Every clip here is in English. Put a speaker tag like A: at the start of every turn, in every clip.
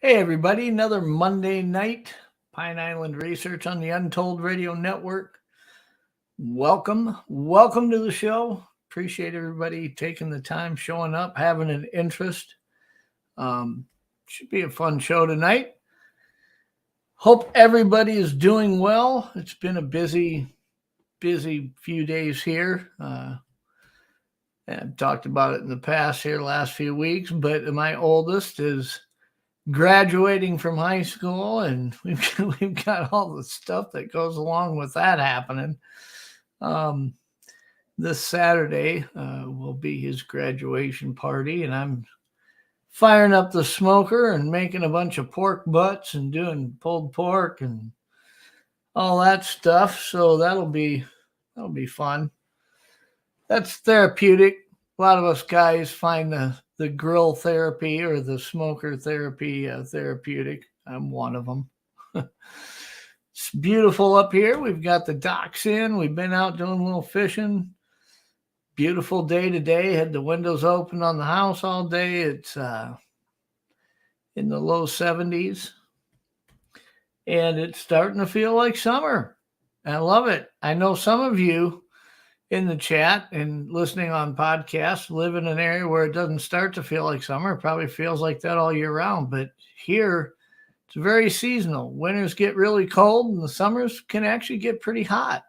A: Hey, everybody, another Monday night, Pine Island Research on the Untold Radio Network. Welcome to the show. Appreciate everybody taking the time, showing up, having an interest. Should be a fun show tonight. Hope everybody is doing well. It's been a busy few days here. I've talked about it in the past here, last few weeks, but my oldest is graduating from high school, and we've got all the stuff that goes along with that happening. This Saturday will be his graduation party, and I'm firing up the smoker and making a bunch of pork butts and doing pulled pork and all that stuff. So that'll be fun. That's therapeutic. A lot of us guys find the grill therapy or the smoker therapy therapeutic. I'm one of them. It's beautiful up here. We've got the docks in. We've been out doing a little fishing. Beautiful day today. Had the windows open on the house all day. It's in the low 70s. And it's starting to feel like summer. I love it. I know some of you in the chat and listening on podcasts live in an area where it doesn't start to feel like summer. It probably feels like that all year round. But here, it's very seasonal. Winters get really cold and the summers can actually get pretty hot.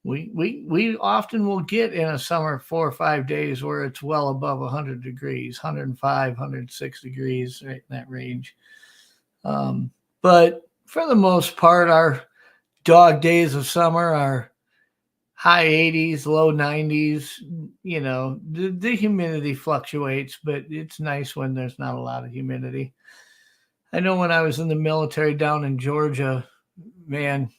A: We often will get in a summer 4 or 5 days where it's well above 100 degrees, 105, 106 degrees, right in that range. But for the most part, our dog days of summer are high 80s, low 90s. You know, the humidity fluctuates, but it's nice when there's not a lot of humidity. I know when I was in the military down in Georgia, man,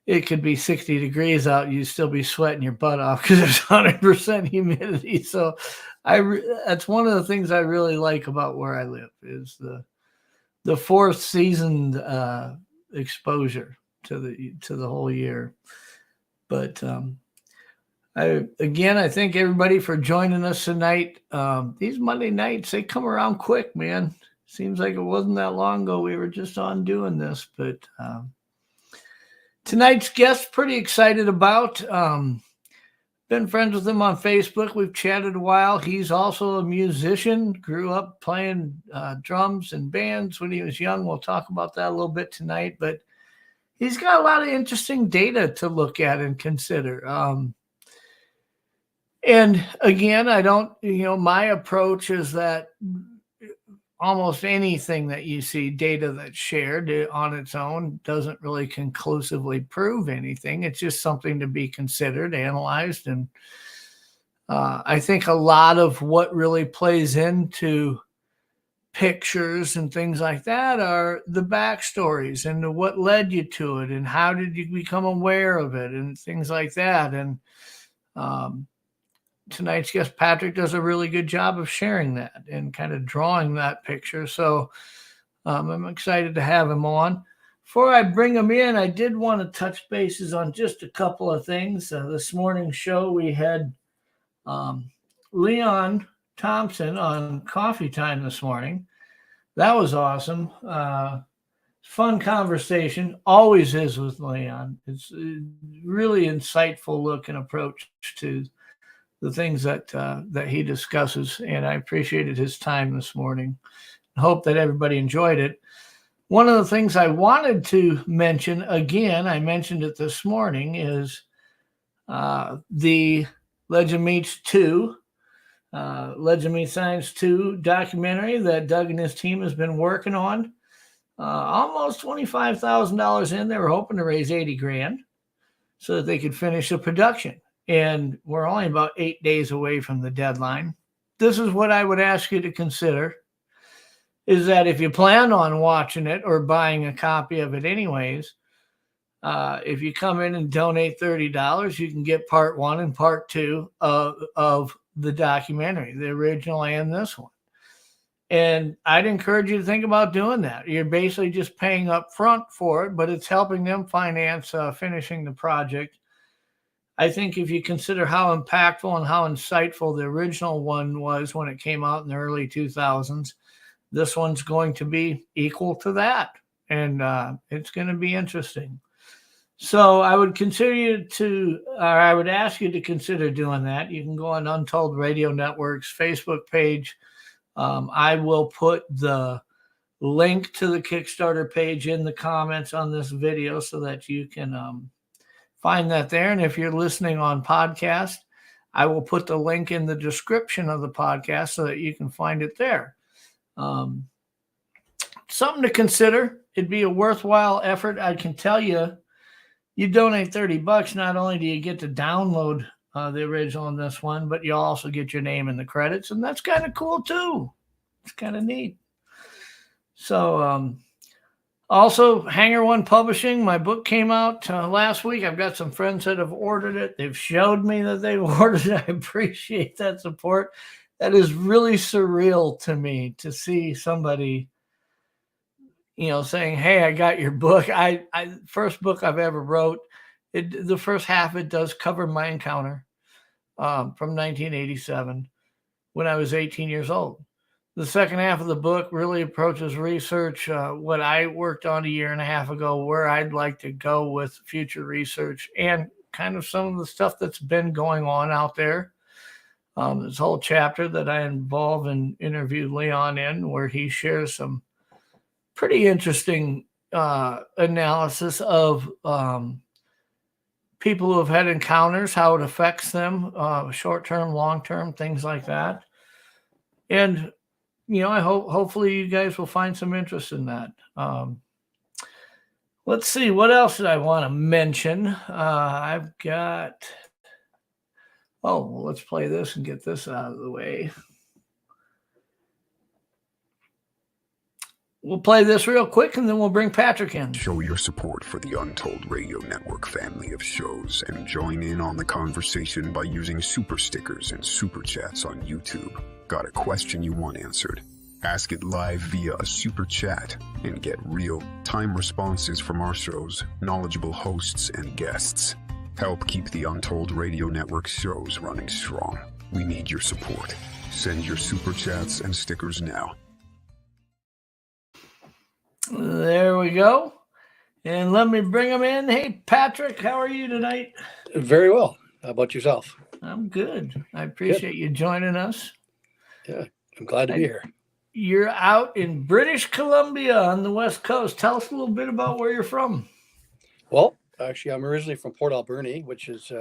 A: it could be 60 degrees out. You'd still be sweating your butt off because there's 100% humidity. So that's one of the things I really like about where I live is the fourth season exposure to the whole year. But I thank everybody for joining us tonight. These Monday nights, they come around quick, man. Seems like it wasn't that long ago we were just on doing this, but tonight's guest, pretty excited about. Been friends with him on Facebook. We've chatted a while. He's also a musician, grew up playing drums and bands when he was young. We'll talk about that a little bit tonight, but he's got a lot of interesting data to look at and consider. And again, my approach is that almost anything that you see data that's shared on its own doesn't really conclusively prove anything. It's just something to be considered, analyzed. And I think a lot of what really plays into pictures and things like that are the backstories and what led you to it and how did you become aware of it and things like that. And tonight's guest, Patrick, does a really good job of sharing that and kind of drawing that picture. So I'm excited to have him on. Before I bring him in, I did want to touch bases on just a couple of things. This morning's show, we had Leon Thompson on Coffee Time this morning. That was awesome. Fun conversation. Always is with Leon. It's a really insightful look and approach to the things that he discusses, and I appreciated his time this morning. I hope that everybody enjoyed it. One of the things I wanted to mention, again, I mentioned it this morning, is the Legend Meets 2, Legend Meets Science 2 documentary that Doug and his team has been working on. Almost $25,000 in. They were hoping to raise $80,000 so that they could finish the production. And we're only about 8 days away from the deadline. This is what I would ask you to consider, is that if you plan on watching it or buying a copy of it anyways, if you come in and donate $30, you can get part 1 and part 2 of the documentary, the original and this one. And I'd encourage you to think about doing that. You're basically just paying up front for it, but it's helping them finance finishing the project. I think if you consider how impactful and how insightful the original one was when it came out in the early 2000s, this one's going to be equal to that. And it's going to be interesting. So I would I would ask you to consider doing that. You can go on Untold Radio Network's Facebook page. I will put the link to the Kickstarter page in the comments on this video so that you can find that there. And if you're listening on podcast, I will put the link in the description of the podcast so that you can find it there. Something to consider. It'd be a worthwhile effort. I can tell you, you donate $30, not only do you get to download the original in this one, but you'll also get your name in the credits, and that's kind of cool too. It's kind of neat. So also, Hanger One Publishing, my book came out last week. I've got some friends that have ordered it. They've showed me that they've ordered it. I appreciate that support. That is really surreal to me to see somebody, saying, hey, I got your book. I first book I've ever wrote. The first half, it does cover my encounter from 1987 when I was 18 years old. The second half of the book really approaches research, what I worked on a year and a half ago, where I'd like to go with future research, and kind of some of the stuff that's been going on out there. This whole chapter that I involve and interviewed Leon in, where he shares some pretty interesting analysis of people who have had encounters, how it affects them, short-term, long-term, things like that. And, I hopefully you guys will find some interest in that. Let's see, what else did I want to mention? I've got, let's play this and get this out of the way. We'll play this real quick, and then we'll bring Patrick in.
B: Show your support for the Untold Radio Network family of shows and join in on the conversation by using super stickers and super chats on YouTube. Got a question you want answered? Ask it live via a super chat and get real-time responses from our shows, knowledgeable hosts, and guests. Help keep the Untold Radio Network shows running strong. We need your support. Send your super chats and stickers now.
A: There we go. And let me bring him in. Hey, Patrick, how are you tonight?
C: Very well. How about yourself?
A: I'm good. I appreciate you joining us.
C: Yeah, I'm glad to be here.
A: You're out in British Columbia on the West Coast. Tell us a little bit about where you're from.
C: Well, actually, I'm originally from Port Alberni, which is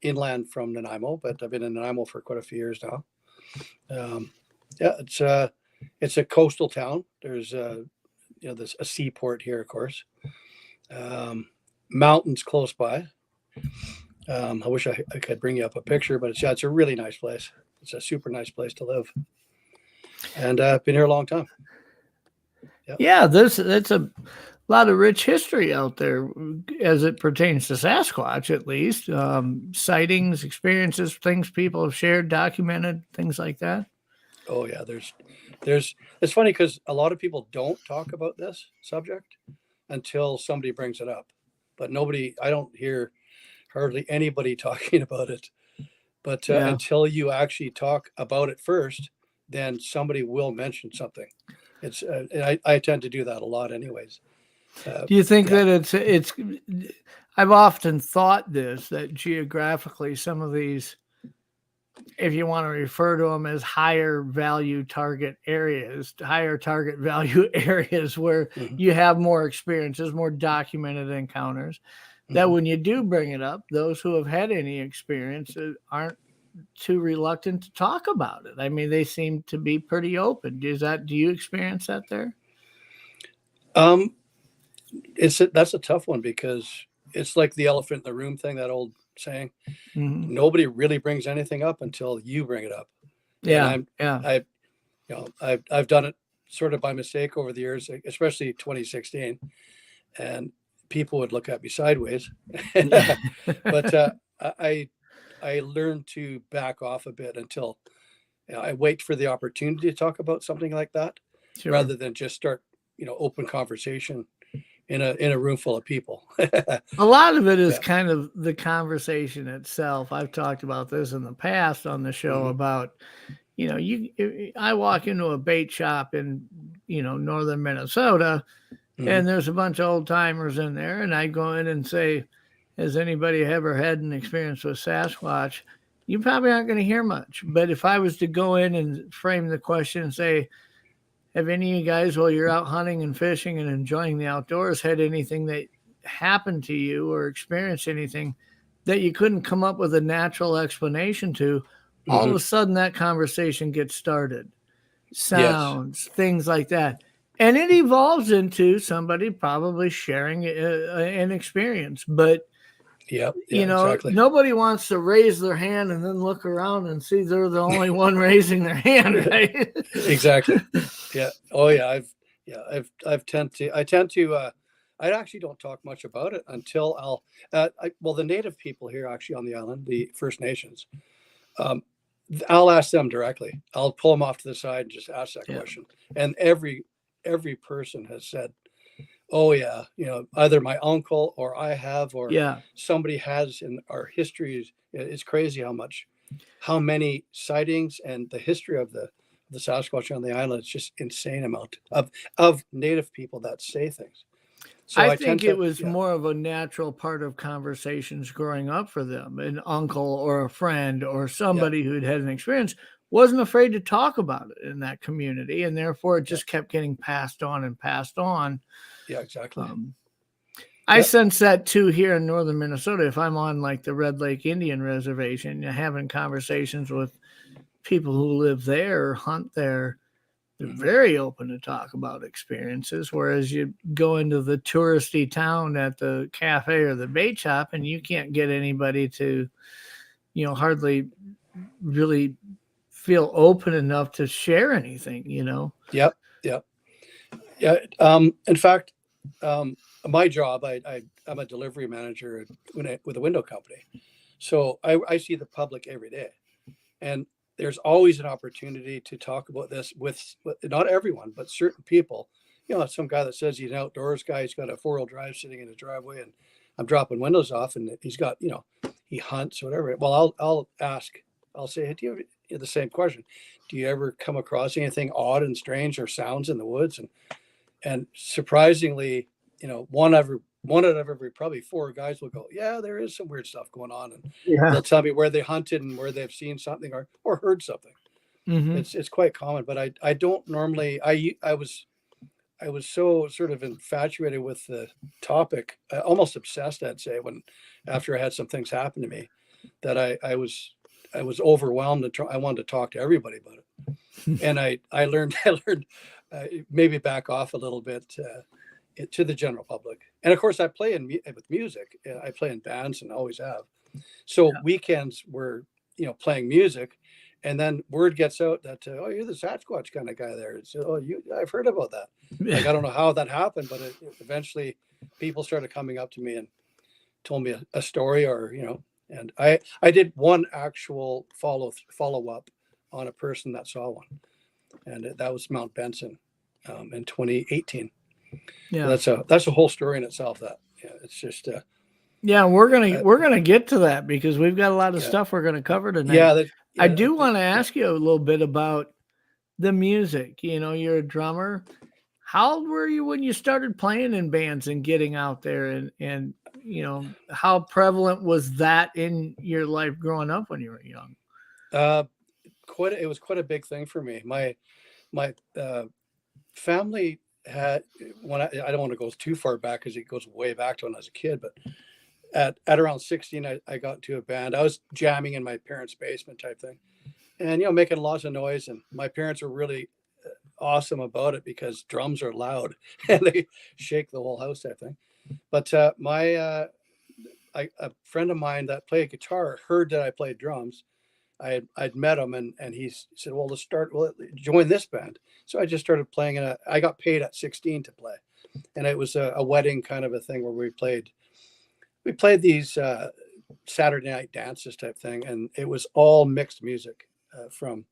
C: inland from Nanaimo, but I've been in Nanaimo for quite a few years now. It's a coastal town. There's there's a seaport here, of course. Mountains close by. I wish I could bring you up a picture, but it's a really nice place. It's a super nice place to live. And I've been here a long time. Yep.
A: Yeah, that's a lot of rich history out there as it pertains to Sasquatch, at least. Sightings, experiences, things people have shared, documented, things like that.
C: Oh, yeah. It's funny because a lot of people don't talk about this subject until somebody brings it up. But I don't hear hardly anybody talking about it. But until you actually talk about it first, then somebody will mention something. I tend to do that a lot anyways.
A: Do you think that it's I've often thought that geographically some of these, if you want to refer to them as higher target value areas where you have more experiences, more documented encounters, that when you do bring it up, those who have had any experience aren't too reluctant to talk about it. I mean, they seem to be pretty open. Do you experience that there?
C: That's a tough one because it's like the elephant in the room thing, that old saying. Nobody really brings anything up until you bring it up. I've done it sort of by mistake over the years, especially 2016, and people would look at me sideways. But I learned to back off a bit until I wait for the opportunity to talk about something like that, rather than just start open conversation in a room full of people.
A: A lot of it is kind of the conversation itself. I've talked about this in the past on the show about, I walk into a bait shop in northern Minnesota,
C: Mhm.
A: and there's a bunch of old timers in there, and I go in and say, has anybody ever had an experience with Sasquatch? You probably aren't going to hear much. But if I was to go in and frame the question and say, have any of you guys, while you're out hunting and fishing and enjoying the outdoors, had anything that happened to you or experienced anything that you couldn't come up with a natural explanation to, all of a sudden that conversation gets started.
C: Yes.
A: Sounds, things like that. And it evolves into somebody probably sharing an experience. But,
C: Yep. Yeah, exactly.
A: nobody wants to raise their hand and then look around and see they're the only one raising their hand, right?
C: Exactly. Yeah. Oh yeah. I tend to, I actually don't talk much about it until well, the native people here actually on the island, the First Nations, um, I'll ask them directly. I'll pull them off to the side and just ask that
A: Yeah.
C: question. And every person has said, oh yeah, either my uncle or I have, or
A: Yeah.
C: somebody has in our history. It's crazy how many sightings and the history of the Sasquatch on the island. It's just insane amount of native people that say things. So
A: I
C: I tend
A: think it
C: to,
A: was
C: yeah,
A: more of a natural part of conversations growing up for them. An uncle or a friend or somebody who'd had an experience wasn't afraid to talk about it in that community, and therefore it just kept getting passed on and passed on.
C: yeah, exactly.
A: I sense that too here in northern Minnesota. If I'm on like the Red Lake Indian Reservation, having conversations with people who live there or hunt there, they're very open to talk about experiences. Whereas you go into the touristy town at the cafe or the bait shop, and you can't get anybody to, hardly really feel open enough to share anything.
C: Yep. Yep. Yeah. In fact, my job, I'm a delivery manager with a window company. So I see the public every day. And there's always an opportunity to talk about this with not everyone, but certain people. Some guy that says he's an outdoors guy, he's got a 4-wheel drive sitting in his driveway, and I'm dropping windows off, and he's got, he hunts, whatever. Well, I'll ask, I'll say, hey, do you have the same question? Do you ever come across anything odd and strange or sounds in the woods? And surprisingly, one out of every probably 4 guys will go, yeah, there is some weird stuff going on, and they'll tell me where they hunted and where they've seen something or heard something. It's quite common, but I don't normally. I was so sort of infatuated with the topic, almost obsessed, I'd say, after I had some things happen to me, that I was overwhelmed and I wanted to talk to everybody about it. And I learned maybe back off a little bit to the general public. And of course, I play with music. I play in bands and always have. So weekends we're playing music, and then word gets out that you're the Sasquatch kind of guy there. It's, I've heard about that. Like, I don't know how that happened, but eventually people started coming up to me and told me a story, or and I did one actual follow up on a person that saw one, and that was Mount Benson in 2018.
A: Yeah,
C: that's a whole story in itself. It's just
A: we're gonna get to that because we've got a lot of stuff we're gonna cover tonight. I do want to ask you a little bit about the music. You're a drummer. How old were you when you started playing in bands and getting out there, and how prevalent was that in your life growing up when you were young?
C: It was quite a big thing for me. My family had, I don't want to go too far back because it goes way back to when I was a kid, but at around 16, I got into a band. I was jamming in my parents' basement type thing, and making lots of noise. And my parents were really awesome about it because drums are loud and they shake the whole house type thing. But a friend of mine that played guitar heard that I played drums. I'd met him, and he said, well, join this band. So I just started playing, and I got paid at 16 to play. And it was a wedding kind of a thing where we played these Saturday night dances type thing. And it was all mixed music from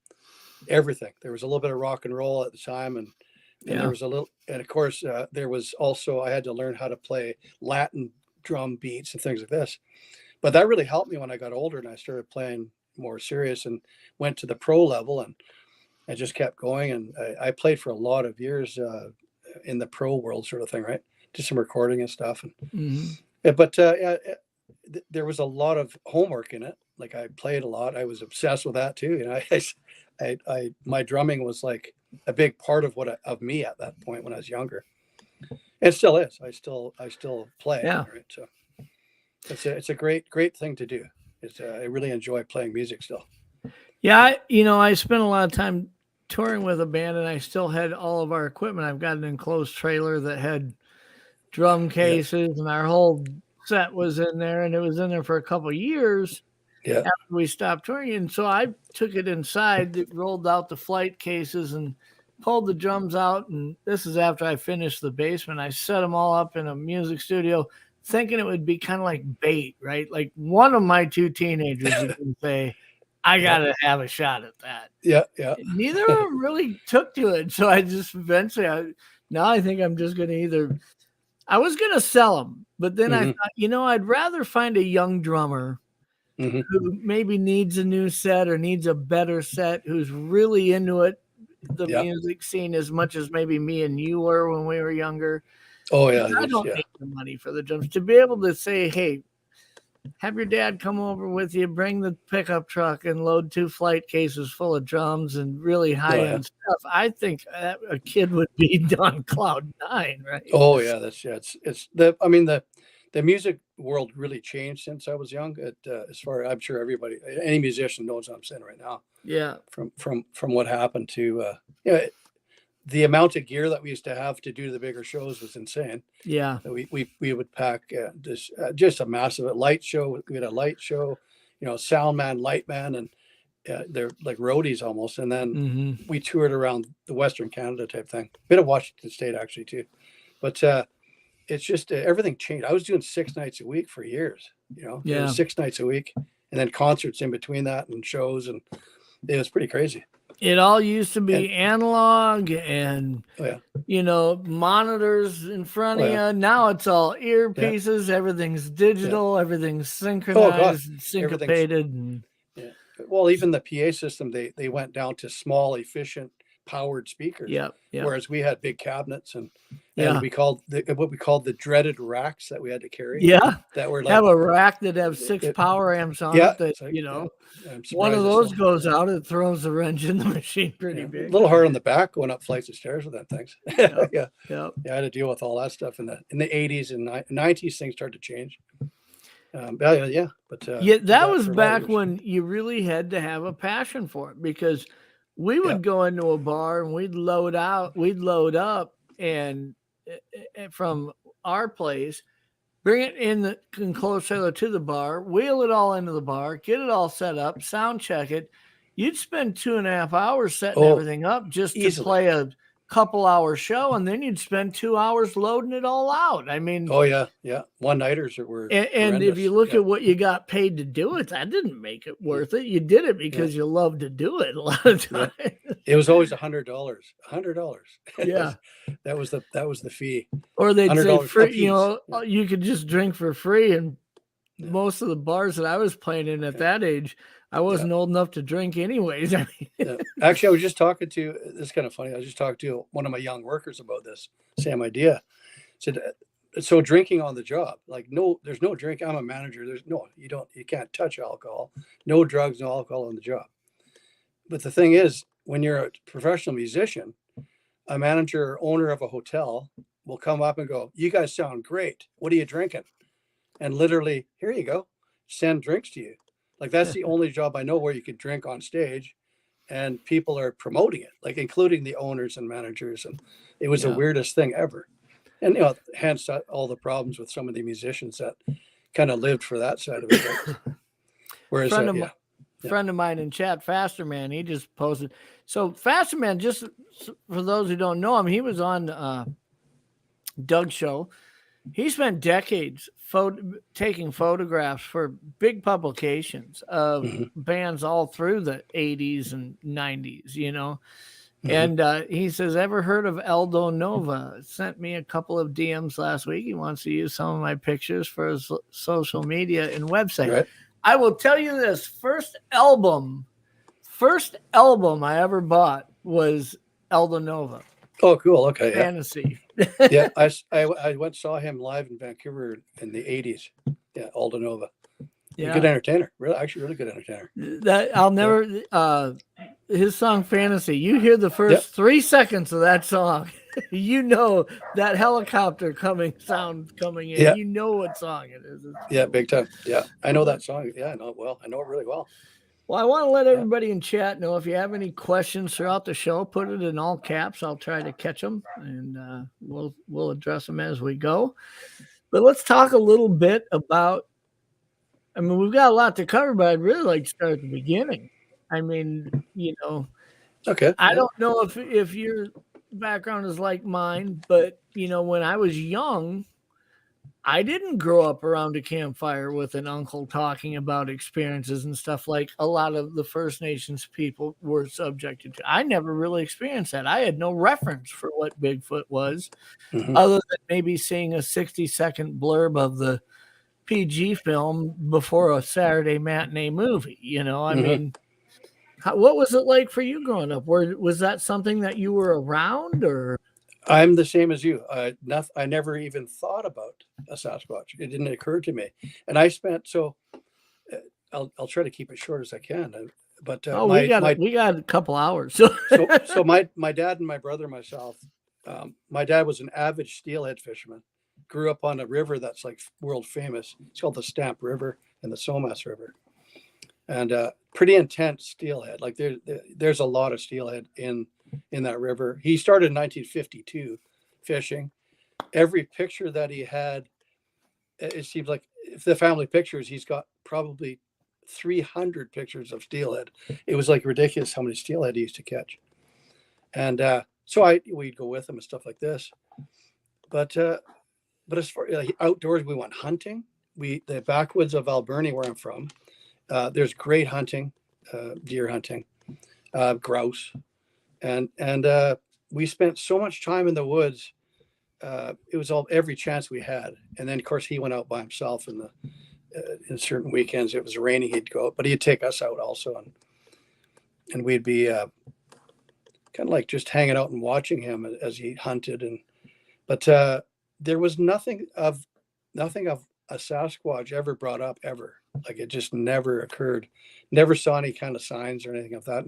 C: everything. There was a little bit of rock and roll at the time. And there was and of course there was also, I had to learn how to play Latin drum beats and things like this. But that really helped me when I got older and I started playing more serious and went to the pro level. I just kept going, and I played for a lot of years in the pro world sort of thing, right? Did some recording and stuff. And, but there was a lot of homework in it. Like I played a lot. I was obsessed with that too. You know, my drumming was like a big part of of me at that point when I was younger. It still is. I still play.
A: Yeah.
C: Right? So it's a great thing to do. I really enjoy playing music still.
A: Yeah, I spent a lot of time touring with a band, and I still had all of our equipment. I've got an enclosed trailer that had drum cases, and our whole set was in there, and it was in there for a couple of years after we stopped touring. And so I took it inside, rolled out the flight cases, and pulled the drums out. And this is after I finished the basement. I set them all up in a music studio, thinking it would be kind of like bait, right? Like one of my two teenagers you can say, I got to have a shot at that.
C: Yeah.
A: Neither of them really took to it. So I just eventually, now I think I'm just going to I was going to sell them, but then I thought, I'd rather find a young drummer who maybe needs a new set or needs a better set, who's really into it, the music scene, as much as maybe me and you were when we were younger.
C: Oh, yeah.
A: I don't need the money for the drums. To be able to say, hey, have your dad come over with you, bring the pickup truck and load 2 flight cases full of drums and really high-end stuff. I think a kid would be on cloud 9, right?
C: Oh yeah, the music world really changed since I was young. As far I'm sure any musician knows what I'm saying right now.
A: Yeah.
C: From what happened to the amount of gear that we used to have to do the bigger shows was insane.
A: Yeah.
C: We would pack just a massive light show. We had a light show, sound man, light man, and they're like roadies almost. And then we toured around the Western Canada type thing. Bit of Washington State actually too. But it's just everything changed. I was doing 6 nights a week for years, It was 6 nights a week, and then concerts in between that and shows, and it was pretty crazy.
A: It all used to be analog and, monitors in front of you. Now it's all earpieces. Yeah. Everything's digital. Yeah. Everything's synchronized, and syncopated.
C: Well, even the PA system, they went down to small, efficient, powered speakers.
A: Yeah.
C: Whereas we had big cabinets and we called what we called the dreaded racks that we had to carry.
A: Yeah.
C: That were like,
A: have a rack that have 6 power amps on it. That one of those goes out, it throws the wrench in the machine pretty big.
C: A little hard on the back going up flights of stairs with that things.
A: Yeah.
C: I had to deal with all that stuff in the 80s and 90s. Things started to change.
A: That was back when you really had to have a passion for it, because we would go into a bar and we'd load up and from our place, bring it in the enclosed trailer to the bar, wheel it all into the bar, get it all set up, sound check it. You'd spend 2.5 hours setting everything up just to play a couple hour show, and then you'd spend 2 hours loading it all out. I mean,
C: one nighters were
A: and if you look at what you got paid to do it, that didn't make it worth it. You did it because you love to do it a lot of times.
C: It was always $100.
A: Yeah.
C: that was the fee.
A: Or they'd say free, you could just drink for free. And most of the bars that I was playing in at that age, I wasn't old enough to drink anyways. I mean,
C: Actually, I was just talking to, this is kind of funny. I was just talking to one of my young workers about this same idea. Said, so drinking on the job, like, no, there's no drink. I'm a manager. You can't touch alcohol, no drugs, no alcohol on the job. But the thing is, when you're a professional musician, a manager or owner of a hotel will come up and go, you guys sound great. What are you drinking? And literally, here you go, send drinks to you. Like, that's the only job I know where you could drink on stage and people are promoting it, like including the owners and managers. And it was the weirdest thing ever. And, hence all the problems with some of the musicians that kind of lived for that side of it. Whereas,
A: friend of mine in chat, Faster Man, he just posted. So Faster Man, just for those who don't know him, he was on Doug's show. He spent decades taking photographs for big publications of bands all through the 80s and 90s, And he says, ever heard of Eldo Nova? Sent me a couple of DMs last week. He wants to use some of my pictures for his social media and website. Right. I will tell you this, first album I ever bought was Eldonova
C: Oh, cool. Okay. Yeah.
A: Fantasy.
C: Yeah. I went saw him live in Vancouver in the 80s. Yeah. Aldenova.
A: Yeah.
C: Good entertainer. Really good entertainer.
A: That I'll never his song Fantasy. You hear the first 3 seconds of that song, you know that helicopter coming in.
C: Yeah.
A: You know what song it is.
C: Yeah, big time. Yeah. I know that song. Yeah, I know it well. I know it really well.
A: Well, I want to let everybody in chat know if you have any questions throughout the show, put it in all caps. I'll try to catch them, and we'll address them as we go. But let's talk a little bit about. I mean, we've got a lot to cover, but I'd really like to start at the beginning. I mean,
C: Okay.
A: I don't know if your background is like mine, but when I was young, I didn't grow up around a campfire with an uncle talking about experiences and stuff like a lot of the First Nations people were subjected to. I never really experienced that. I had no reference for what Bigfoot was, other than maybe seeing a 60-second blurb of the PG film before a Saturday matinee movie. I mean, what was it like for you growing up? Was that something that you were around, or?
C: I'm the same as you. I never even thought about a Sasquatch. It didn't occur to me. And I spent I'll try to keep it short as I can. But
A: we got a couple hours.
C: So my dad and my brother and myself. My dad was an avid steelhead fisherman. Grew up on a river that's like world famous. It's called the Stamp River and the Somas River, and pretty intense steelhead. Like there's a lot of steelhead in that river. He started in 1952 fishing. Every picture that he had, it seems like if the family pictures, he's got probably 300 pictures of steelhead. It was like ridiculous how many steelhead he used to catch. And so we'd go with him and stuff like this. But as far outdoors, we went hunting. The backwoods of Alberni, where I'm from, there's great hunting, deer hunting, grouse. And we spent so much time in the woods. It was every chance we had. And then, of course, he went out by himself in certain weekends. It was raining, he'd go out, but he'd take us out also. And we'd be kind of like just hanging out and watching him as he hunted. But there was nothing of a Sasquatch ever brought up ever. Like it just never occurred. Never saw any kind of signs or anything of that.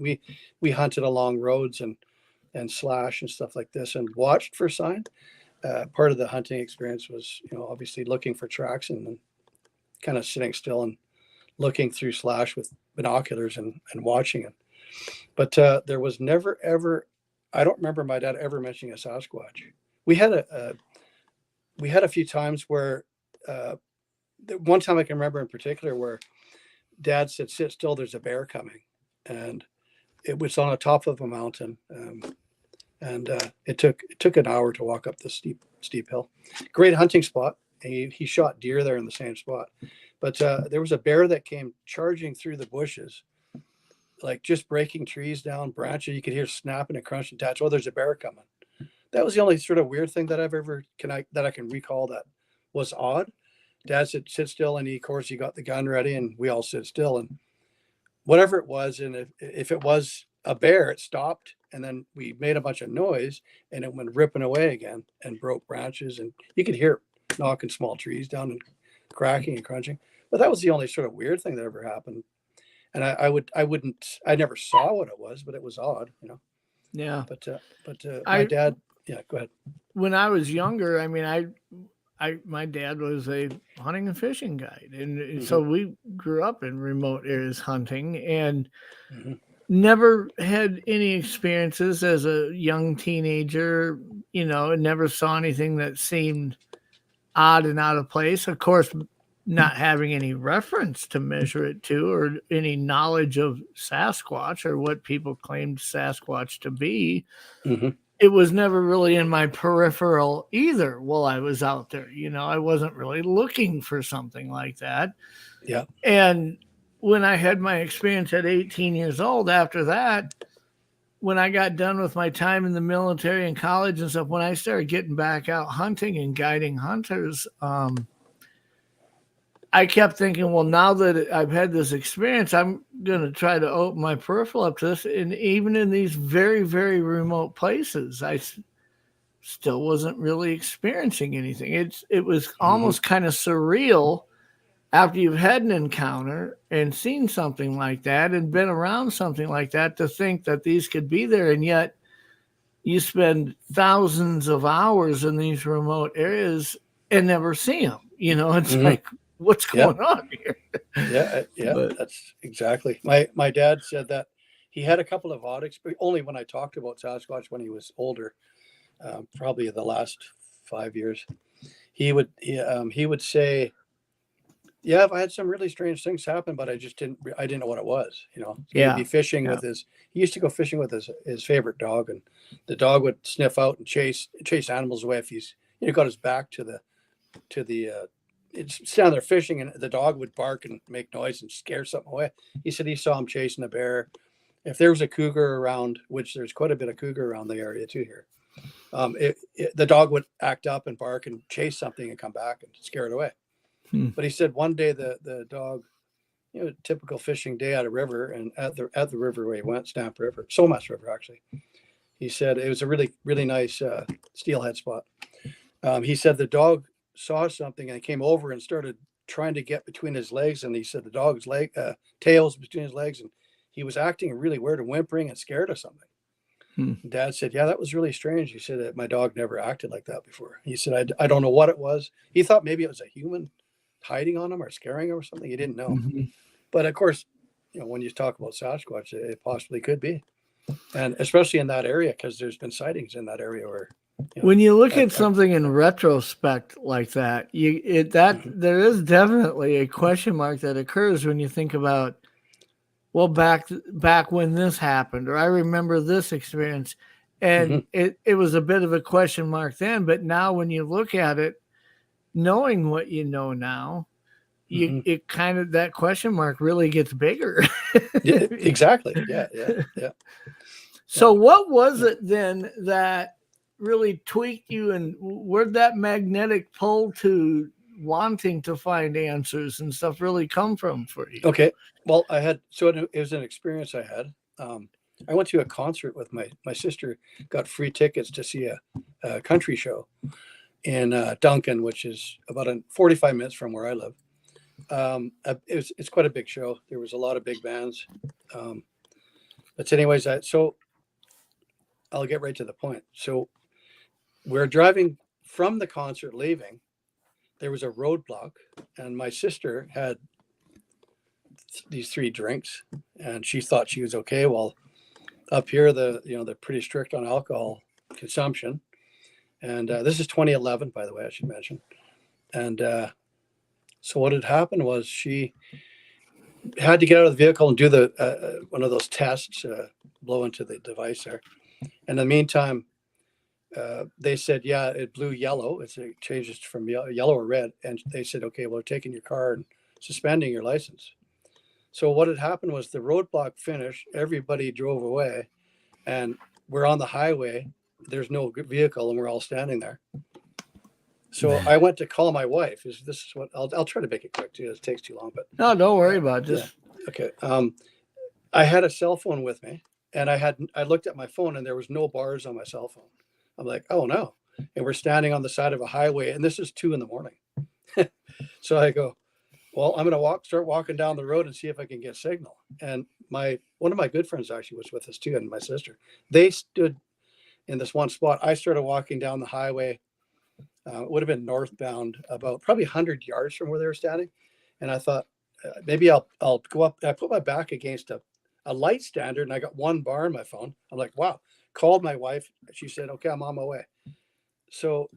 C: We hunted along roads and slash and stuff like this and watched for signs. Part of the hunting experience was, obviously looking for tracks and then kind of sitting still and looking through slash with binoculars and watching it. But there was never ever. I don't remember my dad ever mentioning a Sasquatch. We had a few times where. One time I can remember in particular where Dad said, "Sit still, there's a bear coming," and it was on the top of a mountain, and it took an hour to walk up the steep hill. Great hunting spot. He shot deer there in the same spot, but there was a bear that came charging through the bushes, like just breaking trees down, branches. You could hear snapping and crunching. Dad, oh, there's a bear coming. That was the only sort of weird thing that I can recall that was odd. Dad said, "Sit still," and he got the gun ready, and we all sit still. And whatever it was, and if it was a bear, it stopped, and then we made a bunch of noise, and it went ripping away again and broke branches, and you could hear it knocking small trees down and cracking and crunching. But that was the only sort of weird thing that ever happened. And I never saw what it was, but it was odd,
A: Yeah.
C: But my dad, yeah, go ahead.
A: When I was younger, I mean, my dad was a hunting and fishing guide, and so we grew up in remote areas hunting, and never had any experiences as a young teenager. And never saw anything that seemed odd and out of place. Of course, not having any reference to measure it to, or any knowledge of Sasquatch or what people claimed Sasquatch to be. It was never really in my peripheral either while I was out there. I wasn't really looking for something like that.
C: Yeah.
A: And when I had my experience at 18 years old, after that, when I got done with my time in the military and college and stuff, when I started getting back out hunting and guiding hunters, I kept thinking, well, now that I've had this experience, I'm going to try to open my peripheral up to this. And even in these very, very remote places, still wasn't really experiencing anything. It was almost kind of surreal after you've had an encounter and seen something like that and been around something like that to think that these could be there. And yet you spend thousands of hours in these remote areas and never see them. It's like, what's going on here?
C: Yeah,
A: But
C: that's exactly. My dad said that he had a couple of odd experiences, only when I talked about Sasquatch when he was older, probably the last 5 years. He would say, yeah, I had some really strange things happen, but I didn't know what it was. He'd be fishing with he used to go fishing with his favorite dog, and the dog would sniff out and chase animals away if he's got his back to the it's down there fishing, and the dog would bark and make noise and scare something away. He said he saw him chasing a bear. If there was a cougar around, which there's quite a bit of cougar around the area too here, the dog would act up and bark and chase something and come back and scare it away. But he said one day the dog, typical fishing day at a river, and at the river where he went, Stamp River, Somas River actually. He said it was a really, really nice steelhead spot. He said the dog saw something and came over and started trying to get between his legs, and he said the dog's tail was between his legs, and he was acting really weird and whimpering and scared of something. Dad said, yeah, that was really strange. He said that my dog never acted like that before. He said, I don't know what it was. He thought maybe it was a human hiding on him or scaring him or something. He didn't know. But of course, when you talk about Sasquatch, it possibly could be. And especially in that area, because there's been sightings in that area where
A: when you look at something in retrospect like that, there is definitely a question mark that occurs when you think about, well, back when this happened, or I remember this experience, and it was a bit of a question mark then. But now, when you look at it, knowing what you know now, it kind of, that question mark really gets bigger.
C: Yeah, exactly. Yeah.
A: So, what was it then that really tweaked you, and where'd that magnetic pull to wanting to find answers and stuff really come from for you?
C: Okay. Well, it was an experience I had. I went to a concert with my sister, got free tickets to see a country show in Duncan, which is about 45 minutes from where I live. It's quite a big show. There was a lot of big bands. But anyways, so I'll get right to the point. So we're driving from the concert, leaving. There was a roadblock, and my sister had these 3 drinks, and she thought she was okay. Well, up here, they're pretty strict on alcohol consumption. And this is 2011, by the way, I should mention. And so what had happened was she had to get out of the vehicle and do one of those tests, blow into the device there. And in the meantime, they said, yeah, it blew yellow. It changes from yellow or red. And they said, okay, well, we're taking your car and suspending your license. So what had happened was the roadblock finished. Everybody drove away, and we're on the highway. There's no vehicle, and we're all standing there. So I went to call my wife. This is what I'll try to make it quick too. It takes too long, but
A: no, don't worry about it.
C: Okay. I had a cell phone with me, and I looked at my phone, and there was no bars on my cell phone. I'm like, oh no. And we're standing on the side of a highway, and this is 2 a.m. So I go, well, I'm going to start walking down the road and see if I can get signal. And one of my good friends actually was with us too, and my sister. They stood in this one spot. I started walking down the highway. It would have been northbound, about probably 100 yards from where they were standing. And I thought, maybe I'll go up. I put my back against a light standard, and I got 1 bar on my phone. I'm like, wow. Called my wife. She said, okay, I'm on my way. So,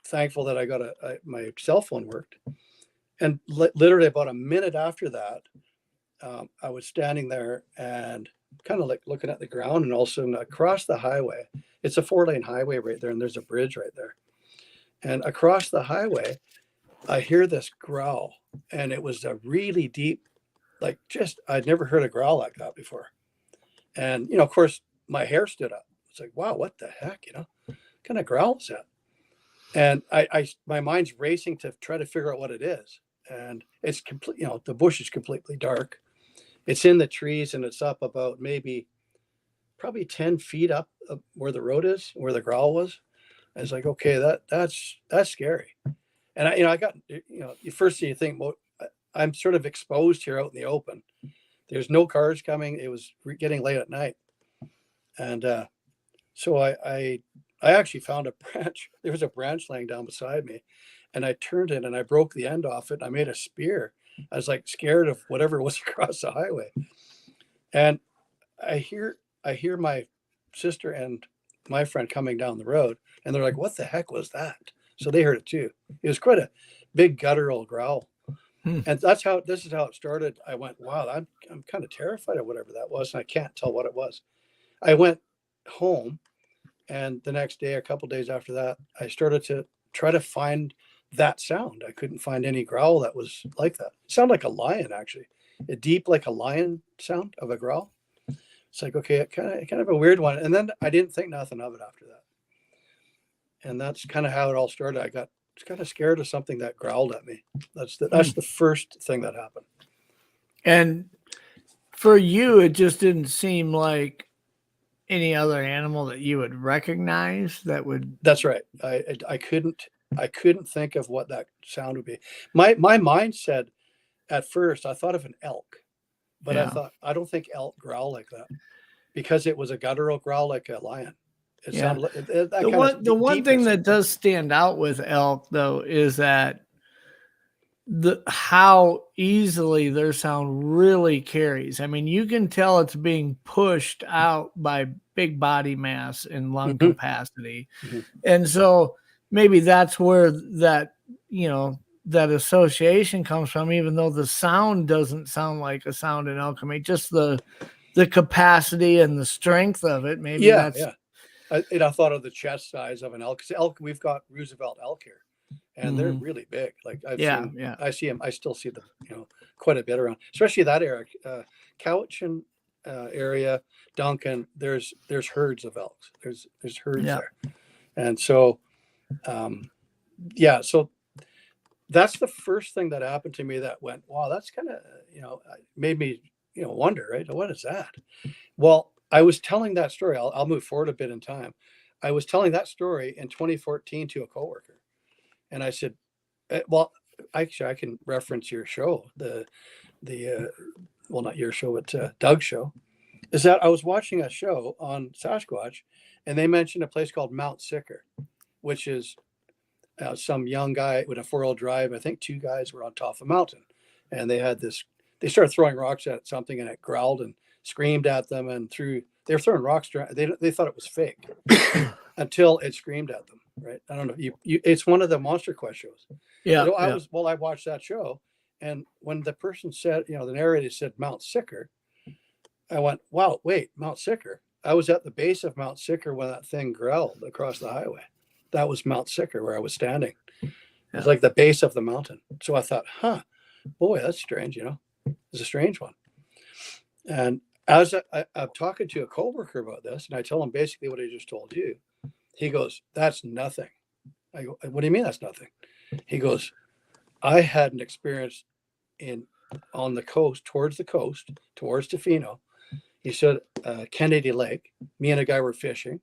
C: thankful that I got my cell phone worked. And literally about a minute after that, I was standing there and kind of like looking at the ground, and all of a sudden across the highway, it's a 4-lane highway right there, and there's a bridge right there. And across the highway, I hear this growl, and it was a really deep, I'd never heard a growl like that before. And, of course, my hair stood up. It's like, wow, what the heck, what kind of growl is that? And my mind's racing to try to figure out what it is. and it's complete. The bush is completely dark. It's in the trees, and it's up about probably 10 feet up where the road is, where the growl was. I was like, okay, that's scary. And I got, the first thing you think, well, I'm sort of exposed here out in the open. There's no cars coming. It was getting late at night. And so I actually found a branch. There was a branch laying down beside me, and I turned it and I broke the end off it. And I made a spear. I was like scared of whatever was across the highway. And I hear my sister and my friend coming down the road, and they're like, "What the heck was that?" So they heard it too. It was quite a big guttural growl. And this is how it started. I went, wow, I'm kind of terrified of whatever that was. And I can't tell what it was. I went home, and the next day, a couple of days after that, I started to try to find that sound. I couldn't find any growl that was like that. It sounded like a lion, actually, a deep, like a lion sound of a growl. It's like, okay, kind of a weird one. And then I didn't think nothing of it after that. And that's kind of how it all started. I got kind of scared of something that growled at me. That's the first thing that happened.
A: And for you, it just didn't seem like any other animal that you would recognize that would.
C: That's right. I couldn't think of what that sound would be. My mind said at first, I thought of an elk, but I thought, I don't think elk growl like that, because it was a guttural growl like a lion. It sounded like
A: the one thing that does stand out with elk, though, is that how easily their sound really carries. I mean, you can tell it's being pushed out by big body mass and lung capacity. And so maybe that's where that association comes from, even though the sound doesn't sound like a sound in elk. I mean, just the capacity and the strength of it. Maybe that's.
C: I thought of the chest size of an elk. Elk, we've got Roosevelt elk here, and they're really big. Like I see them. I still see them, quite a bit around, especially that area, Cowichan area, Duncan. There's herds of elks. There's herds there, and so, so that's the first thing that happened to me that went, wow, that's kind of made me wonder, right? What is that? Well, I was telling that story. I'll move forward a bit in time. I was telling that story in 2014 to a coworker, and I said, "Well, actually, I can reference your show, well, not your show, but Doug's show." Is that I was watching a show on Sasquatch, and they mentioned a place called Mount Sicker, which is some young guy with a 4-wheel drive. I think 2 guys were on top of a mountain, and they had this. They started throwing rocks at something, and it growled and screamed at them, and they were throwing rocks. They thought it was fake until it screamed at them. Right? I don't know. It's one of the Monster Quest shows. I watched that show, and when the person said, the narrator said Mount Sicker, I went, wow, wait, Mount Sicker. I was at the base of Mount Sicker when that thing growled across the highway. That was Mount Sicker where I was standing. It was like the base of the mountain. So I thought, boy, that's strange. It's a strange one. And as I'm talking to a coworker about this, and I tell him basically what I just told you, he goes, "That's nothing." I go, "What do you mean that's nothing?" He goes, "I had an experience on the coast, towards Tofino." He said, Kennedy Lake. Me and a guy were fishing.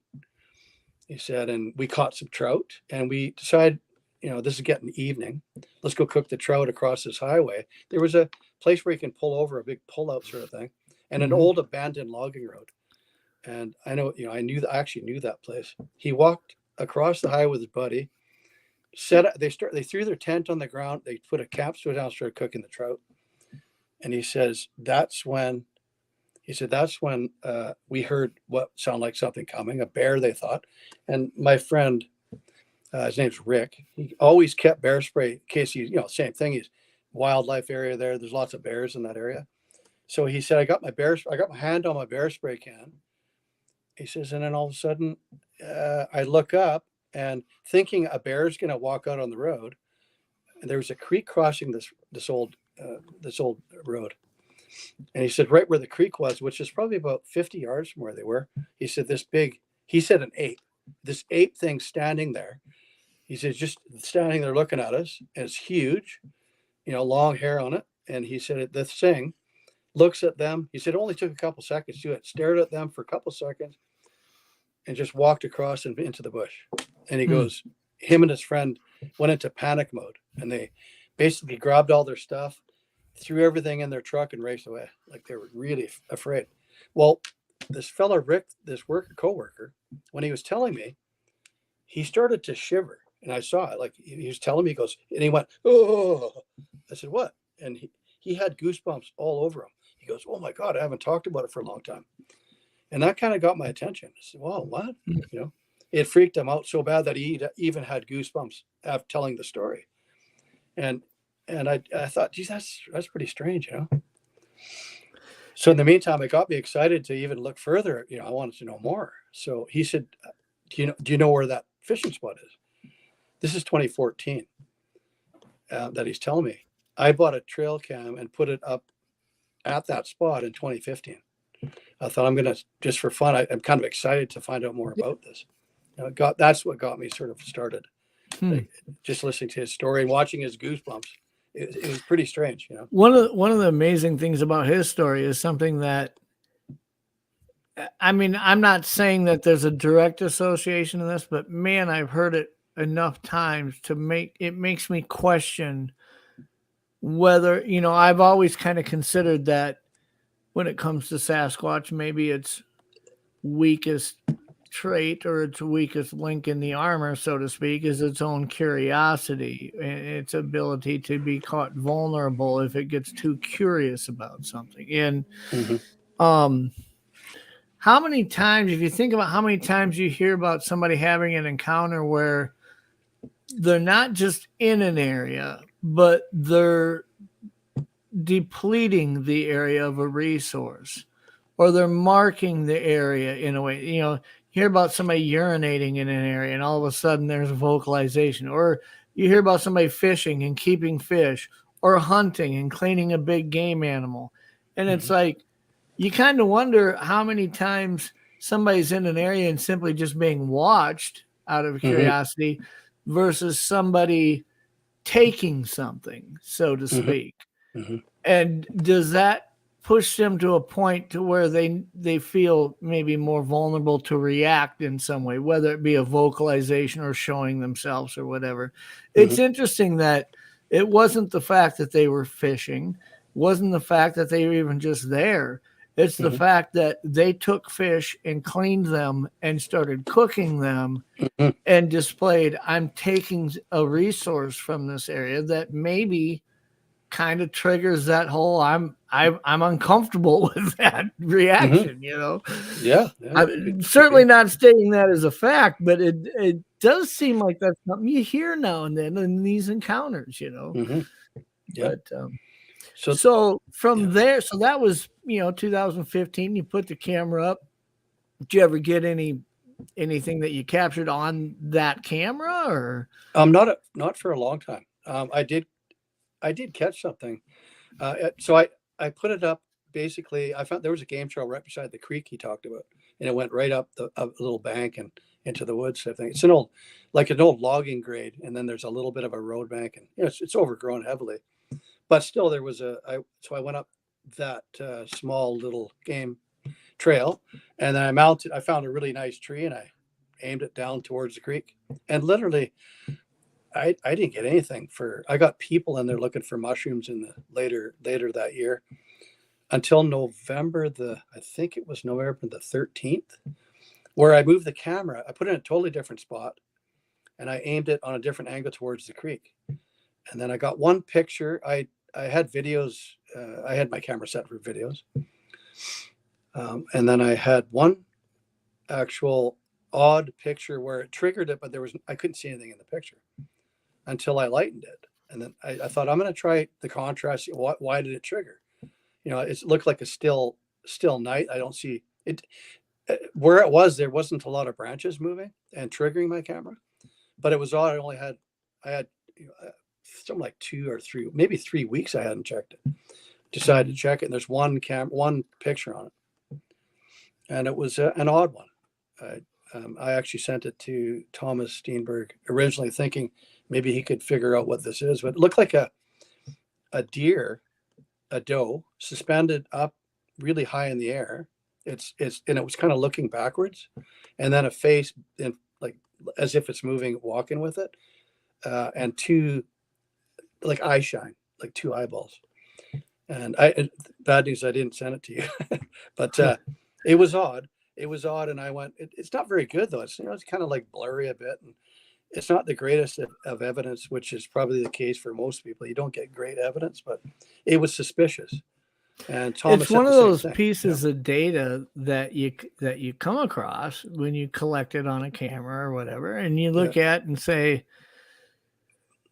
C: He said, and we caught some trout, and we decided, this is getting evening. Let's go cook the trout across this highway. There was a place where you can pull over, a big pull-out sort of thing, and an old abandoned logging road. And I know, I actually knew that place. He walked across the highway with his buddy. They threw their tent on the ground. They put a capstone down, started cooking the trout. And he says, that's when we heard what sounded like something coming, a bear, they thought. And my friend, his name's Rick, he always kept bear spray in case same thing. He's wildlife area there. There's lots of bears in that area. So he said, I got my hand on my bear spray can. He says, and then all of a sudden, I look up and thinking a bear's going to walk out on the road. And there was a creek crossing this old road. And he said, right where the creek was, which is probably about 50 yards from where they were, he said, an ape, this ape thing standing there. He said, just standing there looking at us, and it's huge. long hair on it. And he said this thing looks at them. He said it only took a couple seconds to it, stared at them for a couple seconds and just walked across and into the bush. And he goes, him and his friend went into panic mode, and they basically grabbed all their stuff, threw everything in their truck and raced away. Like they were really afraid. Well, this fellow, Rick, this co-worker, when he was telling me, he started to shiver. And I saw it, like he was telling me, he goes, and he went, oh, I said, what? And he had goosebumps all over him. He goes, oh my God, I haven't talked about it for a long time. And that kind of got my attention. I said, well, what? It freaked him out so bad that he even had goosebumps after telling the story. And I thought, geez, that's pretty strange, So in the meantime, it got me excited to even look further. I wanted to know more. So he said, do you know where that fishing spot is? This is 2014 that he's telling me. I bought a trail cam and put it up at that spot in 2015. I thought I'm going to, just for fun, I'm kind of excited to find out more about this. That's what got me sort of started. Like, just listening to his story and watching his goosebumps. It was pretty strange,
A: One of the amazing things about his story is something that, I mean, I'm not saying that there's a direct association in this, but man, I've heard it enough times to makes me question whether, I've always kind of considered that when it comes to Sasquatch, maybe its weakest trait or its weakest link in the armor, so to speak, is its own curiosity and its ability to be caught vulnerable if it gets too curious about something. And how many times, if you think about how many times you hear about somebody having an encounter where they're not just in an area, but they're depleting the area of a resource, or they're marking the area in a way, hear about somebody urinating in an area and all of a sudden there's vocalization, or you hear about somebody fishing and keeping fish, or hunting and cleaning a big game animal. And it's like, you kind of wonder how many times somebody's in an area and simply just being watched out of curiosity versus somebody taking something, so to speak. And does that push them to a point to where they feel maybe more vulnerable to react in some way, whether it be a vocalization or showing themselves or whatever? It's interesting that it wasn't the fact that they were fishing, wasn't the fact that they were even just there. It's the fact that they took fish and cleaned them and started cooking them and displayed, I'm taking a resource from this area that maybe kind of triggers that whole I'm uncomfortable with that reaction,
C: Yeah.
A: I'm certainly not stating that as a fact, but it does seem like that's something you hear now and then in these encounters,
C: Yeah.
A: But so from there, so that was 2015. You put the camera up. Did you ever get anything that you captured on that camera, or
C: not for a long time. I did catch something. So I put it up. Basically, I found there was a game trail right beside the creek he talked about, and it went right up a little bank and into the woods. I think it's an old logging grade, and then there's a little bit of a road bank, and it's overgrown heavily, but still there was so I went up that small little game trail, and then I found a really nice tree, and I aimed it down towards the creek, and literally I didn't get anything I got people in there looking for mushrooms in the later that year until November I think it was November the 13th, where I moved the camera. I put it in a totally different spot and I aimed it on a different angle towards the creek. And then I got one picture. I had videos. I had my camera set for videos. And then I had one actual odd picture where it triggered it, but I couldn't see anything in the picture until I lightened it. And then I thought, I'm going to try the contrast. Why did it trigger? It looked like a still night. I don't see it where it was. There wasn't a lot of branches moving and triggering my camera, but it was odd. I had something like 2 or 3, maybe 3 weeks. I hadn't checked it. Decided to check it. And there's one picture on it, and it was an odd one. I actually sent it to Thomas Steenberg originally, thinking maybe he could figure out what this is, but it looked like a deer, a doe, suspended up really high in the air. And it was kind of looking backwards, and then a face in like as if it's moving, walking with it, and two like eye shine, like two eyeballs. And bad news, I didn't send it to you, but it was odd. It was odd, and I went. It's not very good though. It's it's kind of like blurry a bit, and it's not the greatest of evidence, which is probably the case for most people. You don't get great evidence, but it was suspicious. And Thomas,
A: it's one of those
C: thing.
A: pieces of data that you come across when you collect it on a camera or whatever, and you look at and say,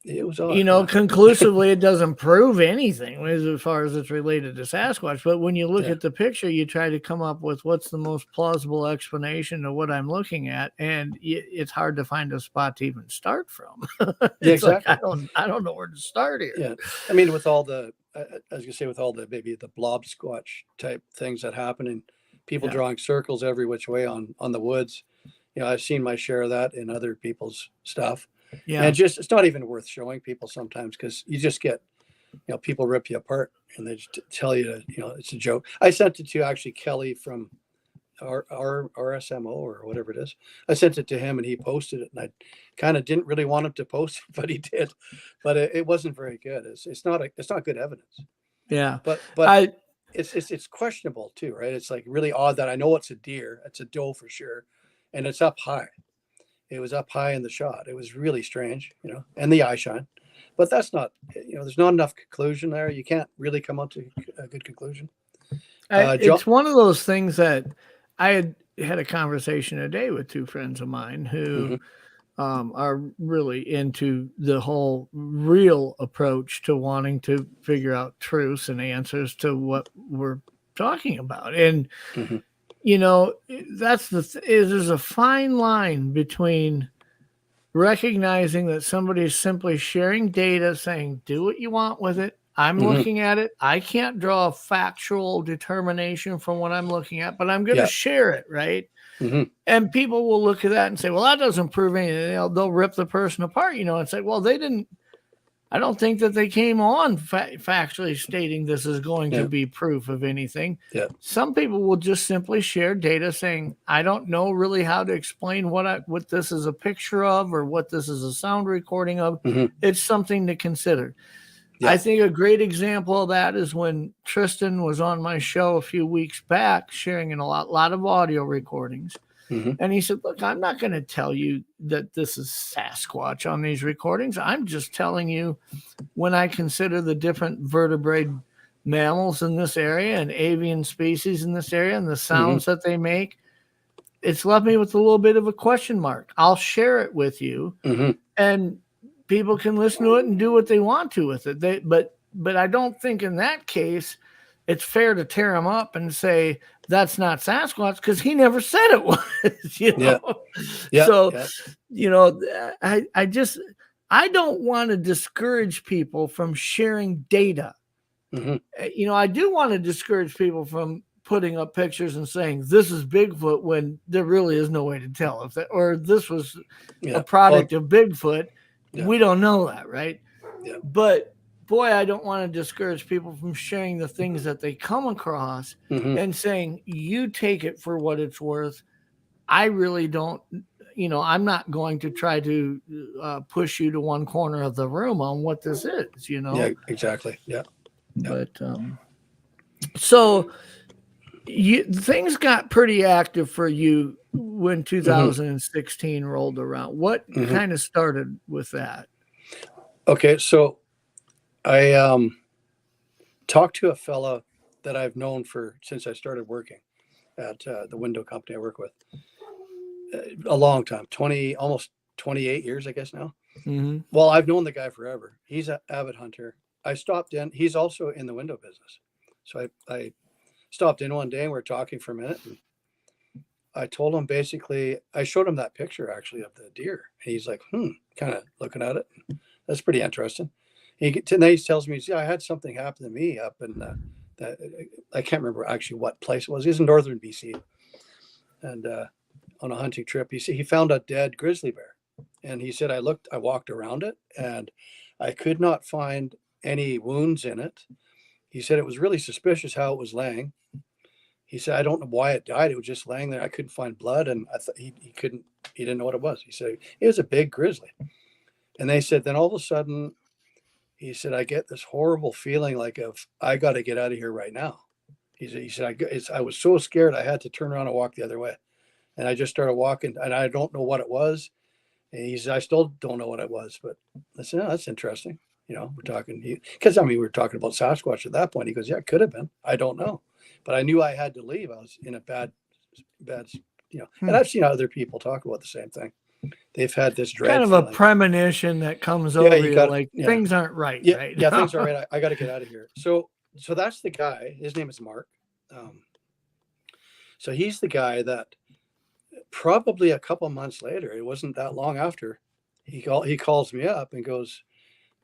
C: it was odd,
A: conclusively it doesn't prove anything as far as it's related to Sasquatch. But when you look at the picture, you try to come up with what's the most plausible explanation of what I'm looking at, and it's hard to find a spot to even start from.
C: Exactly.
A: Like, I don't know where to start here.
C: Yeah, I mean, with all the as you say, with all the maybe the blob squatch type things that happen, and people drawing circles every which way on the woods. I've seen my share of that in other people's stuff. Yeah, and it's not even worth showing people sometimes, because you just get, people rip you apart and they just tell you, it's a joke. I sent it to actually Kelly from our RSMO or whatever it is. I sent it to him and he posted it, and I kind of didn't really want him to post it, but he did. But it wasn't very good. It's not good evidence.
A: Yeah,
C: but it's questionable too, right? It's like really odd that I know it's a deer, it's a doe for sure, and it's up high. It was up high in the shot. It was really strange, and the eye shine. But that's not, there's not enough conclusion there. You can't really come up to a good conclusion.
A: It's one of those things that I had a conversation today with two friends of mine who are really into the whole real approach to wanting to figure out truths and answers to what we're talking about. And that's there's a fine line between recognizing that somebody's simply sharing data, saying, do what you want with it. I'm looking at it. I can't draw a factual determination from what I'm looking at, but I'm going to share it, right? And people will look at that and say, well, that doesn't prove anything. They'll rip the person apart, and say, well, they didn't. I don't think that they came on factually stating this is going to be proof of anything. Yeah. Some people will just simply share data saying, I don't know really how to explain what this is a picture of or what this is a sound recording of. It's something to consider. Yeah. I think a great example of that is when Tristan was on my show a few weeks back, sharing a lot of audio recordings. And he said, look, I'm not going to tell you that this is Sasquatch on these recordings. I'm just telling you, when I consider the different vertebrate mammals in this area and avian species in this area and the sounds that they make, it's left me with a little bit of a question mark. I'll share it with you, and people can listen to it and do what they want to with it. But I don't think in that case it's fair to tear him up and say that's not Sasquatch, because he never said it was. I don't want to discourage people from sharing data. I do want to discourage people from putting up pictures and saying this is Bigfoot when there really is no way to tell if that, or this was a product of Bigfoot. We don't know that, right? But boy, I don't want to discourage people from sharing the things that they come across and saying, you take it for what it's worth. I really don't, I'm not going to try to push you to one corner of the room on what this is,
C: Yeah, exactly. Yeah.
A: But so things got pretty active for you when 2016 rolled around. What kind of started with that?
C: Okay, so I talked to a fella that I've known since I started working at the window company I work with. A long time, almost 28 years, I guess now. Well, I've known the guy forever. He's an avid hunter. I stopped in. He's also in the window business. So I stopped in one day and we were talking for a minute. And I told him basically, I showed him that picture actually of the deer. And he's like, kind of looking at it. That's pretty interesting. Then he tells me, I had something happen to me up in I can't remember actually what place it was. He was in northern BC. And on a hunting trip, he found a dead grizzly bear. And he said, I walked around it and I could not find any wounds in it. He said it was really suspicious how it was laying. He said, I don't know why it died. It was just laying there. I couldn't find blood. And I thought he didn't know what it was. He said, it was a big grizzly. And they said, then all of a sudden, he said, I get this horrible feeling like I got to get out of here right now. He said, I was so scared. I had to turn around and walk the other way. And I just started walking, and I don't know what it was. And he said, I still don't know what it was, but I said, oh, that's interesting. You know, we're talking, because we were talking about Sasquatch at that point. He goes, yeah, it could have been. I don't know. But I knew I had to leave. I was in a bad, and I've seen other people talk about the same thing. They've had this dread
A: kind of
C: feeling.
A: A premonition that comes over you, like things aren't right.
C: Yeah,
A: right?
C: Yeah, things aren't right. I got to get out of here. So that's the guy. His name is Mark. So he's the guy that probably a couple months later, it wasn't that long after, he calls me up and goes,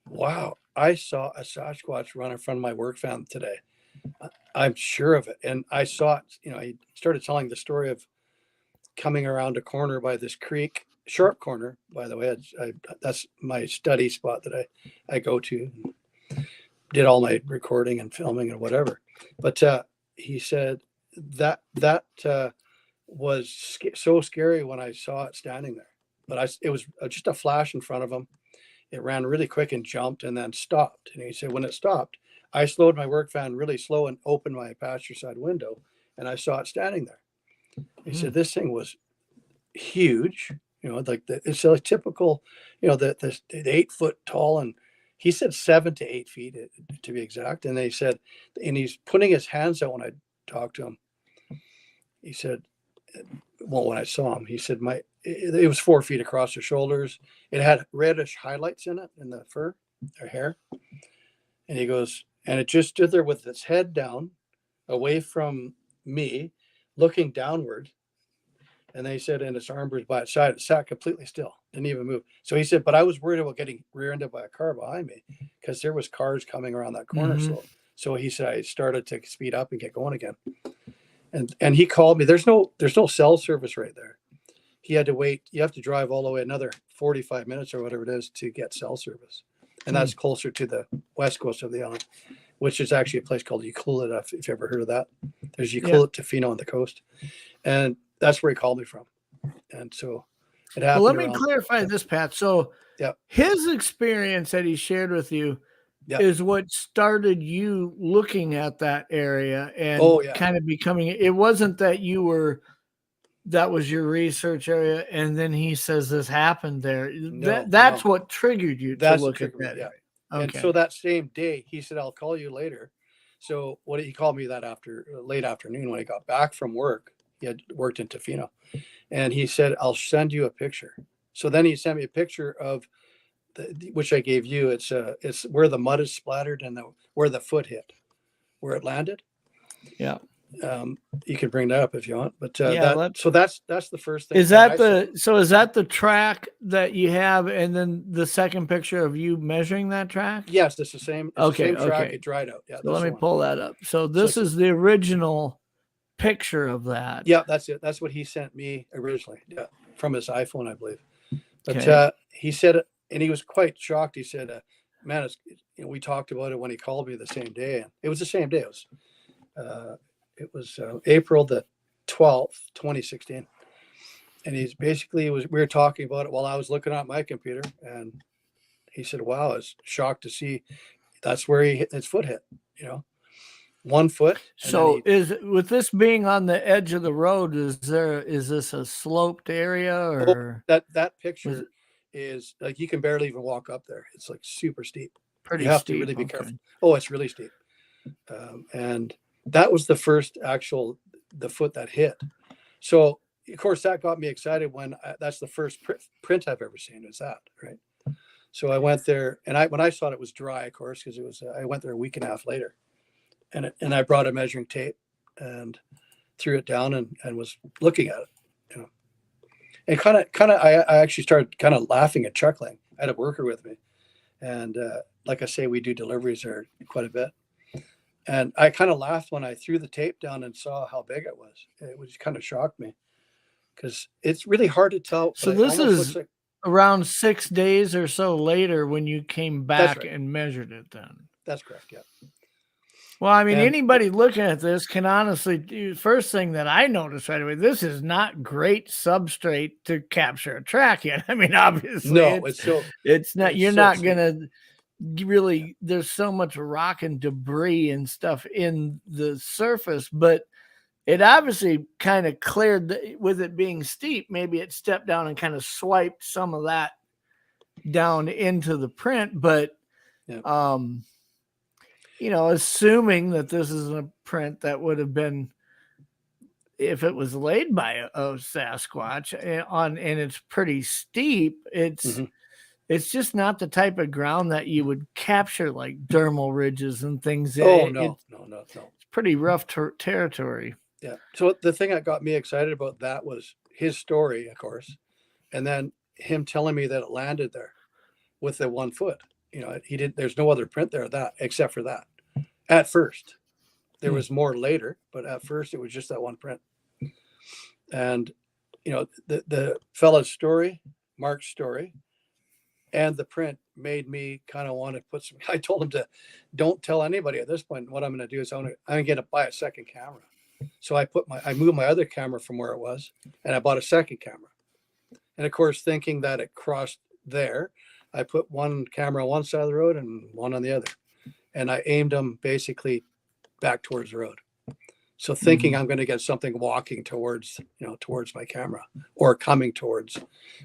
C: wow, I saw a Sasquatch run in front of my work van today. I'm sure of it. And I saw it, he started telling the story of coming around a corner by this creek, sharp corner, by the way. That's my study spot that I go to, did all my recording and filming and whatever. But he said that was so scary when I saw it standing there. But it was just a flash in front of him. It ran really quick and jumped and then stopped. And he said, when it stopped, I slowed my work van really slow and opened my passenger side window, and I saw it standing there. He said, this thing was huge, like it's a typical, the 8 foot tall, and he said 7 to 8 feet to be exact. And they said, and he's putting his hands out when I talked to him. He said, well, when I saw him, he said, it was 4 feet across the shoulders. It had reddish highlights in it, in the fur or hair. And he goes, and it just stood there with its head down, away from me, looking downward. And they said, and its arm was by its side. It sat completely still, didn't even move. So he said, but I was worried about getting rear-ended by a car behind me, because there was cars coming around that corner. So he said, I started to speed up and get going again. And he called me. There's no cell service right there. He had to wait. You have to drive all the way another 45 minutes or whatever it is to get cell service. And that's closer to the west coast of the island, which is actually a place called Ucluelet, if you've ever heard of that. There's Ucluelet Tofino on the coast. And that's where he called me from. And so it happened.
A: Well, let me clarify this, Pat. So his experience that he shared with you is what started you looking at that area and kind of becoming, it wasn't that that was your research area, and then he says this happened there. That's what triggered you to look at that.
C: Yeah. Okay. And so that same day, he said, I'll call you later. So he called me that late afternoon when he got back from work. He had worked in Tofino. And he said, I'll send you a picture. So then he sent me a picture of which I gave you. It's where the mud is splattered and where the foot hit, where it landed. Yeah. You can bring that up if you want, but so that's the first thing.
A: Is that the track that you have, and then the second picture of you measuring that track?
C: Yes, it's the same. It's the same track. It dried out. Yeah.
A: So let me pull that up. So this is the original picture of that.
C: Yeah, that's it. That's what he sent me originally. Yeah, from his iPhone, I believe. But he said, and he was quite shocked. He said, "Man, we talked about it when he called me the same day, and it was the same day. It was April the 12th, 2016. And we were talking about it while I was looking at my computer. And he said, wow, I was shocked to see that's where his foot hit, 1 foot.
A: So with this being on the edge of the road, is this a sloped area or?
C: That picture is like, you can barely even walk up there. It's like super steep. You have to really be careful. Oh, it's really steep. And that was the first the foot that hit. So of course that got me excited when that's the first print I've ever seen is that, right? So I went there, and when I saw it was dry, of course, because it was, I went there a week and a half later, and I brought a measuring tape and threw it down and was looking at it, and kind of, I actually started kind of laughing and chuckling. I had a worker with me, and like I say, we do deliveries there quite a bit. And I kind of laughed when I threw the tape down and saw how big it was. It was kind of shocked me because it's really hard to tell.
A: So this is around 6 days or so later when you came
C: That's
A: back
C: right.
A: and measured it then.
C: That's correct. Yeah.
A: Well, I mean,
C: And
A: anybody looking at this can honestly do first thing that I noticed right away, this is not great substrate to capture a track yet. I mean, obviously
C: no,
A: it's not
C: it's
A: you're
C: so
A: not
C: smooth.
A: gonna really there's so much rock and debris and stuff in the surface, but it obviously kind of cleared with it being steep. Maybe it stepped down and kind of swiped some of that down into the print, but
C: Yeah.
A: assuming that this is a print that would have been if it was laid by a Sasquatch and it's pretty steep,
C: Mhm.
A: it's just not the type of ground that you would capture like dermal ridges and things.
C: Oh,
A: It's
C: no.
A: pretty rough territory.
C: Yeah. So the thing that got me excited about that was his story, of course, and then him telling me that it landed there with the 1 foot. There's no other print there that except for that. At first, there was more later, but at first it was just that one print. And the fella's story, Mark's story, and the print made me kind of want to put some. I told him to don't tell anybody at this point. What I'm going to do is I'm going to buy a second camera. So I moved my other camera from where it was, and I bought a second camera. And of course, thinking that it crossed there, I put one camera on one side of the road and one on the other, and I aimed them basically back towards the road. So thinking I'm going to get something walking towards my camera or coming towards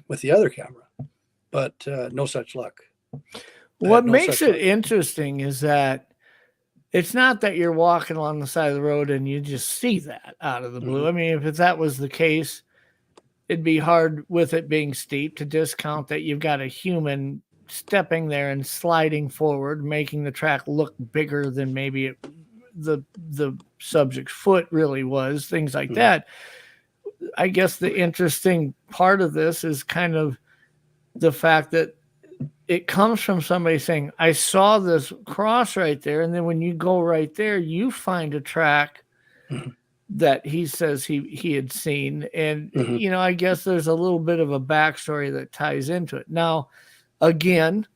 C: with the other camera, but no such luck.
A: What makes it interesting is that it's not that you're walking along the side of the road and you just see that out of the blue.
C: Mhm.
A: I mean, if that was the case, it'd be hard with it being steep to discount that you've got a human stepping there and sliding forward, making the track look bigger than maybe the subject's foot really was, things like that. I guess the interesting part of this is kind of the fact that it comes from somebody saying, I saw this cross right there. And then when you go right there, you find a track that he says he had seen. And, I guess there's a little bit of a backstory that ties into it. Now, again,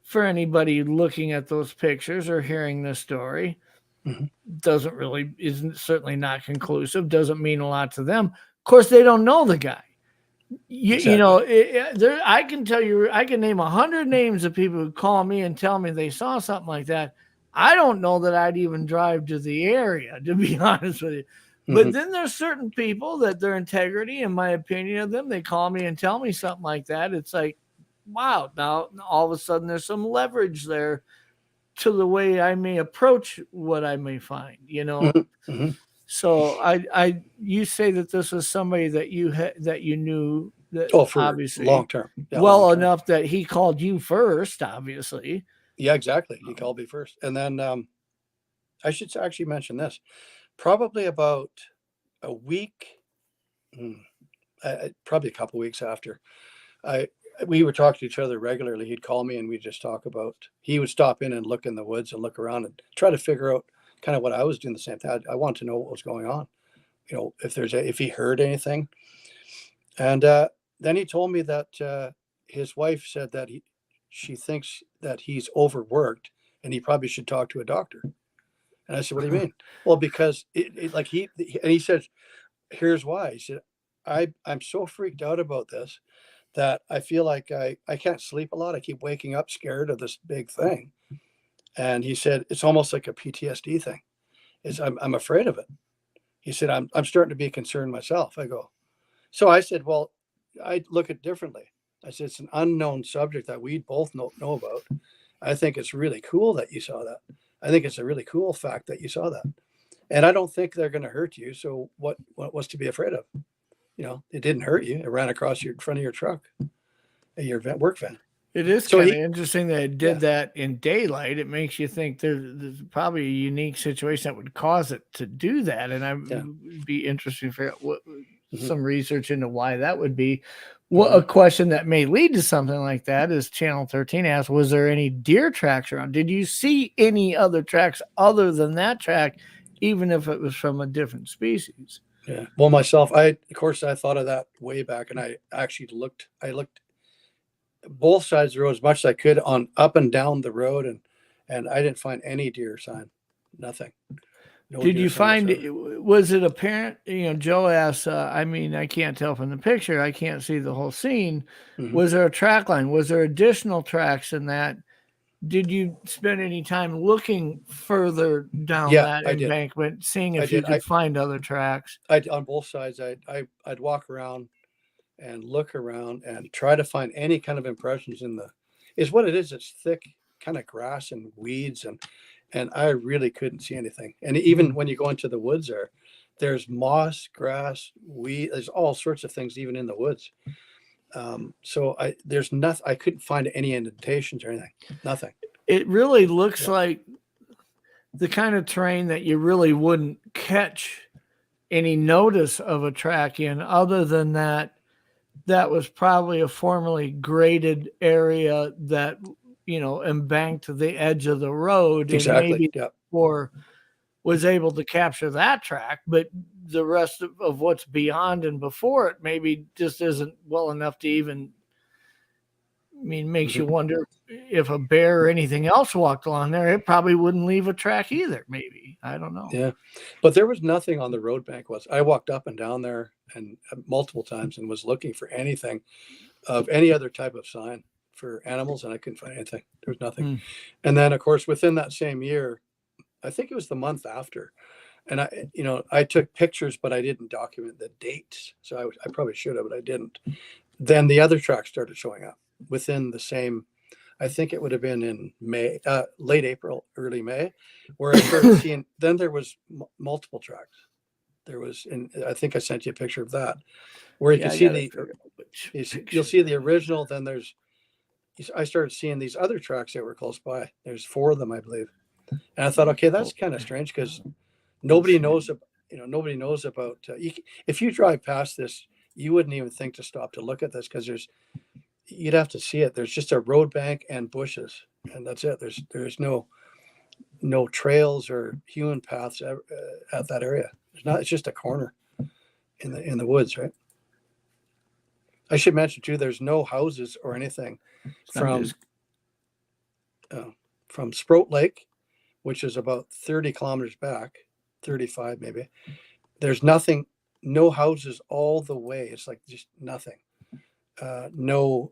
A: for anybody looking at those pictures or hearing the story, isn't certainly not conclusive, doesn't mean a lot to them. Of course, they don't know the guy. I can tell you, I can name 100 names of people who call me and tell me they saw something like that. I don't know that I'd even drive to the area, to be honest with you. But then there's certain people that their integrity, in my opinion of them, they call me and tell me something like that. It's like, wow, now all of a sudden there's some leverage there to the way I may approach what I may find, So you say that this was somebody that you knew that
C: for
A: obviously
C: long term,
A: enough that he called you first, obviously.
C: Yeah, exactly. He called me first, and then I should actually mention this. Probably about a week, probably a couple of weeks after, we would talk to each other regularly. He'd call me and we'd just talk about. He would stop in and look in the woods and look around and try to figure out kind of what I was doing the same thing. I wanted to know what was going on, if he heard anything. And then he told me that his wife said that she thinks that he's overworked and he probably should talk to a doctor. And I said, what do you mean? Well, because he said, here's why. He said, I'm so freaked out about this that I feel like I can't sleep a lot. I keep waking up scared of this big thing. And he said, it's almost like a PTSD thing. I'm afraid of it. He said, I'm starting to be concerned myself. I go, so I said, well, I look at it differently. I said, it's an unknown subject that we both know about. I think it's really cool that you saw that. I think it's a really cool fact that you saw that. And I don't think they're going to hurt you. So what was to be afraid of? It didn't hurt you. It ran across front of your truck, your work van.
A: It is kind of interesting that it did that in daylight. It makes you think there's probably a unique situation that would cause it to do that. And I'd be interested to figure out some research into why that would be. A question that may lead to something like that is Channel 13 asked, was there any deer tracks around? Did you see any other tracks other than that track, even if it was from a different species?
C: Yeah. Well, myself, I thought of that way back, and I actually looked both sides of the road as much as I could on up and down the road, and I didn't find any deer sign, nothing. No
A: Did
C: deer
A: you
C: sign
A: find
C: whatsoever.
A: it? Was it apparent? Joe asks. I mean, I can't tell from the picture. I can't see the whole scene.
C: Mhm.
A: Was there a track line? Was there additional tracks in that? Did you spend any time looking further down
C: Yeah,
A: that
C: I did.
A: embankment, seeing
C: I
A: if you
C: did.
A: could find other tracks?
C: I on both sides. I'd walk around and look around and try to find any kind of impressions in the. Is what it is. It's thick, kind of grass and weeds, and I really couldn't see anything. And even when you go into the woods, there's moss, grass, weed. There's all sorts of things even in the woods. So there's nothing. I couldn't find any indentations or anything. Nothing.
A: It really looks
C: Yeah.
A: like the kind of terrain that you really wouldn't catch any notice of a track in, other than that was probably a formerly graded area that embanked the edge of the road, and
C: Exactly.
A: maybe
C: Yeah.
A: or was able to capture that track, but the rest of what's beyond and before it maybe just isn't well enough to even, I mean, makes you
C: Mhm.
A: wonder if a bear or anything else walked along there, it probably wouldn't leave a track either. Maybe. I don't know.
C: Yeah, but there was nothing on the road bank. I walked up and down there and multiple times and was looking for anything of any other type of sign for animals, and I couldn't find anything. There was nothing.
A: Hmm.
C: And then, of course, within that same year, I think it was the month after, and I took pictures, but I didn't document the dates. So I probably should have, but I didn't. Then the other tracks started showing up within the same. I think it would have been in May, late April, early May, where I started seeing. Then there was multiple tracks. There was, and I think I sent you a picture of that, where you
A: Yeah,
C: can
A: I
C: see
A: gotta figure out which
C: you'll
A: picture
C: see the
A: that is.
C: original. Then I started seeing these other tracks that were close by. There's 4 of them, I believe, and I thought, okay, that's kind of strange because nobody knows, nobody knows about. If you drive past this, you wouldn't even think to stop to look at this because you'd have to see it. There's just a road bank and bushes, and that's it. There's no trails or human paths at that area. There's not. It's just a corner in the woods, right? I should mention too. There's no houses or anything
A: So I'm
C: from
A: just
C: from Sprout Lake, which is about 30 kilometers back, 35 maybe. There's nothing, no houses all the way. It's like just nothing. No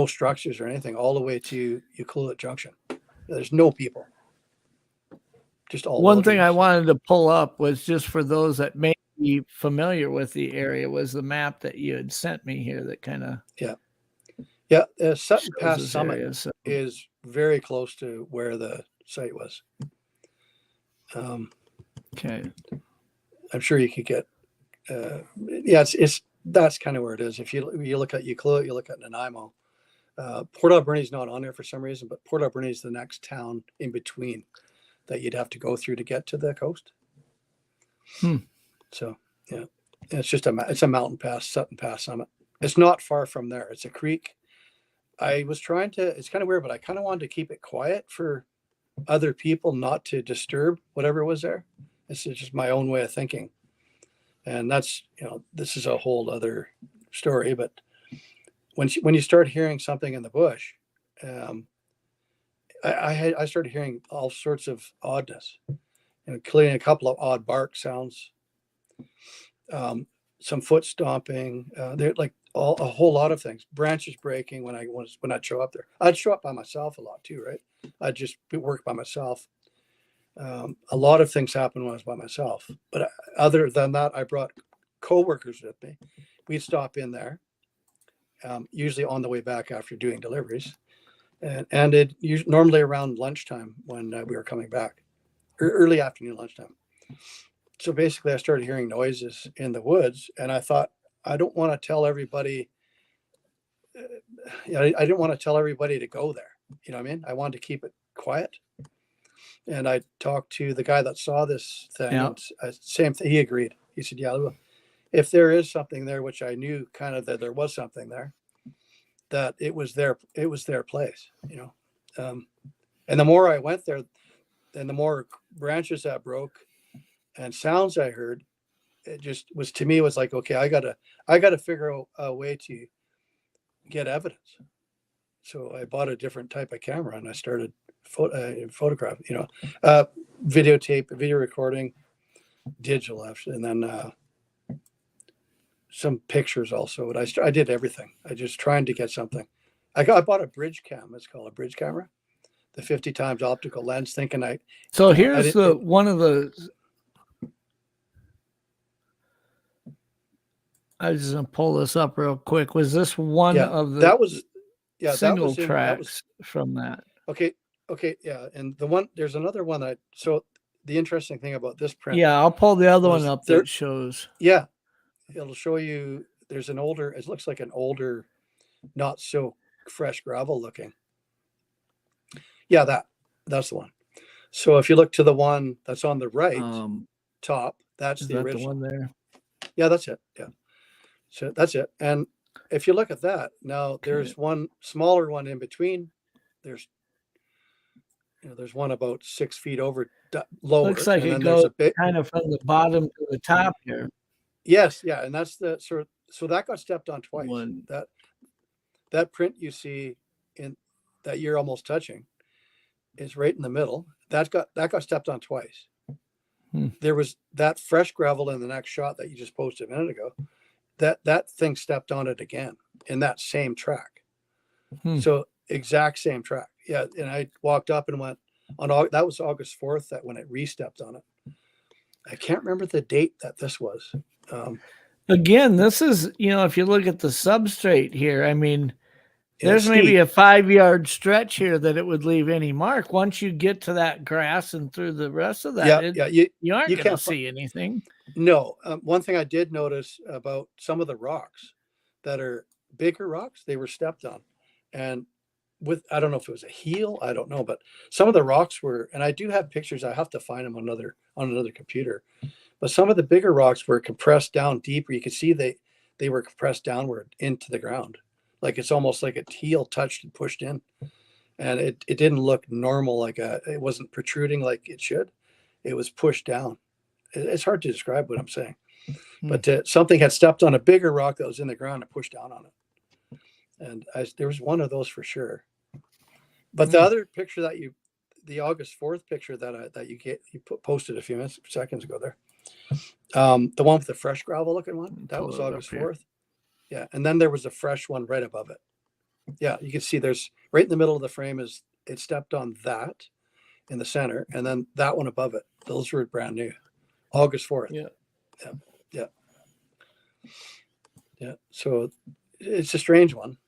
C: structures or anything all the way to Ucluelet Junction. There's no people. Just all
A: one thing I
C: wilderness.
A: wanted to pull up was just for those that may be familiar with the area was the map that you had sent me here that kind of
C: Yeah. Sutton
A: shows
C: Pass
A: this
C: Summit
A: area. So
C: is very close to where the site was.
A: okay.
C: I'm sure you could get. Yeah, it's that's kind of where it is. If you look at Ucluelet, you look at Nanaimo. Port Alberni's not on there for some reason, but Port Alberni is the next town in between that you'd have to go through to get to the coast. So yeah, it's just it's a mountain pass, Sutton Pass Summit. It's not far from there. It's a creek. I was trying to. It's kind of weird, but I kind of wanted to keep it quiet for other people, not to disturb whatever was there. It's just my own way of thinking, and that's this is a whole other story. But when you start hearing something in the bush, I started hearing all sorts of oddness, including a couple of odd bark sounds, some foot stomping. They're like a whole lot of things. Branches breaking when I'd show up there. I'd show up by myself a lot too, right? I'd just work by myself. A lot of things happen when I was by myself. But other than that, I brought coworkers with me. We'd stop in there, usually on the way back after doing deliveries. And it normally around lunchtime when we were coming back, or early afternoon lunchtime. So basically, I started hearing noises in the woods, and I thought, I don't want to tell everybody. I didn't want to tell everybody to go there. You know what I mean? I wanted to keep it quiet. And I talked to the guy that saw this thing,
A: Yeah.
C: and same thing. He agreed. He said, "Yeah, if there is something there, which I knew kind of that there was something there, that it was their place, and the more I went there, and the more branches that broke and sounds I heard, it just was, to me, it was like, okay, I gotta figure out a way to get evidence. So I bought a different type of camera and I started photograph, videotape, video recording, digital, actually, and then some pictures also. And I did everything. I just trying to get something. I bought a bridge cam. It's called a bridge camera, the 50 times optical lens, thinking
A: So here's one of the. I was just gonna pull this up real quick. Was this one of the single tracks from that?
C: Okay, yeah. And there's another one so the interesting thing about this print.
A: Yeah, I'll pull the other one up that shows.
C: Yeah, it'll show you. There's it looks like an older, not so fresh gravel looking. Yeah, that's the one. So if you look to the one that's on the right top, that's the original.
A: The one there?
C: Yeah, that's it. Yeah. So that's it. And if you look at that, now there's one smaller one in between. There's one about 6 feet over lower.
A: Looks like it goes kind of from the bottom to the top here.
C: Yes, yeah, and that's the so that got stepped on twice. That print you see in that you're almost touching is right in the middle. That got stepped on twice. There was that fresh gravel in the next shot that you just posted a minute ago. That thing stepped on it again in that same track. So exact same track. Yeah. And I walked up and went that was August 4th when it re-stepped on it. I can't remember the date that this was.
A: Again, this is, if you look at the substrate here, I mean, there's maybe a 5-yard stretch here that it would leave any mark. Once you get to that grass and through the rest of that, you aren't going to see anything.
C: No. One thing I did notice about some of the rocks that are bigger rocks, they were stepped on. And I don't know if it was a heel, I don't know, but some of the rocks were, and I do have pictures, I have to find them on another computer, but some of the bigger rocks were compressed down deeper. You could see they were compressed downward into the ground. Like it's almost like a heel touched and pushed in. And it didn't look normal, it wasn't protruding like it should. It was pushed down. It's hard to describe what I'm saying. But something had stepped on a bigger rock that was in the ground and pushed down on it. And there was one of those for sure. But the other picture the August 4th picture that you posted a few seconds ago there, the one with the fresh gravel looking one, that was August 4th. Yeah, and then there was a fresh one right above it. Yeah, you can see there's right in the middle of the frame is it stepped on that in the center, and then that one above it. Those were brand new, August 4th. Yeah. So it's a strange one.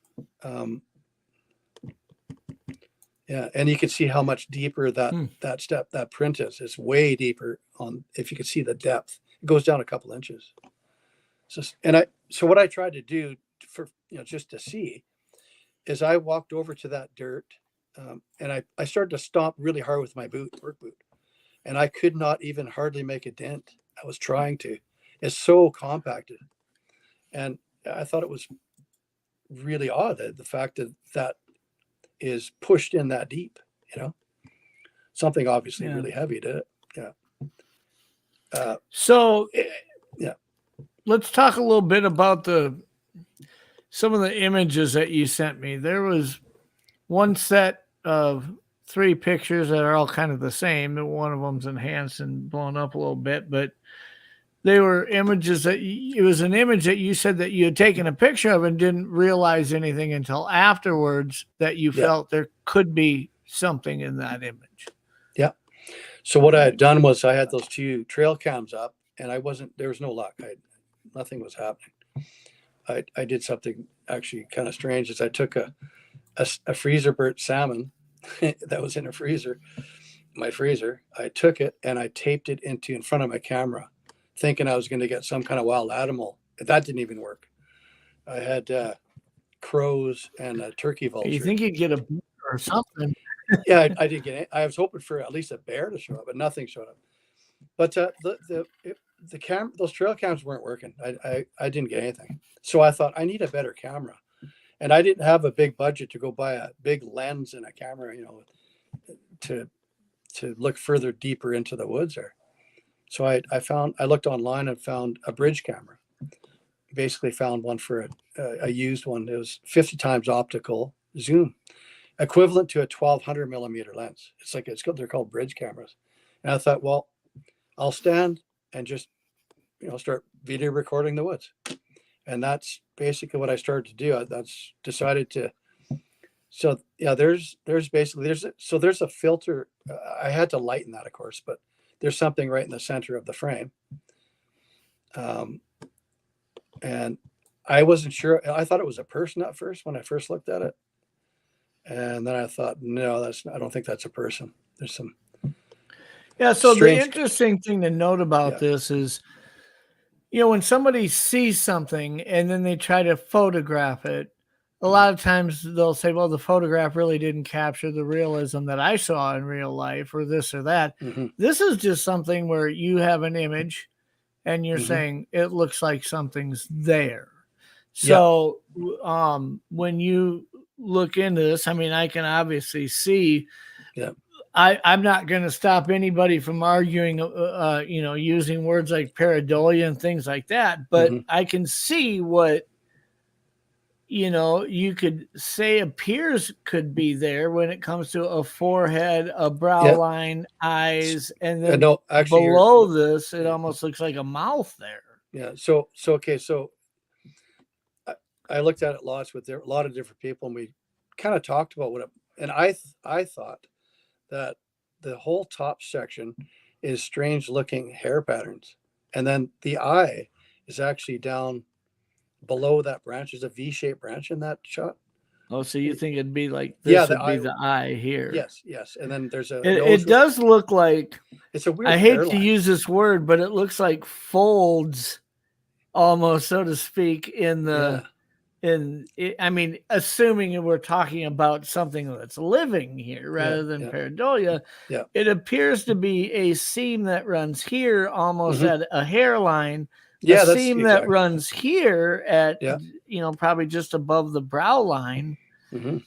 C: Yeah, and you can see how much deeper that print is. It's way deeper if you could see the depth. It goes down a couple inches. So what I tried to do for just to see is I walked over to that dirt and I started to stomp really hard with my work boot, and I could not even hardly make a dent. I was trying to. It's so compacted, and I thought it was really odd that the fact that is pushed in that deep. Something obviously really heavy did it. Yeah.
A: Let's talk a little bit about some of the images that you sent me. There was one set of 3 pictures that are all kind of the same. One of them's enhanced and blown up a little bit, but they were images it was an image that you said that you had taken a picture of and didn't realize anything until afterwards that you felt there could be something in that image. Yeah.
C: So what I had done was I had those 2 trail cams up, and there was no luck. Nothing was happening. I did something actually kind of strange. Is I took a freezer burnt salmon that was in my freezer. I took it and I taped it in front of my camera, thinking I was going to get some kind of wild animal. That didn't even work. I had crows and a turkey vulture.
A: You think you'd get a bear or something?
C: Yeah, I did get it. I was hoping for at least a bear to show up, but nothing showed up. But those trail cams weren't working. I didn't get anything. So I thought I need a better camera, and I didn't have a big budget to go buy a big lens and a camera, to look further deeper into the woods there. So I looked online and found a bridge camera, basically found one for a used one. It was 50 times optical zoom, equivalent to a 1200 millimeter lens. They're called bridge cameras. And I thought, well, I'll stand and just, start video recording the woods. And that's basically what I started to do. That's decided to. So yeah, there's a filter. I had to lighten that, of course, but there's something right in the center of the frame. And I wasn't sure. I thought it was a person at first when I first looked at it. And then I thought, no, I don't think that's a person. There's some.
A: Yeah. So
C: strange,
A: the interesting thing to note about this is, when somebody sees something and then they try to photograph it, a lot of times they'll say, well, the photograph really didn't capture the realism that I saw in real life, or this or that.
C: Mm-hmm.
A: This is just something where you have an image and you're saying it looks like something's there. So when you look into this, I mean, I can obviously see.
C: Yeah.
A: I'm not going to stop anybody from arguing, using words like pareidolia and things like that. But I can see what, you could say appears could be there when it comes to a forehead, a brow line, eyes, and then below this, it almost looks like a mouth there.
C: Yeah. So I looked at it lots with a lot of different people, and we kind of talked about and I thought that the whole top section is strange looking hair patterns. And then the eye is actually down below that branch. There's a V-shaped branch in that shot.
A: Oh, so you think it'd be like this would be the eye here?
C: Yes. And then there's
A: it does look like,
C: it's a weird
A: I hate
C: hairline.
A: to use this word, but it looks like folds almost, so to speak, in the I mean, assuming we're talking about something that's living here rather than pareidolia, it appears to be a seam that runs here almost at a hairline, a seam that runs here at, probably just above the brow line.
C: The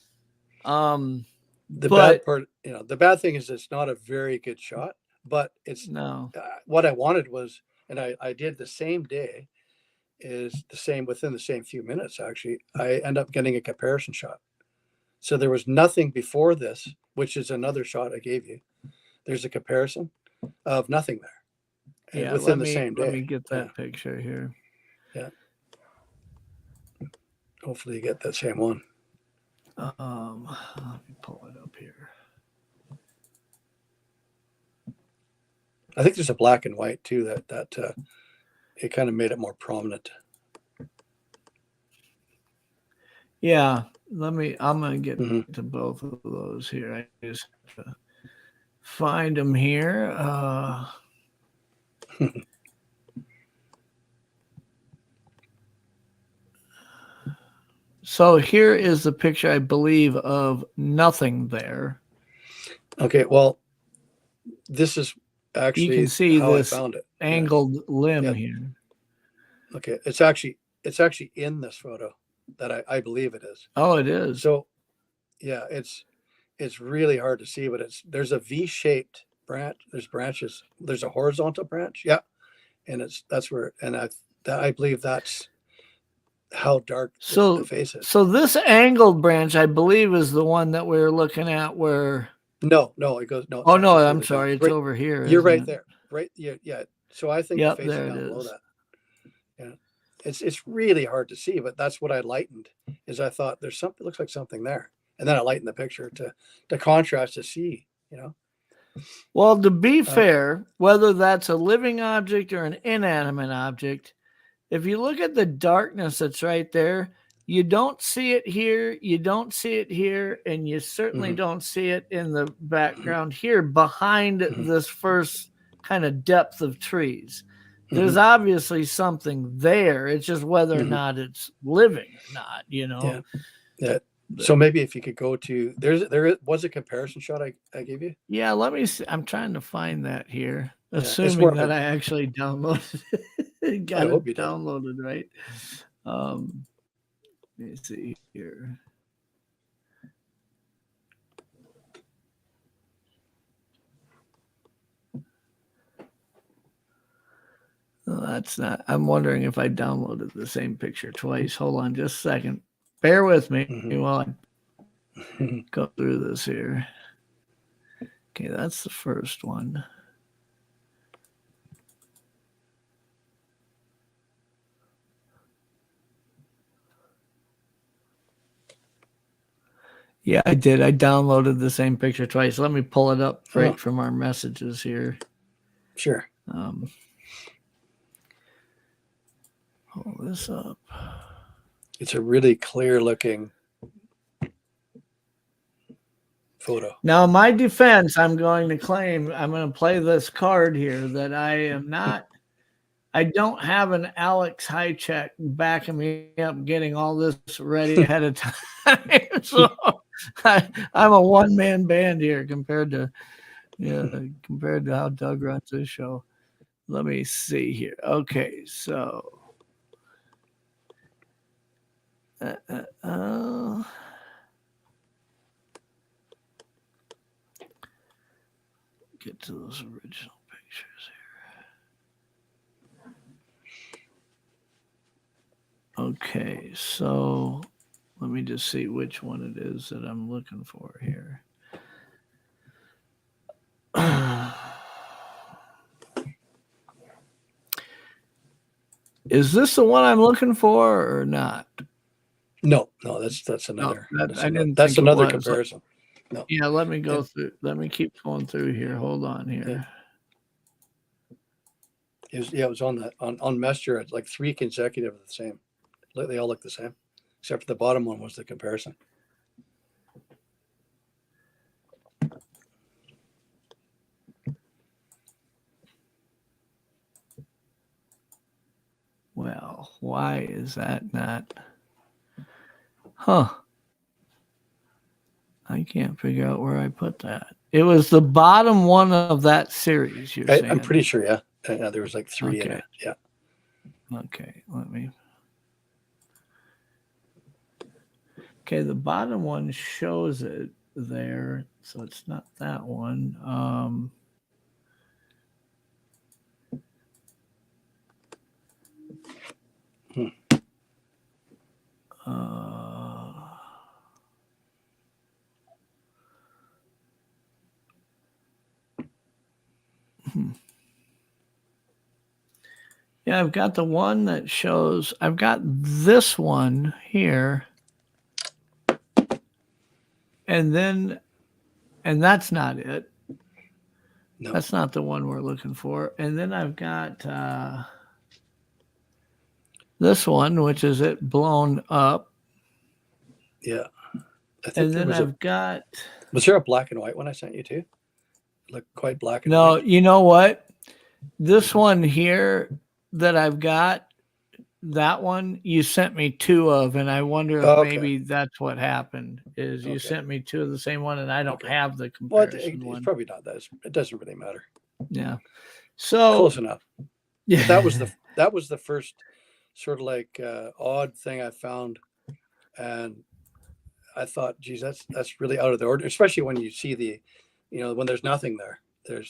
C: bad part, the bad thing is it's not a very good shot, but it's what I wanted was, and I did the same day, is the same within the same few minutes. Actually, I end up getting a comparison shot. So there was nothing before this, which is another shot I gave you. There's a comparison of nothing there. Within the same day.
A: Let me get that picture here.
C: Yeah. Hopefully you get that same one.
A: Let me pull it up here.
C: I think there's a black and white too, that it kind of made it more prominent.
A: Yeah, I'm going to get to both of those here. I just have to find them here. So here is the picture, I believe, of nothing there.
C: Okay, well, this is actually
A: you can see
C: how
A: this
C: I found it.
A: Angled limb here.
C: Okay, it's actually in this photo that I believe it is.
A: Oh, it is.
C: So, yeah, it's really hard to see, but there's a V-shaped branch. There's branches. There's a horizontal branch. Yeah, and that's where, and I believe that's how dark the face is.
A: So this angled branch, I believe, is the one that we're looking at where.
C: No, it goes no.
A: Oh no, I'm sorry, it's over here.
C: You're right there, right? Yeah. So I think the face is
A: there
C: down
A: it
C: below
A: is.
C: that. Yeah, it's really hard to see, but that's what I lightened. Is I thought there's something, looks like something there, and then I lightened the picture to contrast to see.
A: Well, to be fair, whether that's a living object or an inanimate object, if you look at the darkness that's right there, you don't see it here, you don't see it here, and you certainly don't see it in the background here behind this first kind of depth of trees. There's obviously something there. It's just whether or not it's living or not,
C: Yeah. So maybe if you could go to there was a comparison shot I gave you.
A: Yeah, let me see. I'm trying to find that here, assuming that I actually downloaded it. Got it downloaded, right? Let me see here. that's not. I'm wondering if I downloaded the same picture twice. Hold on just a second. Bear with me while I go through this here. Okay, that's the first one. Yeah, I did. I downloaded the same picture twice. Let me pull it up right from our messages here.
C: Sure.
A: Pull this up.
C: It's a really clear looking photo.
A: Now, in my defense, I'm going to claim, I'm going to play this card here that I am not, I don't have an Alex Highcheck backing me up, getting all this ready ahead of time. So I'm a one-man band here compared to how Doug runs his show. Let me see here. Okay, so get to those original pictures here. Okay, so let me just see which one it is that I'm looking for here. Is this the one I'm looking for or not?
C: No, that's another.
A: No,
C: that's another comparison. No.
A: Yeah, let me go through. Let me keep going through here. Hold on here.
C: It was on Messenger. It's like 3 consecutive of the same. They all look the same, except for the bottom one was the comparison.
A: Well, why is that not? Huh. I can't figure out where I put that. It was the bottom one of that series, you're saying?
C: I'm pretty sure, yeah. There was like 3 in it, yeah.
A: Okay, let me. Okay, the bottom one shows it there, so it's not that one. Yeah, I've got the one that shows, I've got this one here. And that's not it. No. That's not the one we're looking for. And then I've got this one, which is it blown up.
C: Yeah.
A: And then I've got.
C: Was there a black and white one I sent you too? Looked quite black and
A: white.
C: No,
A: you know what? This one here that I've got, that one you sent me 2 of, and I wonder if maybe that's what happened. Is you sent me 2 of the same one, and I don't have the comparison one.
C: It's probably not that. It doesn't really matter.
A: Yeah. So
C: close enough. Yeah. That was the first sort of like odd thing I found, and I thought, geez, that's really out of the order, especially when you see when there's nothing there.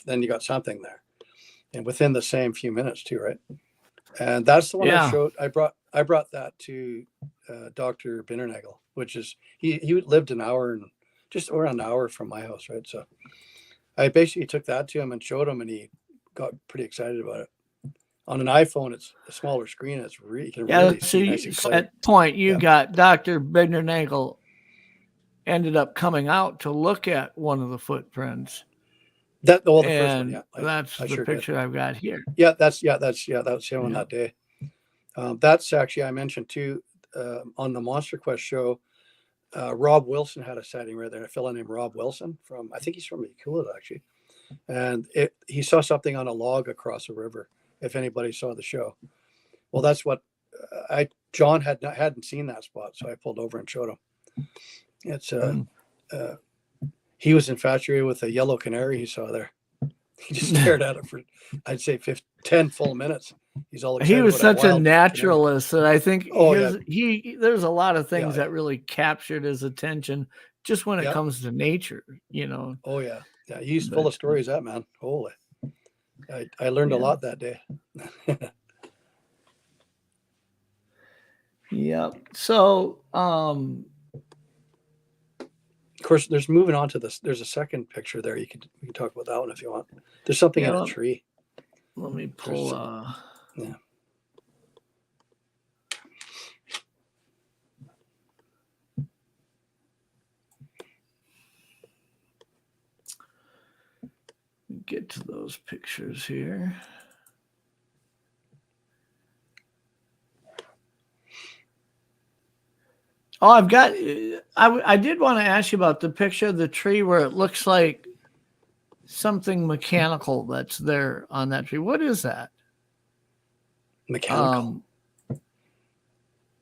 C: Then you got something there, and within the same few minutes too, right? And that's the one I showed. I brought that to Dr. Binnernagel, which is he lived an hour and just around an hour from my house, right? So I basically took that to him and showed him, and he got pretty excited about it. On an iPhone, it's a smaller screen. It's really see nice and clear.
A: At point you got Dr. Binnernagel ended up coming out to look at one of the footprints.
C: The first one, yeah.
A: That's the sure picture I've got here.
C: Yeah, that was him on that day. That's actually, I mentioned too, on the Monster Quest show, Rob Wilson had a sighting right there. A fellow named Rob Wilson I think he's from Ecoolid actually. And he saw something on a log across a river, if anybody saw the show. Well, that's what John hadn't seen that spot, so I pulled over and showed him. It's he was infatuated with a yellow canary he saw there. He just stared at it for, I'd say, 10 full minutes. He's all excited.
A: He was such a naturalist that I think there's a lot of things that really captured his attention just when it comes to nature,
C: Oh, yeah. Yeah, he's full of stories, that man. Holy. I learned a lot that day.
A: Yep. So,
C: Of course, there's moving on to this. There's a second picture there. We can talk about that one if you want. There's something in a tree.
A: Let me pull.
C: Yeah.
A: Get to those pictures here. Oh, I've got. I did want to ask you about the picture of the tree where it looks like something mechanical that's there on that tree. What is that?
C: Mechanical.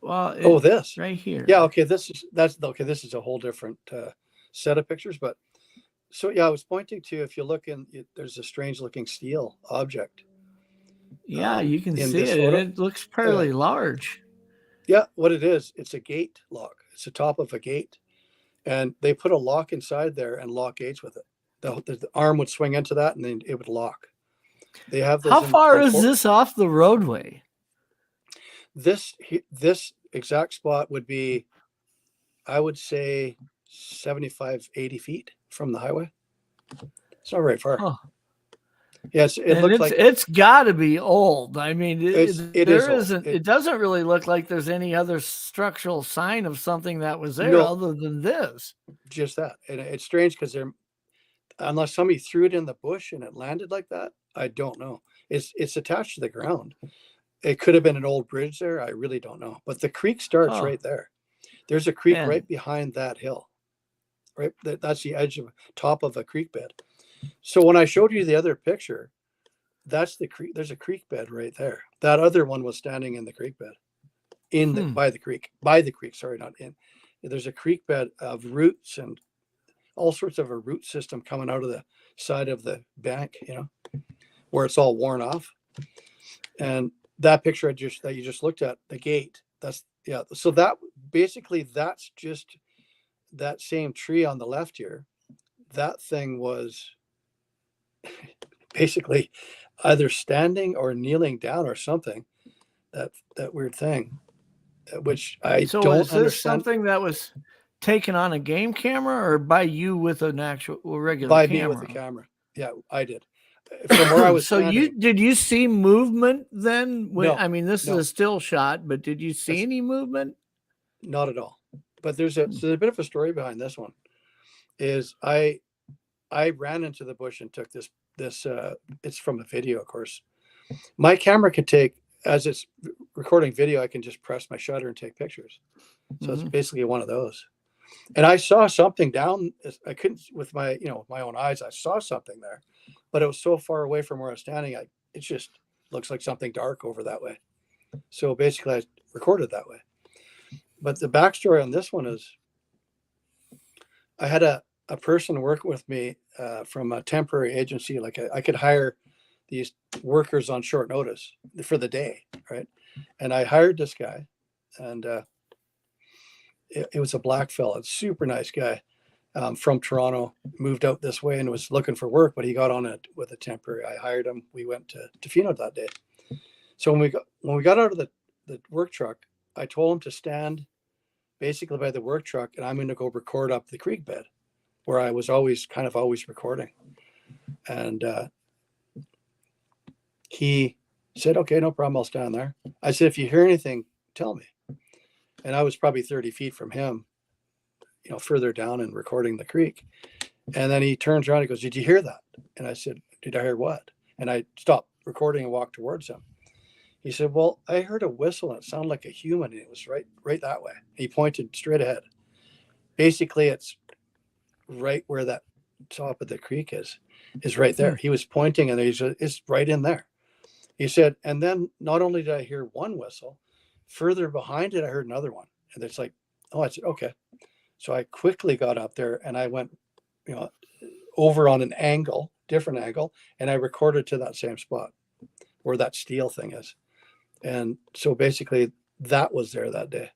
A: Well,
C: this
A: right here.
C: Yeah. Okay. This is a whole different set of pictures. But so yeah, I was pointing to, if you look in, there's a strange looking steel object.
A: Yeah, you can
C: in
A: see
C: this
A: it.
C: photo.
A: And it looks fairly large.
C: Yeah. What it is, it's a gate lock. It's the top of a gate, and they put a lock inside there and lock gates with it. The arm would swing into that, and then it would lock. They have those.
A: How far is this off the roadway?
C: This exact spot would be, I would say, 75, 80 feet from the highway. It's not very far.
A: Huh.
C: Yes,
A: it's got to be old. I mean,
C: it isn't.
A: It doesn't really look like there's any other structural sign of something that was there other than this.
C: Just that, and it's strange because unless somebody threw it in the bush and it landed like that, I don't know. It's attached to the ground. It could have been an old bridge there. I really don't know. But the creek starts right there. There's a creek right behind that hill. Right, that's the top of a creek bed. So when I showed you the other picture, that's the creek. There's a creek bed right there. That other one was standing in the creek bed, by the creek. Sorry, not in. There's a creek bed of roots and all sorts of a root system coming out of the side of the bank, where it's all worn off. And that picture that you just looked at, the gate, so that basically, that's just that same tree on the left here. That thing was basically either standing or kneeling down or something. That weird thing, which I don't understand. So is this
A: something that was taken on a game camera or by you with an actual regular
C: by
A: camera?
C: Me with the camera. Yeah, I did. From where I was standing.
A: Did you see movement then?
C: No,
A: I mean, this is a still shot, but did you see any movement?
C: Not at all. But there's a bit of a story behind this one. Is I ran into the bush and took this it's from a video, of course. My camera can take, as it's recording video, I can just press my shutter and take pictures. So it's basically one of those. And I saw something down. I couldn't, with my my own eyes, I saw something there, but it was so far away from where I was standing. It just looks like something dark over that way. So basically, I recorded that way. But the backstory on this one is, I had a person working with me from a temporary agency. Like I could hire these workers on short notice for the day, right? And I hired this guy, and it was a black fella, super nice guy, from Toronto, moved out this way and was looking for work, but he got on it with a temporary. I hired him. We went to Tofino that day. So when we got out of the work truck, I told him to stand basically by the work truck, and I'm going to go record up the creek bed, where I was always recording. And he said, "Okay, no problem. I'll stand there." I said, "If you hear anything, tell me." And I was probably 30 feet from him, further down and recording the creek. And then he turns around and goes, "Did you hear that?" And I said, "Did I hear what?" And I stopped recording and walked towards him. He said, "Well, I heard a whistle and it sounded like a human, and it was right that way." He pointed straight ahead. Basically, it's right where that top of the creek is right there. He was pointing, and it's right in there. He said, and then not only did I hear one whistle, further behind it, I heard another one. And it's like, oh, I said, okay. So I quickly got up there and I went, over on an angle, different angle, and I recorded to that same spot where that steel thing is. And so basically that was there that day.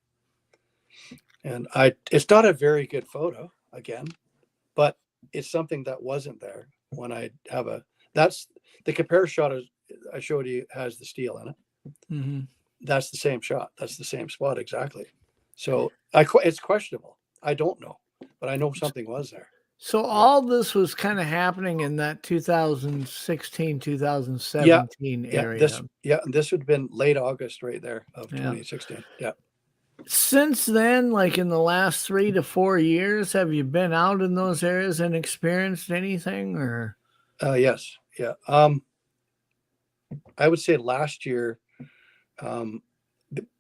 C: And it's not a very good photo again, but it's something that wasn't there when I that's the compare shot I showed you has the steel in it. Mm-hmm. that's the same shot. That's the same spot exactly. So it's questionable. I don't know, but I know something was there.
A: So all this was kind of happening in that 2016,
C: Yeah,
A: 2017 area.
C: This would have been late August right there of 2016. Yeah.
A: Since then, like in the last 3 to 4 years, have you been out in those areas and experienced anything, or?
C: Yes. Yeah. I would say last year,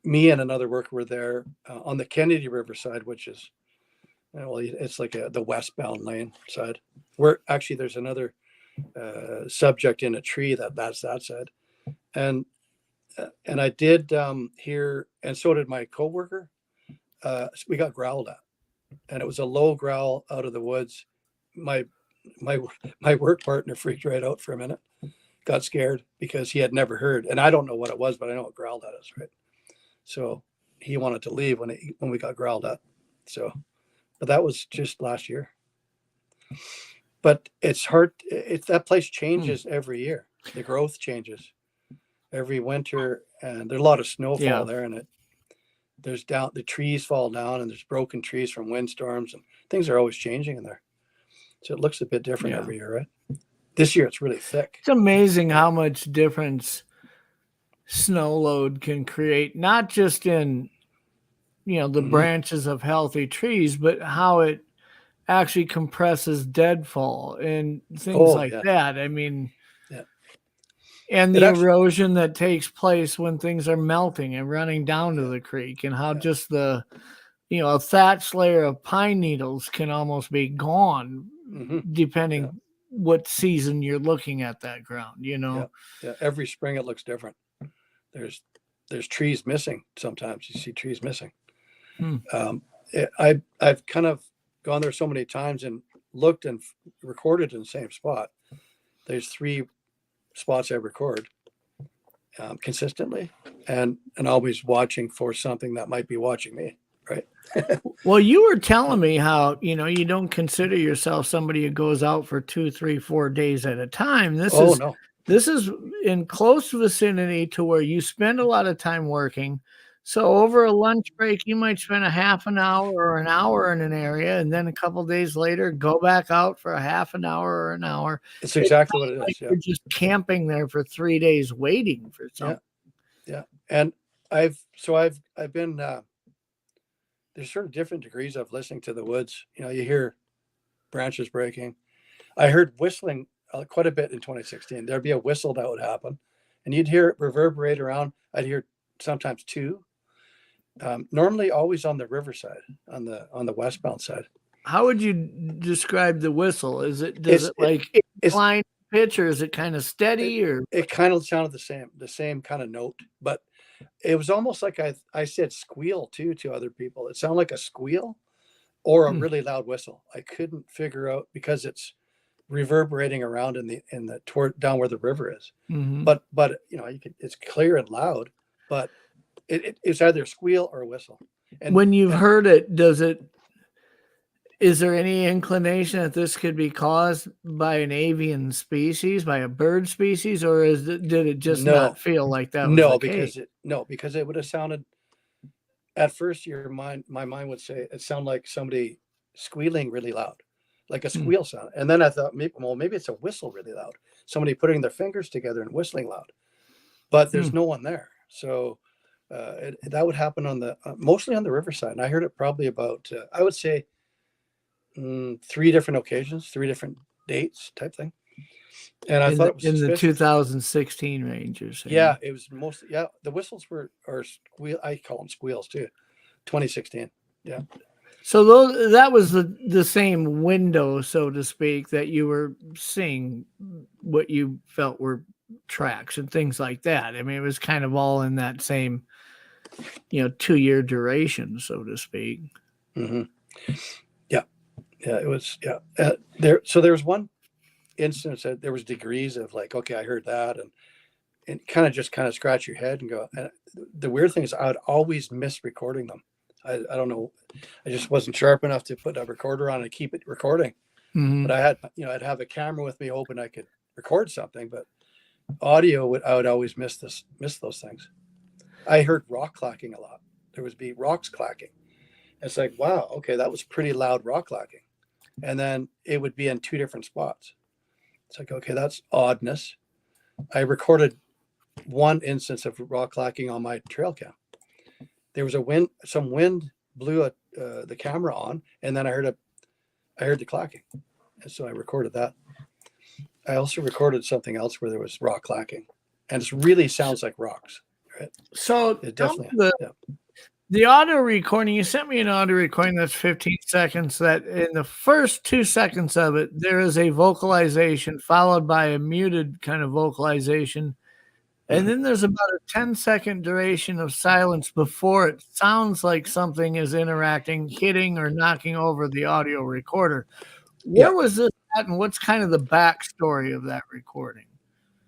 C: me and another worker were there on the Kennedy River side, which is, well, it's like the westbound lane side. Where actually there's another subject in a tree that's that side, and I did hear, and so did my coworker. We got growled at, and it was a low growl out of the woods. My work partner freaked right out for a minute, got scared because he had never heard, and I don't know what it was, but I know it growled at us, right? So he wanted to leave when we got growled at. So, but that was just last year. But it's hard. That place changes every year. The growth changes every winter, and there's a lot of snowfall there, and the trees fall down, and there's broken trees from windstorms, and things are always changing in there. So it looks a bit different every year, right? This year it's really thick.
A: It's amazing how much difference snow load can create, not just in, the branches of healthy trees, but how it actually compresses deadfall and things like that. I mean, and the erosion that takes place when things are melting and running down to the creek, and how just the, a thatch layer of pine needles can almost be gone depending what season you're looking at that ground,
C: Yeah. Every spring it looks different. There's trees missing. Sometimes you see trees missing. I've kind of gone there so many times and looked and recorded in the same spot. There's 3 spots I record consistently, and always watching for something that might be watching me, right?
A: Well, you were telling me how, you don't consider yourself somebody who goes out for 2, 3, 4 days at a time. This is in close vicinity to where you spend a lot of time working. So over a lunch break, you might spend a half an hour or an hour in an area, and then a couple of days later, go back out for a half an hour or an hour.
C: It's exactly what it is.
A: You're just camping there for 3 days waiting for something.
C: Yeah. And I've been, there's sort of different degrees of listening to the woods. You hear branches breaking. I heard whistling quite a bit in 2016. There'd be a whistle that would happen, and you'd hear it reverberate around. I'd hear sometimes 2. Normally always on the riverside, on the westbound side.
A: How would you describe the whistle? Does it like incline pitch, or is it kind of steady, or?
C: It kind of sounded the same kind of note, but it was almost like I said squeal too to other people. It sounded like a squeal or a really loud whistle. I couldn't figure out, because it's reverberating around in the toward down where the river is. But it's clear and loud, but it's either a squeal or a whistle. And
A: when you've heard it, is there any inclination that this could be caused by an avian species, by a bird species, or did it just not feel like that was the case?
C: Because it would have sounded, at first my mind would say it sounded like somebody squealing really loud, like a squeal sound. And then I thought, maybe it's a whistle really loud, somebody putting their fingers together and whistling loud. But there's no one there. So that would happen mostly on the riverside. And I heard it probably about, I would say, 3 different occasions, 3 different dates type thing. And I thought it was
A: in the 2016 range, you're saying?
C: Yeah, it was mostly, the whistles are squeal. I call them squeals too. 2016. Yeah.
A: So that was the same window, so to speak, that you were seeing what you felt were tracks and things like that. I mean, it was kind of all in that same, 2-year duration, so to speak.
C: Yeah, it was. Yeah, so there was one instance that there was degrees of like, okay, I heard that, and kind of scratch your head and go. And the weird thing is, I would always miss recording them. I don't know, I just wasn't sharp enough to put a recorder on and keep it recording. But I had, I'd have a camera with me, hoping I could record something, but audio I would always miss those things. I heard rock clacking a lot. There would be rocks clacking. It's like, wow, okay, that was pretty loud rock clacking. And then it would be in two different spots. It's like, okay, that's oddness. I recorded one instance of rock clacking on my trail cam. There was some wind blew the camera on, and then I heard the clacking. And so I recorded that. I also recorded something else where there was rock clacking, and it really sounds like rocks. Right?
A: So
C: It definitely,
A: the audio recording, you sent me an audio recording that's 15 seconds, that in the first 2 seconds of it, there is a vocalization followed by a muted kind of vocalization. And then there's about a 10-second duration of silence before it sounds like something is interacting, hitting or knocking over the audio recorder. Where was this at, and what's kind of the backstory of that recording?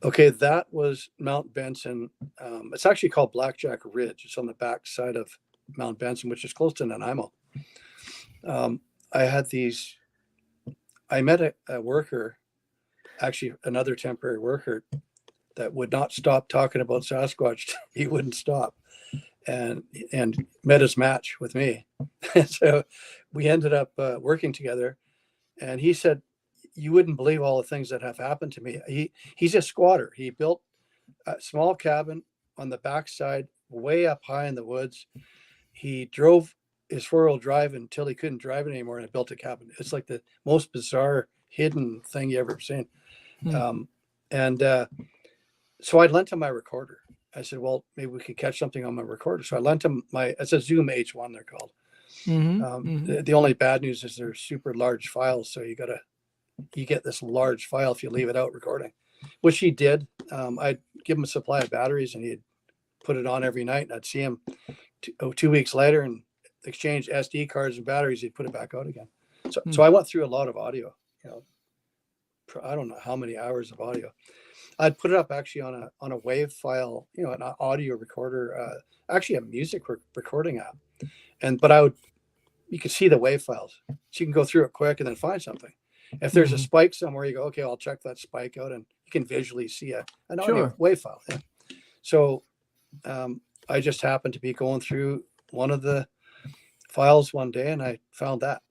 C: Okay, that was Mount Benson. It's actually called Blackjack Ridge. It's on the back side of Mount Benson, which is close to Nanaimo. I met a worker, actually another temporary worker, that would not stop talking about Sasquatch. He wouldn't stop, and met his match with me. So we ended up working together, and he said, you wouldn't believe all the things that have happened to me. He's a squatter. He built a small cabin on the backside, way up high in the woods. He drove his 4-wheel drive until he couldn't drive it anymore, and built a cabin. It's like the most bizarre hidden thing you ever seen. So I lent him my recorder. I said, well, maybe we could catch something on my recorder. So I lent him it's a Zoom H1, they're called. The only bad news is they're super large files. So you get this large file if you leave it out recording, which he did. I'd give him a supply of batteries, and he'd put it on every night, and I'd see him 2 weeks later and exchange SD cards and batteries. He'd put it back out again. So I went through a lot of audio, I don't know how many hours of audio. I'd put it up actually on a WAV file, an audio recorder, actually a music recording app. But you could see the WAV files, so you can go through it quick and then find something. If there's a spike somewhere, you go, okay, I'll check that spike out, and you can visually see an audio WAV file. Yeah. So I just happened to be going through one of the files one day, and I found that.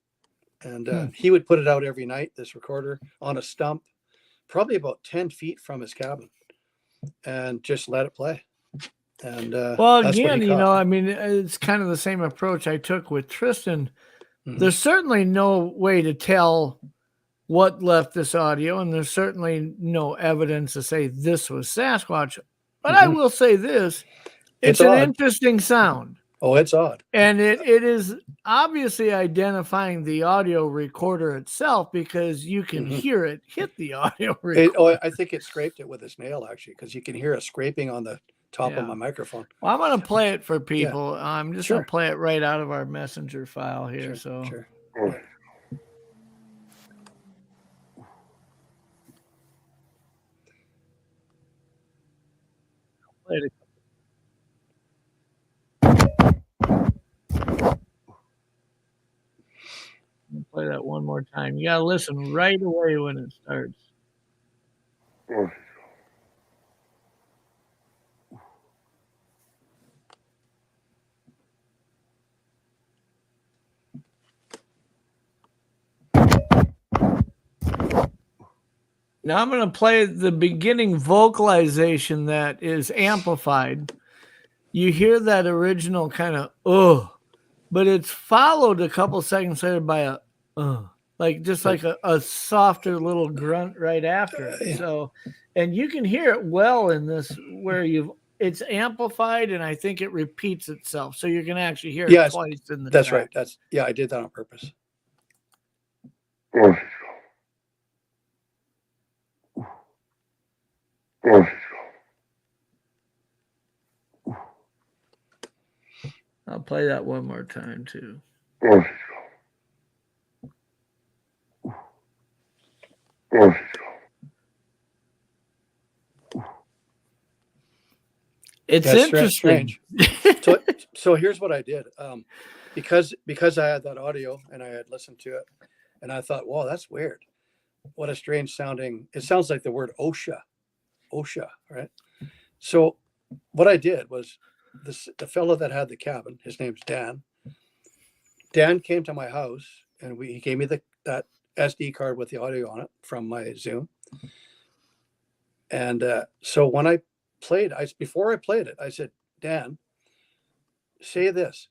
C: And he would put it out every night, this recorder, on a stump, probably about 10 feet from his cabin, and just let it play. And
A: well, again, it's kind of the same approach I took with Tristan. There's certainly no way to tell what left this audio, and there's certainly no evidence to say this was Sasquatch. But I will say this: it's an interesting sound.
C: Oh, it's odd.
A: And it is obviously identifying the audio recorder itself, because you can hear it hit the audio recorder.
C: I think it scraped it with its nail, actually, because you can hear a scraping on the top of my microphone.
A: Well, I'm going to play it for people. I'm just going to play it right out of our messenger file here.
C: Sure.
A: Play it. Play that one more time. You got to listen right away when it starts. Now I'm going to play the beginning vocalization that is amplified. You hear that original kind of but it's followed a couple seconds later by a like a softer little grunt right after it. So, and you can hear it well in this where it's amplified, and I think it repeats itself. So you're going to actually hear it twice in the track.
C: Right. I did that on purpose.
A: I'll play that one more time too. It's interesting.
C: So here's what I did. Because I had that audio and I had listened to it, and I thought, wow, that's weird. What a strange sounding. It sounds like the word OSHA, right? So what I did was the fellow that had the cabin, his name's Dan. Dan came to my house and he gave me that SD card with the audio on it from my Zoom. And so when I played, before I played it, I said, Dan, say this,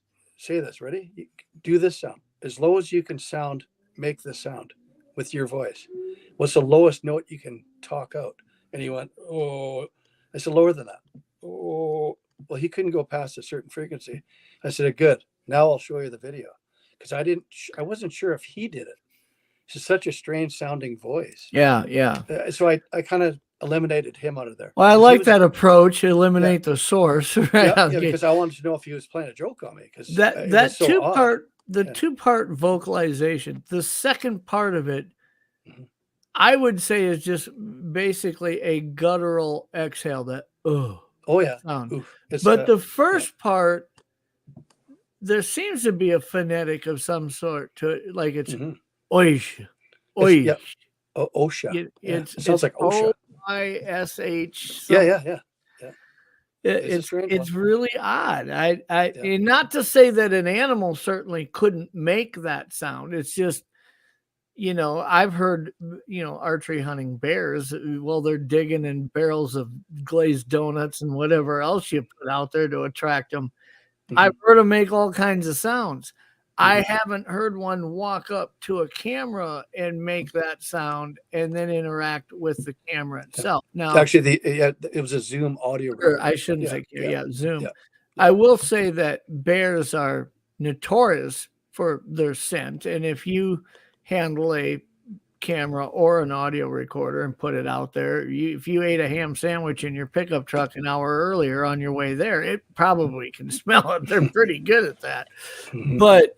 C: ready? Do this sound as low as you can sound. Make this sound with your voice. What's the lowest note you can talk out? And he went, oh. I said, lower than that. Oh, well, he couldn't go past a certain frequency. I said, good. Now I'll show you the video, because I wasn't sure if he did it. It's such a strange sounding voice.
A: Yeah.
C: So I kind of eliminated him out of there.
A: Well, I like that approach. Eliminate the source. Right?
C: Yeah, because I wanted to know if he was playing a joke on me. Because
A: that
C: so
A: two-part, two-part vocalization, the second part of it, I would say is just basically a guttural exhale. That sound. But the first part, there seems to be a phonetic of some sort to it, like it's oish, oish.
C: OSHA.
A: It
C: sounds like OSHA.
A: OISH.
C: Yeah.
A: It's really odd. And not to say that an animal certainly couldn't make that sound. It's just, I've heard, archery hunting bears. Well, they're digging in barrels of glazed donuts and whatever else you put out there to attract them. I've heard them make all kinds of sounds. I haven't heard one walk up to a camera and make that sound and then interact with the camera itself. Now,
C: actually, it was a Zoom audio.
A: I shouldn't say Zoom. Yeah. I will say that bears are notorious for their scent, and if you handle a camera or an audio recorder and put it out there, if you ate a ham sandwich in your pickup truck an hour earlier on your way there, it probably can smell it. They're pretty good at that. But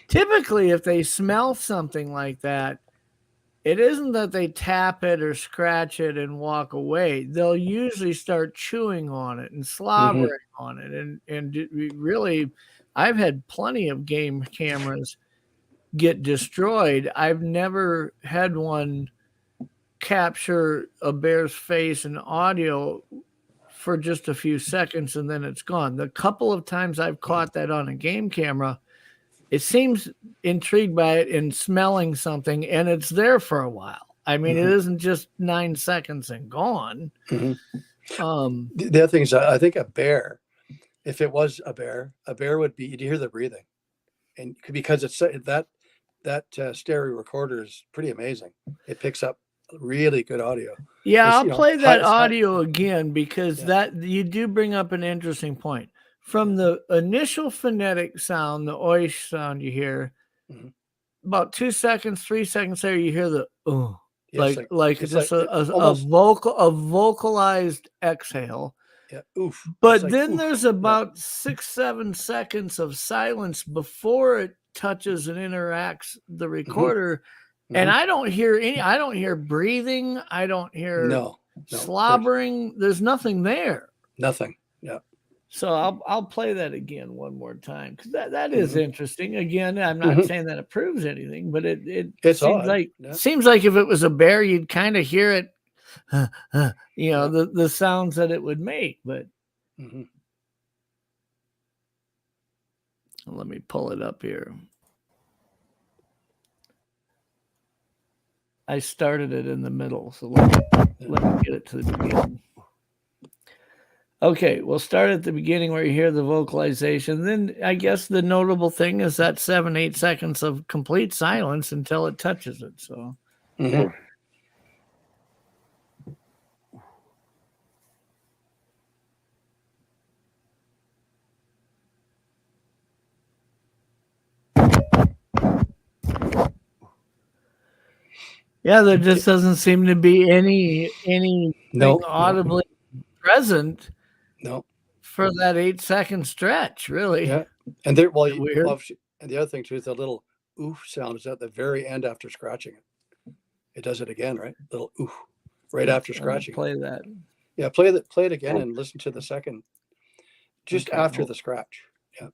A: typically if they smell something like that, it isn't that they tap it or scratch it and walk away. They'll usually start chewing on it and slobbering on it. And really, I've had plenty of game cameras get destroyed. I've never had one capture a bear's face and audio for just a few seconds and then it's gone. The couple of times I've caught that on a game camera, it seems intrigued by it and smelling something, and it's there for a while. I mean, it isn't just 9 seconds and gone.
C: The other thing is, I think a bear, if it was a bear would be, you'd hear the breathing, and because it's that stereo recorder is pretty amazing. It picks up really good audio.
A: Yeah, I'll play that audio again, because that you do bring up an interesting point. From the initial phonetic sound, the oish sound you hear, about 2 seconds, 3 seconds there, you hear the like it's just a vocalized exhale.
C: Yeah, oof.
A: But then there's about 6-7 seconds of silence before it touches and interacts the recorder, and I don't hear breathing, I don't hear slobbering. There's nothing there.
C: Nothing. Yeah.
A: So I'll play that again one more time, because that is interesting. Again, I'm not saying that it proves anything, but it seems like if it was a bear, you'd kind of hear it, the sounds that it would make. But let me pull it up here. I started it in the middle, so let me get it to the beginning. Okay, we'll start at the beginning where you hear the vocalization. Then I guess the notable thing is that 7-8 seconds of complete silence until it touches it. So. Yeah, there just doesn't seem to be anything audibly present. For that 8-second stretch, really.
C: Yeah, and there, weird. And the other thing too is the little oof sound is at the very end after scratching it. It does it again, right? Little oof right after scratching.
A: Play that.
C: Yeah, play it again and listen to the second, just after the scratch. Yeah.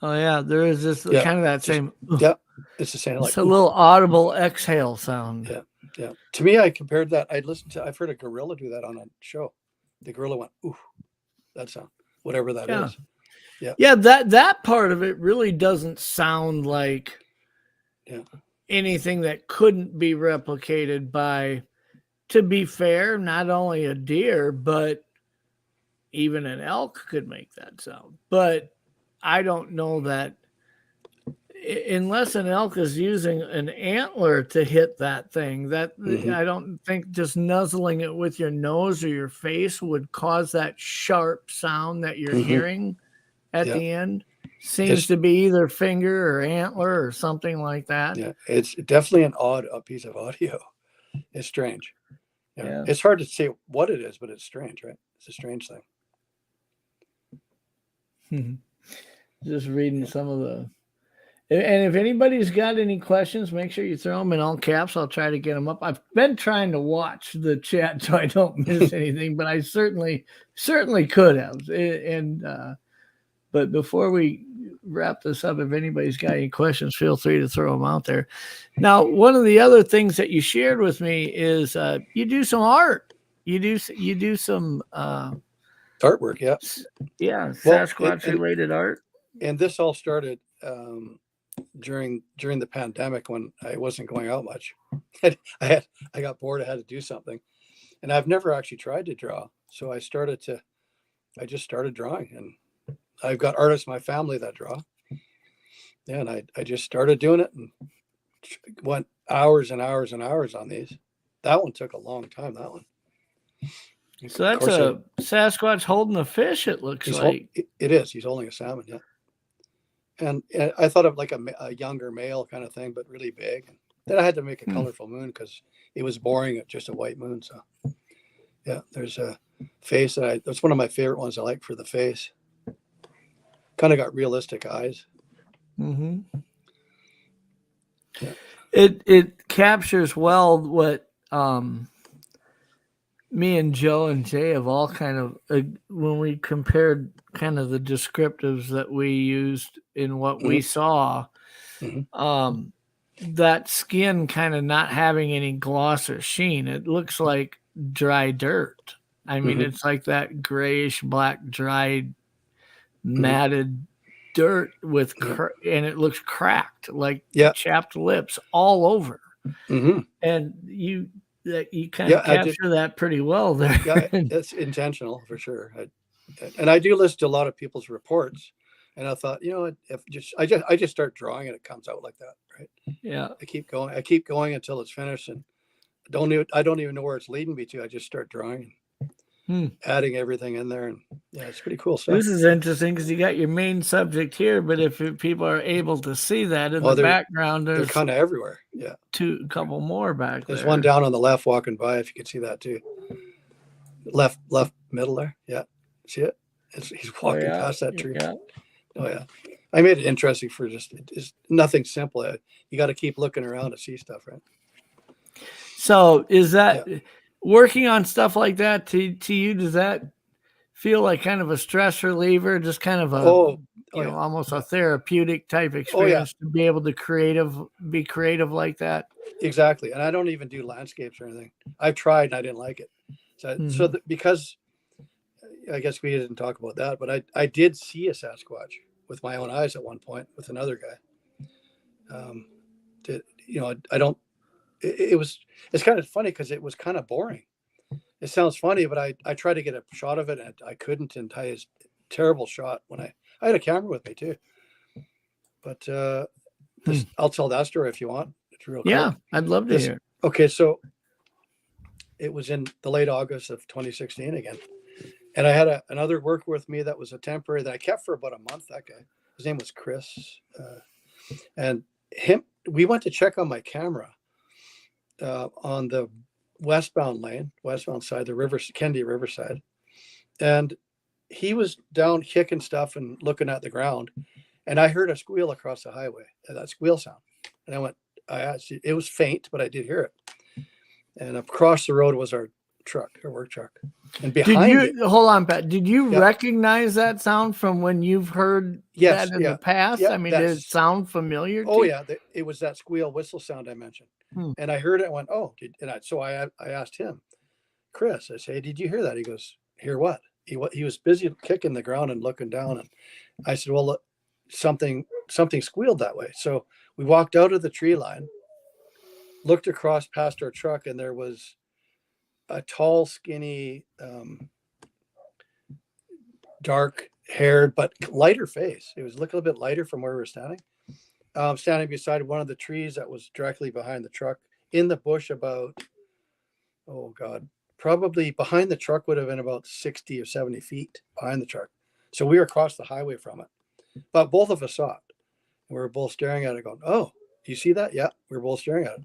A: Oh yeah, there is this
C: Yeah,
A: kind of that
C: just-
A: same.
C: Yeah, it's the same. Like
A: It's a little audible exhale sound.
C: Yeah, yeah. To me, I compared that. I've heard a gorilla do that on a show. The gorilla went, "Ooh, that sound, whatever that
A: Yeah.
C: is." Yeah,
A: Yeah, that part of it really doesn't sound like
C: yeah,
A: anything that couldn't be replicated by, to be fair, not only a deer, but even an elk could make that sound. But I don't know that unless an elk is using an antler to hit that thing, that I don't think just nuzzling it with your nose or your face would cause that sharp sound that you're hearing at the end. Seems to be either finger or antler or something like that.
C: Yeah, it's definitely an odd piece of audio. It's strange. Yeah. It's hard to say what it is, but it's strange, right? It's a strange thing.
A: Just reading some of the. And if anybody's got any questions, make sure you throw them in all caps. I'll try to get them up. I've been trying to watch the chat so I don't miss anything, but I certainly could have. But before we wrap this up, if anybody's got any questions, feel free to throw them out there. Now, one of the other things that you shared with me is you do some art. You do some
C: artwork, yeah.
A: Yeah, Sasquatch related art.
C: And this all started during the pandemic when I wasn't going out much. I got bored. I had to do something, and I've never actually tried to draw. So I just started drawing, and I've got artists in my family that draw. Yeah, and I just started doing it and went hours and hours and hours on these. That one took a long time. That one.
A: So that's a Sasquatch holding a fish. It looks like
C: it is. He's holding a salmon. Yeah. And I thought of like a younger male kind of thing, but really big. And then I had to make a colorful moon because it was boring at just a white moon. So yeah, there's a face that's one of my favorite ones I like for the face. Kind of got realistic eyes.
A: Yeah. It captures well what me and Joe and Jay have all kind of when we compared kind of the descriptives that we used in what we saw, that skin kind of not having any gloss or sheen. It looks like dry dirt. I mean, it's like that grayish black dried matted dirt with and it looks cracked, like chapped lips all over. And you kind of capture that pretty well there.
C: Yeah, that's intentional for sure. And I do listen to a lot of people's reports, and I thought, if I just start drawing and it comes out like that, right?
A: Yeah.
C: I keep going until it's finished, and I don't even know where it's leading me to. I just start drawing, adding everything in there, and yeah, it's pretty cool stuff.
A: This is interesting because you got your main subject here, but if people are able to see that in the background,
C: they're kind of everywhere. Yeah,
A: a couple more back there.
C: There's one down on the left walking by, if you can see that too. Left middle there. Yeah, see it? He's walking past that tree. Yeah. Oh yeah, I made it interesting for just it's nothing simple. You got to keep looking around to see stuff, right?
A: So is that working on stuff like that to you? Does that feel like kind of a stress reliever, just kind of a almost a therapeutic type experience to be able to be creative like that?
C: Exactly. And I don't even do landscapes or anything. I've tried and I didn't like it. So because I guess we didn't talk about that, but I did see a Sasquatch with my own eyes at one point with another guy. It's kind of funny because it was kind of boring. It sounds funny, but I tried to get a shot of it and I couldn't. And I had a terrible shot when I had a camera with me too. But I'll tell that story if you want. It's real quick.
A: Yeah, I'd love to hear.
C: Okay, so it was in the late August of 2016 again. And I had another worker with me that was a temporary that I kept for about a month. That guy, his name was Chris. And we went to check on my camera on the westbound side, the Kennedy Riverside. And he was down kicking stuff and looking at the ground. And I heard a squeal across the highway, that squeal sound. And I went, it was faint, but I did hear it. And across the road was our truck, her work truck. And
A: Did
C: behind
A: you
C: it,
A: hold on, Pat? Did you
C: Yeah.
A: recognize that sound from when you've heard
C: Yes,
A: that in
C: yeah,
A: the past?
C: yeah,
A: I mean, did it
C: that's-
A: sound familiar?
C: oh
A: to
C: yeah, it was that squeal whistle sound I mentioned.
A: Hmm.
C: And I heard it and went, oh, so I asked him, Chris, I say, did you hear that? He goes, hear what? He was busy kicking the ground and looking down. And I said, well, look, something squealed that way. So we walked out of the tree line, looked across past our truck, and there was a tall, skinny, dark haired, but lighter face. It was looking a little bit lighter from where we were standing. Standing beside one of the trees that was directly behind the truck in the bush about, oh God, probably behind the truck would have been about 60 or 70 feet behind the truck. So we were across the highway from it, but both of us saw it. We were both staring at it going, oh, you see that? Yeah, we were both staring at it.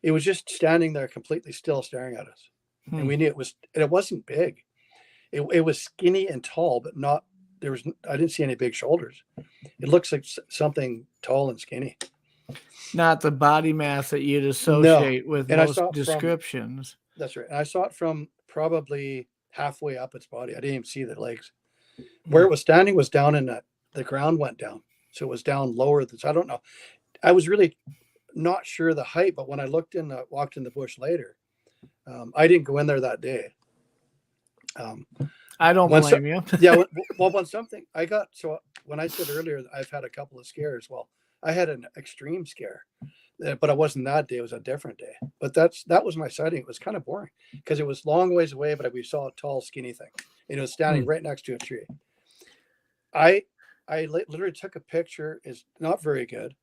C: It was just standing there completely still staring at us. And we knew it wasn't big. It was skinny and tall, but not, I didn't see any big shoulders. It looks like something tall and skinny.
A: Not the body mass that you'd associate with most descriptions.
C: That's right. And I saw it from probably halfway up its body. I didn't even see the legs. Where it was standing was down in the ground went down. So it was down lower than, so I don't know. I was really not sure the height, but when I walked in the bush later, I didn't go in there that day.
A: I don't blame you.
C: Yeah. Well, when I said earlier, I've had a couple of scares. Well, I had an extreme scare, but it wasn't that day. It was a different day. But that was my sighting. It was kind of boring because it was long ways away, but we saw a tall, skinny thing. And it was standing right next to a tree. I literally took a picture. It's not very good.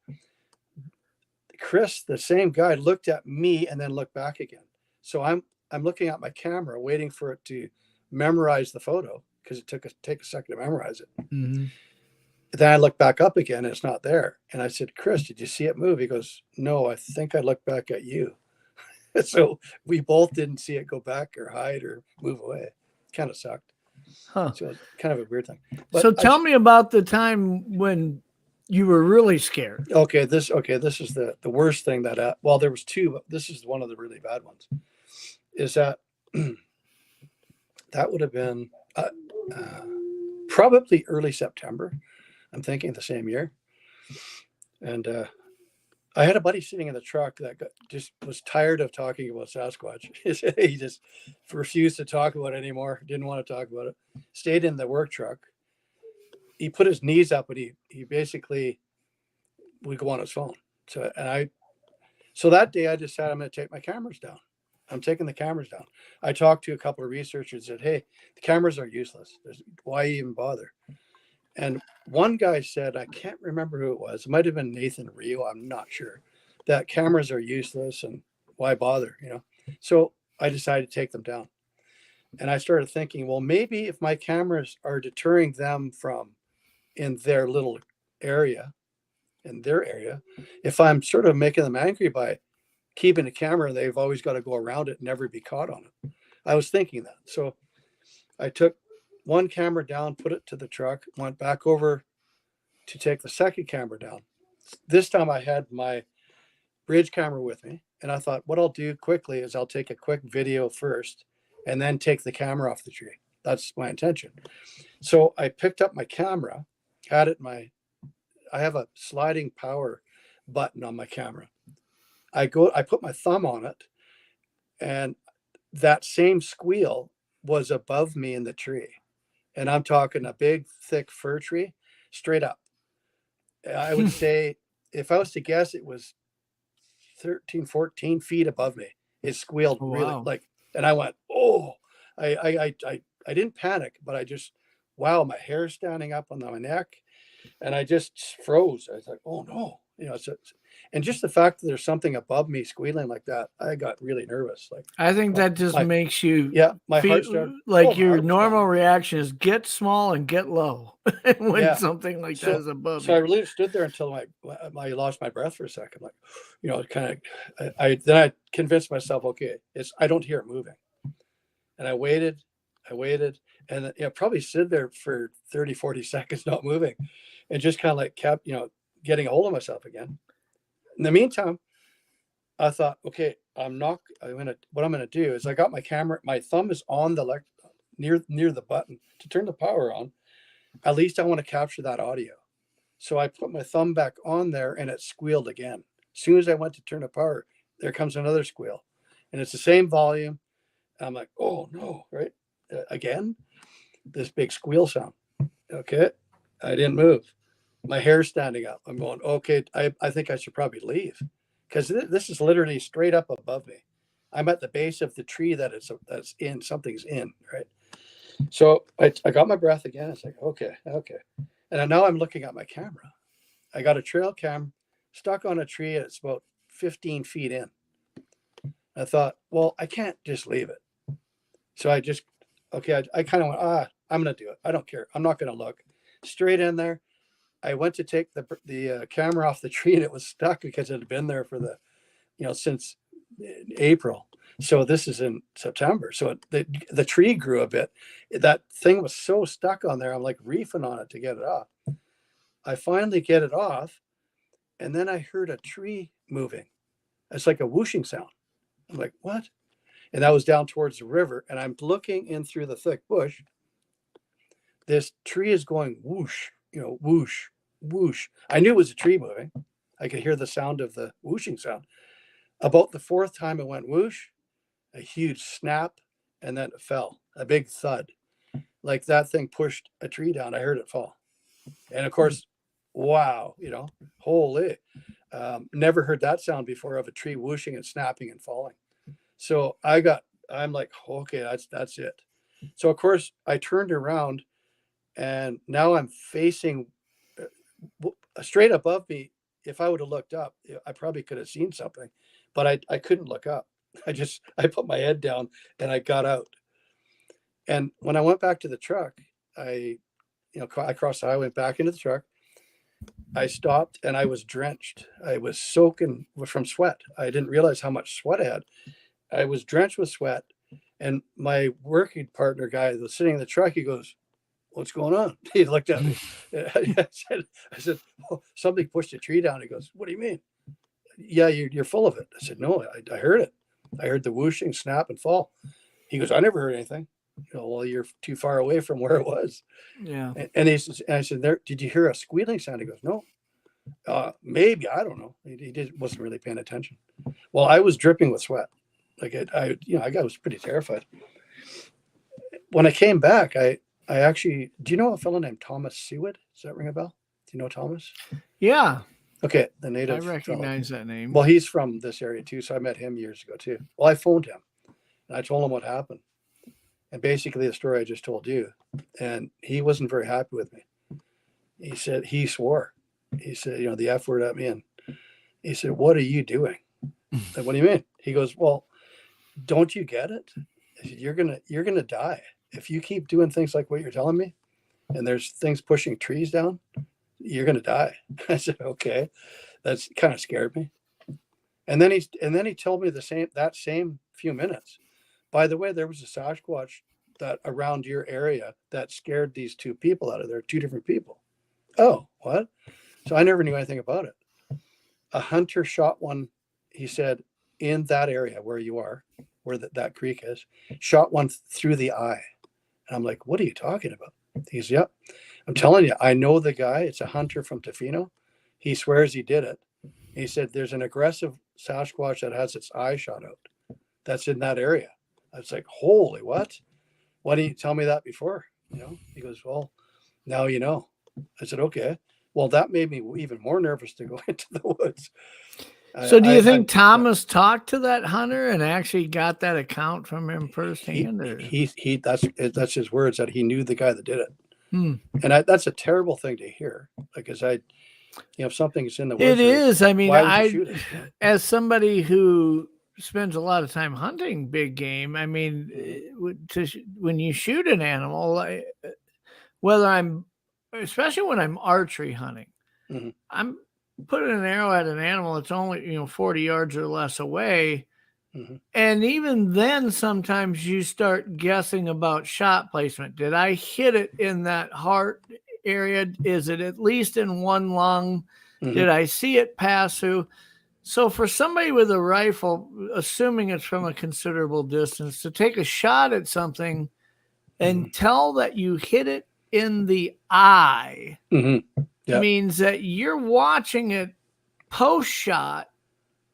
C: Chris, the same guy, looked at me and then looked back again. So I'm looking at my camera, waiting for it to memorize the photo because it take a second to memorize it.
A: Mm-hmm.
C: Then I looked back up again and it's not there. And I said, Chris, did you see it move? He goes, no, I think I looked back at you. So we both didn't see it go back or hide or move away. Kind of sucked.
A: Huh.
C: So it's kind of a weird thing. But
A: so tell me about the time when you were really scared.
C: Okay, this is the worst thing that well, there was two, but this is one of the really bad ones. Is that that would have been probably early September. I'm thinking the same year. And I had a buddy sitting in the truck that just was tired of talking about Sasquatch. He just refused to talk about it anymore. Didn't want to talk about it. Stayed in the work truck. He put his knees up, and he basically would go on his phone. So that day I decided I'm going to take my cameras down. I'm taking the cameras down. I talked to a couple of researchers and said, hey, the cameras are useless. Why even bother? And one guy said, I can't remember who it was. It might have been Nathan Rio. I'm not sure. That cameras are useless and why bother, So I decided to take them down. And I started thinking, well, maybe if my cameras are deterring them from in their little area, if I'm sort of making them angry by keeping a camera, they've always got to go around it and never be caught on it. I was thinking that. So I took one camera down, put it to the truck, went back over to take the second camera down. This time I had my bridge camera with me. And I thought what I'll do quickly is I'll take a quick video first and then take the camera off the tree. That's my intention. So I picked up my camera, had it I have a sliding power button on my camera. I put my thumb on it, and that same squeal was above me in the tree. And I'm talking a big, thick fir tree, straight up. I would say, if I was to guess, it was 13, 14 feet above me. It squealed really and I went, oh, I didn't panic, but I just, wow, my hair's standing up on my neck. And I just froze. I was like, oh no, and just the fact that there's something above me squealing like that, I got really nervous. Like,
A: I think that just makes you,
C: my heart started,
A: like your normal reaction is get small and get low when something like that is above.
C: So I really stood there until I lost my breath for a second. Like, kind of, then I convinced myself, okay, I don't hear it moving. And I waited, and probably stood there for 30, 40 seconds, not moving, and just kind of like kept, getting a hold of myself again. In the meantime, I thought, okay, what I'm gonna do is I got my camera, my thumb is on the near the button to turn the power on. At least I want to capture that audio. So I put my thumb back on there and it squealed again. As soon as I went to turn the power, there comes another squeal. And it's the same volume. I'm like, oh no, right? Again, this big squeal sound. Okay. I didn't move. My hair's standing up. I'm going, okay, I think I should probably leave. Because this is literally straight up above me. I'm at the base of the tree that's in, something's in, right? So I got my breath again. It's like, okay. And now I'm looking at my camera. I got a trail cam stuck on a tree and it's about 15 feet in. I thought, well, I can't just leave it. So I kind of went, I'm going to do it. I don't care. I'm not going to look. Straight in there. I went to take the camera off the tree and it was stuck because it had been there for since April. So this is in September. So the tree grew a bit. That thing was so stuck on there. I'm like reefing on it to get it off. I finally get it off. And then I heard a tree moving. It's like a whooshing sound. I'm like, what? And that was down towards the river. And I'm looking in through the thick bush. This tree is going whoosh, whoosh, whoosh. I knew it was a tree moving. I could hear the sound of the whooshing sound. About the fourth time it went whoosh, a huge snap, and then it fell. A big thud. Like that thing pushed a tree down. I heard it fall. And of course, wow, holy. Never heard that sound before of a tree whooshing and snapping and falling. So I'm like, okay, that's it. So of course I turned around and now I'm facing straight above me. If I would have looked up, I probably could have seen something, but I couldn't look up. I put my head down and I got out. And when I went back to the truck, I crossed the highway, went back into the truck. I stopped and I was drenched. I was soaking from sweat. I didn't realize how much sweat I had. I was drenched with sweat. And my working partner guy that was sitting in the truck, he goes, what's going on? He looked at me. I said, oh, something pushed a tree down. He goes, what do you mean? Yeah, you're full of it. I said, no, I heard it. I heard the whooshing, snap, and fall. He goes, I never heard anything. Well, you're too far away from where it was.
A: Yeah.
C: And I said, did you hear a squealing sound? He goes, no. Maybe, I don't know. He wasn't really paying attention. Well, I was dripping with sweat. Like I was pretty terrified. When I came back, I actually, do you know a fellow named Thomas Seward? Does that ring a bell? Do you know Thomas?
A: Yeah.
C: Okay, the native.
A: I recognize that name.
C: Well, he's from this area too, so I met him years ago too. Well, I phoned him and I told him what happened. And basically the story I just told you. And he wasn't very happy with me. He said, he swore. He said, the F word at me. And he said, what are you doing? I said, what do you mean? He goes, well, don't you get it? I said, you're gonna die. If you keep doing things like what you're telling me, and there's things pushing trees down, you're gonna die. I said, okay. That's kind of scared me. And then he told me that same few minutes. By the way, there was a Sasquatch that around your area that scared these two people out of there, two different people. Oh, what? So I never knew anything about it. A hunter shot one, he said, in that area where you are, where that creek is, shot one through the eye. And I'm like, what are you talking about? He's, yep. I'm telling you, I know the guy. It's a hunter from Tofino. He swears he did it. He said, there's an aggressive Sasquatch that has its eye shot out. That's in that area. I was like, holy, what? Why didn't you tell me that before? He goes, well, now you know. I said, okay. Well, that made me even more nervous to go into the woods.
A: So do you think Thomas talked to that hunter and actually got that account from him firsthand?
C: That's his words, that he knew the guy that did it. And that's a terrible thing to hear. Because if something's in the woods.
A: It is. I mean,
C: why would you shoot it?
A: As somebody who spends a lot of time hunting big game, I mean, when you shoot an animal, especially when I'm archery hunting, mm-hmm. I'm putting an arrow at an animal that's only 40 yards or less away, mm-hmm. and even then sometimes you start guessing about shot placement. Did I hit it in that heart area? Is it at least in one lung? Mm-hmm. Did I see it pass through? So for somebody with a rifle, assuming it's from a considerable distance, to take a shot at something and tell that you hit it in the eye
C: Mm-hmm. Yep.
A: means that you're watching it post shot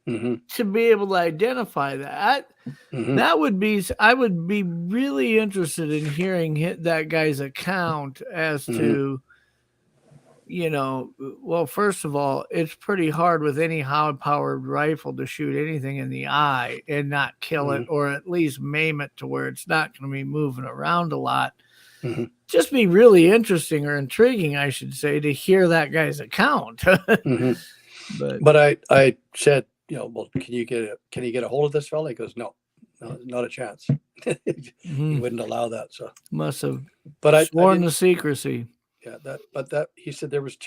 A: to be able to identify that. That would be, I would be really interested in hearing that guy's account as to, you know, well, first of all, it's pretty hard with any high-powered rifle to shoot anything in the eye and not kill it, or at least maim it to where it's not going to be moving around a lot. Just be really interesting or intriguing, I should say, to hear that guy's account.
C: But I said, you know, well, can you get a hold of this fella? He goes, no, not a chance. He wouldn't allow that. So
A: must have
C: but
A: sworn to secrecy.
C: Yeah, that he said there was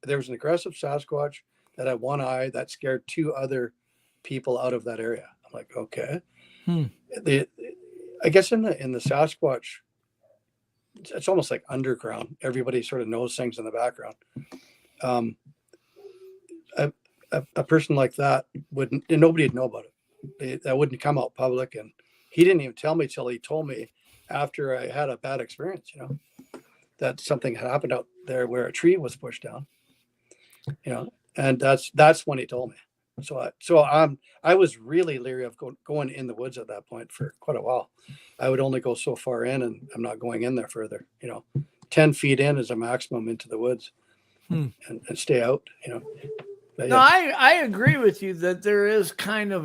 C: there was an aggressive Sasquatch that had one eye that scared two other people out of that area. I'm like, okay. I guess in the Sasquatch, it's almost like underground. Everybody sort of knows things in the background. A person like that nobody would know about it. That wouldn't come out public, and he didn't even tell me till he told me after I had a bad experience, you know, that something had happened out there where a tree was pushed down, you know, and that's when he told me. So I was really leery of going in the woods at that point for quite a while. I would only go so far in, and I'm not going in there further. You know, 10 feet in is a maximum into the woods, and stay out. You know. But,
A: no, I agree with you that there is kind of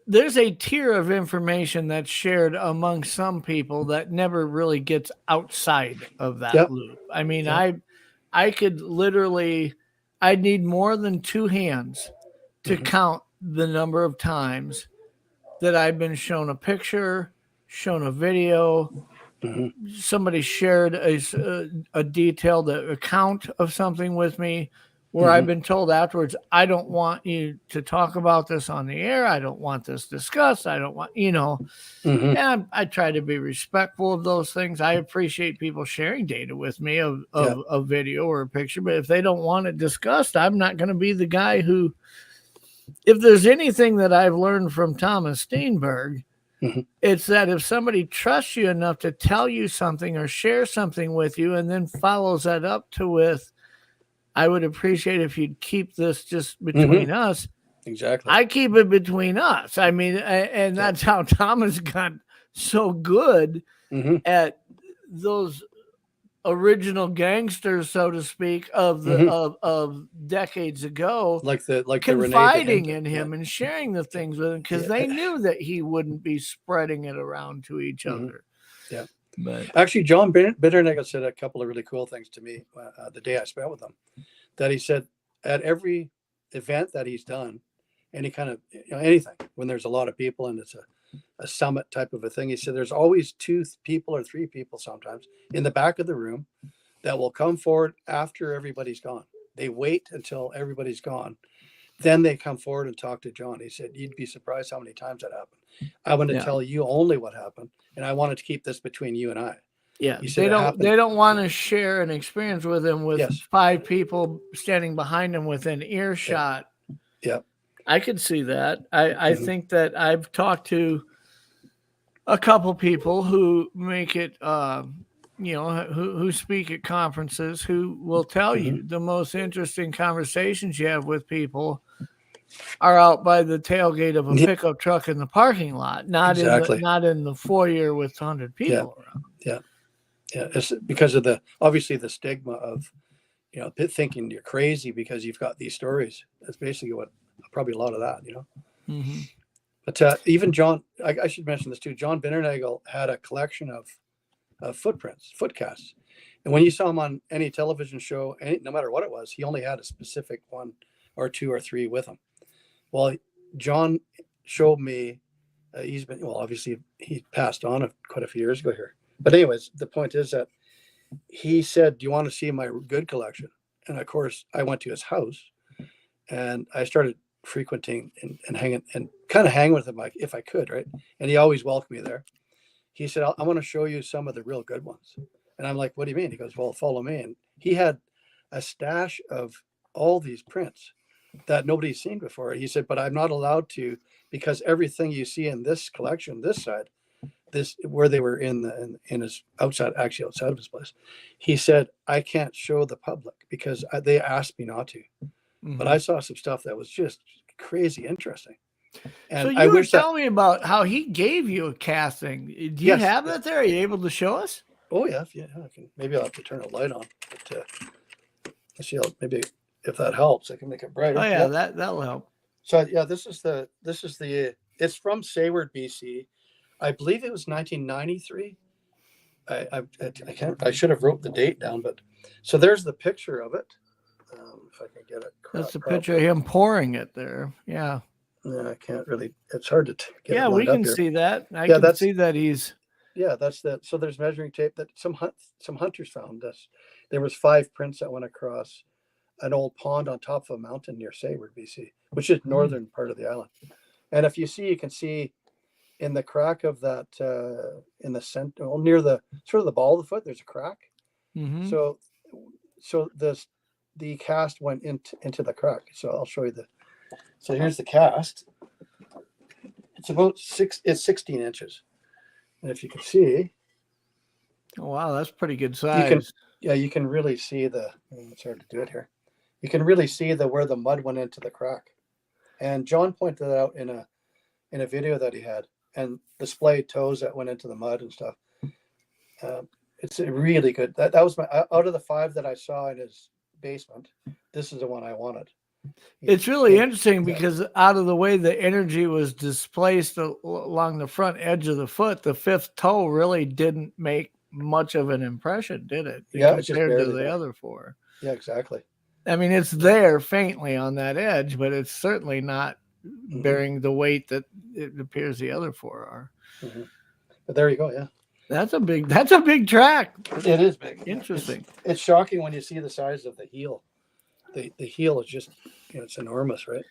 A: there's a tier of information that's shared among some people that never really gets outside of that loop. I mean, I could literally, I'd need more than two hands to count the number of times that I've been shown a picture, shown a video, somebody shared a detailed account of something with me, where I've been told afterwards, I don't want you to talk about this on the air. I don't want this discussed. I don't want, you know, and I try to be respectful of those things. I appreciate people sharing data with me of a video or a picture, but if they don't want it discussed, I'm not going to be the guy who, if there's anything that I've learned from Thomas Steenberg, it's that if somebody trusts you enough to tell you something or share something with you and then follows that up with, I would appreciate if you'd keep this just between us.
C: Exactly.
A: I keep it between us. I mean, and that's how Thomas got so good at those original gangsters, so to speak, of the of decades ago,
C: like
A: confiding in him and sharing the things with him because they knew that he wouldn't be spreading it around to each other.
C: Yeah.
A: But
C: actually, John Bitternagel said a couple of really cool things to me the day I spent with him. That he said at every event that he's done, any kind of, you know, anything, when there's a lot of people and it's a summit type of a thing, he said there's always 2 people or 3 people sometimes in the back of the room that will come forward after everybody's gone. They wait until everybody's gone. Then they come forward and talk to John. He said, you'd be surprised how many times that happened. I want to tell you only what happened. And I wanted to keep this between you and I.
A: Yeah, they don't want to share an experience with him with 5 people standing behind him within earshot.
C: Yeah.
A: I could see that. I think that I've talked to a couple people who make it, you know, who speak at conferences, who will tell you the most interesting conversations you have with people are out by the tailgate of a pickup truck in the parking lot, not in the foyer with 100 people around.
C: Yeah, it's because of obviously the stigma of, you know, thinking you're crazy because you've got these stories. That's basically probably a lot of that, you know. But even John, I should mention this too. John Bitternagel had a collection of footprints, footcasts, and when you saw him on any television show, no matter what it was, he only had a specific 1 or 2 or 3 with him. Well, John showed me. Obviously he passed on quite a few years ago here. But anyways, the point is that he said, do you want to see my good collection? And of course, I went to his house and I started frequenting and hanging and kind of hanging with him like if I could, right? And he always welcomed me there. He said, I want to show you some of the real good ones. And I'm like, what do you mean? He goes, well, follow me. And he had a stash of all these prints that nobody's seen before. He said, but I'm not allowed to, because everything you see in this collection, this side, this where they were in his outside of his place, he said, I can't show the public because they asked me not to.
A: Mhm.
C: But I saw some stuff that was just crazy interesting. And
A: So you
C: I
A: were
C: wish that,
A: telling me about how he gave you a casting. Do you
C: Yes,
A: have
C: yeah.
A: that there? Are you able to show us?
C: oh yeah, yeah, I can, maybe I'll have to turn a light on, but let's see, maybe if that helps, I can make it brighter.
A: Oh yeah,
C: Yep.
A: that'll help.
C: So yeah, this is the it's from Sayward, BC. I believe it was 1993. I can't, I should have wrote the date down, but so there's the picture of it. If I can get it.
A: That's a picture of him pouring it there. Yeah.
C: Yeah, I can't really. It's hard to get.
A: Yeah,
C: it
A: we
C: lined up
A: can
C: here.
A: see that. I
C: Yeah,
A: can
C: that's-
A: see that he's.
C: Yeah, that's that. So there's measuring tape that some hunters found. This there was 5 prints that went across an old pond on top of a mountain near Sayward, BC, which is northern part of the island. And if you see, you can see in the crack of that in the center, well, near the sort of the ball of the foot, there's a crack.
A: Mhm.
C: So the cast went into the crack. So I'll show you the. So here's the cast. It's about 16 inches. And if you can see,
A: Oh, wow, that's pretty good size.
C: you can really see it's hard to do it here. You can really see where the mud went into the crack. And John pointed that out in a video that he had, and displayed toes that went into the mud and stuff. It's a really good. That was my out of the 5 that I saw in his basement. This is the one I wanted.
A: It's really
C: Yeah.
A: interesting because out of the way the energy was displaced along the front edge of the foot, the 5th toe really didn't make much of an impression, did it?
C: Yeah, it's just
A: compared to
C: barely
A: the
C: there.
A: other 4.
C: Yeah, exactly.
A: I mean, it's there faintly on that edge, but it's certainly not
C: Mhm.
A: bearing the weight that it appears the other 4 are.
C: Mhm. But there you go. Yeah,
A: That's a big track.
C: it is big.
A: Interesting.
C: It's shocking when you see the size of the heel. The heel is just, it's enormous, right?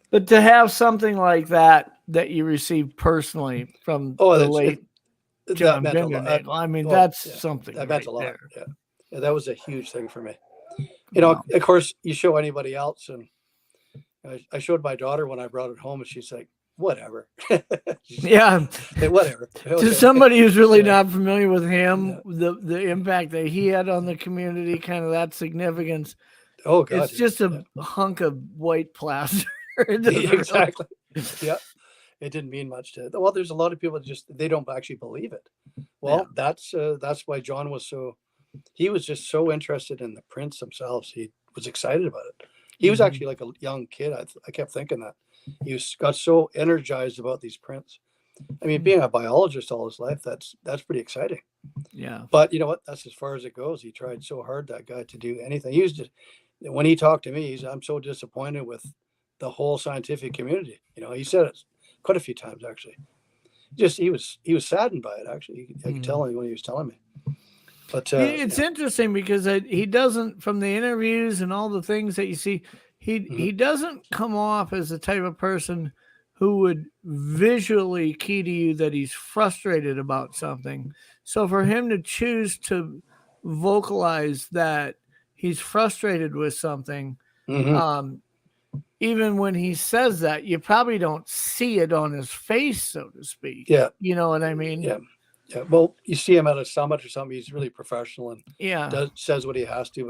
A: But to have something like that you received personally from the late John
C: That meant a lot.
A: Bindernagel, I mean,
C: well,
A: that's
C: yeah,
A: something
C: That meant
A: right
C: a lot.
A: there.
C: Yeah, that was a huge thing for me.
A: Wow.
C: Of course, you show anybody else, and I showed my daughter when I brought it home, and she's like, "Whatever."
A: Yeah.
C: Hey, whatever.
A: To
C: Okay.
A: somebody who's really
C: Yeah.
A: not familiar with him, the impact that he had on the community, kind of that significance.
C: Oh God,
A: It's just a hunk of white plaster. It doesn't really-
C: exactly. Yeah, it didn't mean much to. Well, there's a lot of people they don't actually believe it. Well, that's why John was so. He was just so interested in the prints themselves. He was excited about it. He was
A: Mhm.
C: actually like a young kid. I kept thinking that got so energized about these prints. I mean, being a biologist all his life, that's pretty exciting.
A: Yeah.
C: But you know what? That's as far as it goes. He tried so hard, that guy, to do anything. He was just, when he talked to me, I'm so disappointed with the whole scientific community. He said it quite a few times, actually. Just he was saddened by it. Actually, I could tell him when he was telling me. But
A: It's interesting because he doesn't, from the interviews and all the things that you see, he doesn't come off as the type of person who would visually key to you that he's frustrated about something. So for him to choose to vocalize that he's frustrated with something, even when he says that, you probably don't see it on his face, so to speak.
C: Yeah.
A: You know what I mean?
C: Yeah. Yeah. Well, you see him at a summit or something, he's really professional and says what he has to.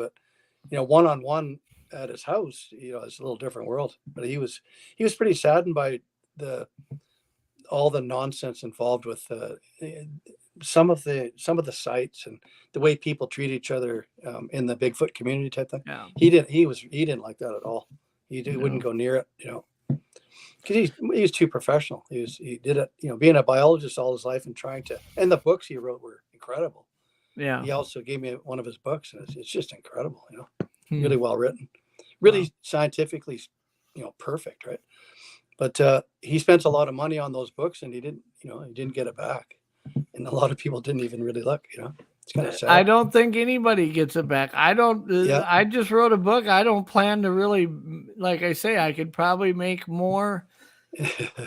C: But, one-on-one at his house, it's a little different world. But he was pretty saddened by all the nonsense involved with some of the sites and the way people treat each other in the Bigfoot community type thing.
A: Yeah.
C: He didn't like that at all. He wouldn't go near it, because he was too professional. He did it, being a biologist all his life and and the books he wrote were incredible.
A: Yeah.
C: He also gave me one of his books, and it's just incredible, really well written, really scientifically, perfect, right? But he spent a lot of money on those books, and he didn't get it back, and a lot of people didn't even really look, It's kind of sad.
A: I don't think anybody gets it back. I don't. I just wrote a book. I don't plan to really, like I say, I could probably make more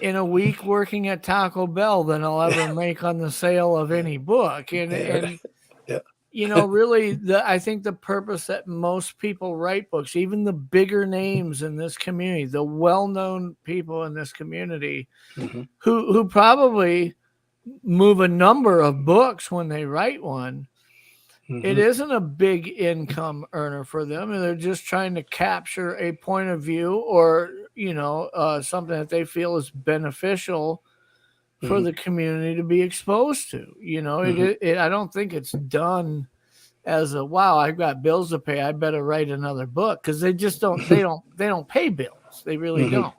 A: in a week working at Taco Bell than I'll ever make on the sale of any book. And really, I think the purpose that most people write books, even the bigger names in this community, the well-known people in this community, who probably move a number of books when they write one, it isn't a big income earner for them, and they're just trying to capture a point of view or something that they feel is beneficial for the community to be exposed to. I don't think it's done as a, wow, I've got bills to pay, I better write another book, because they just don't they don't pay bills. They really don't.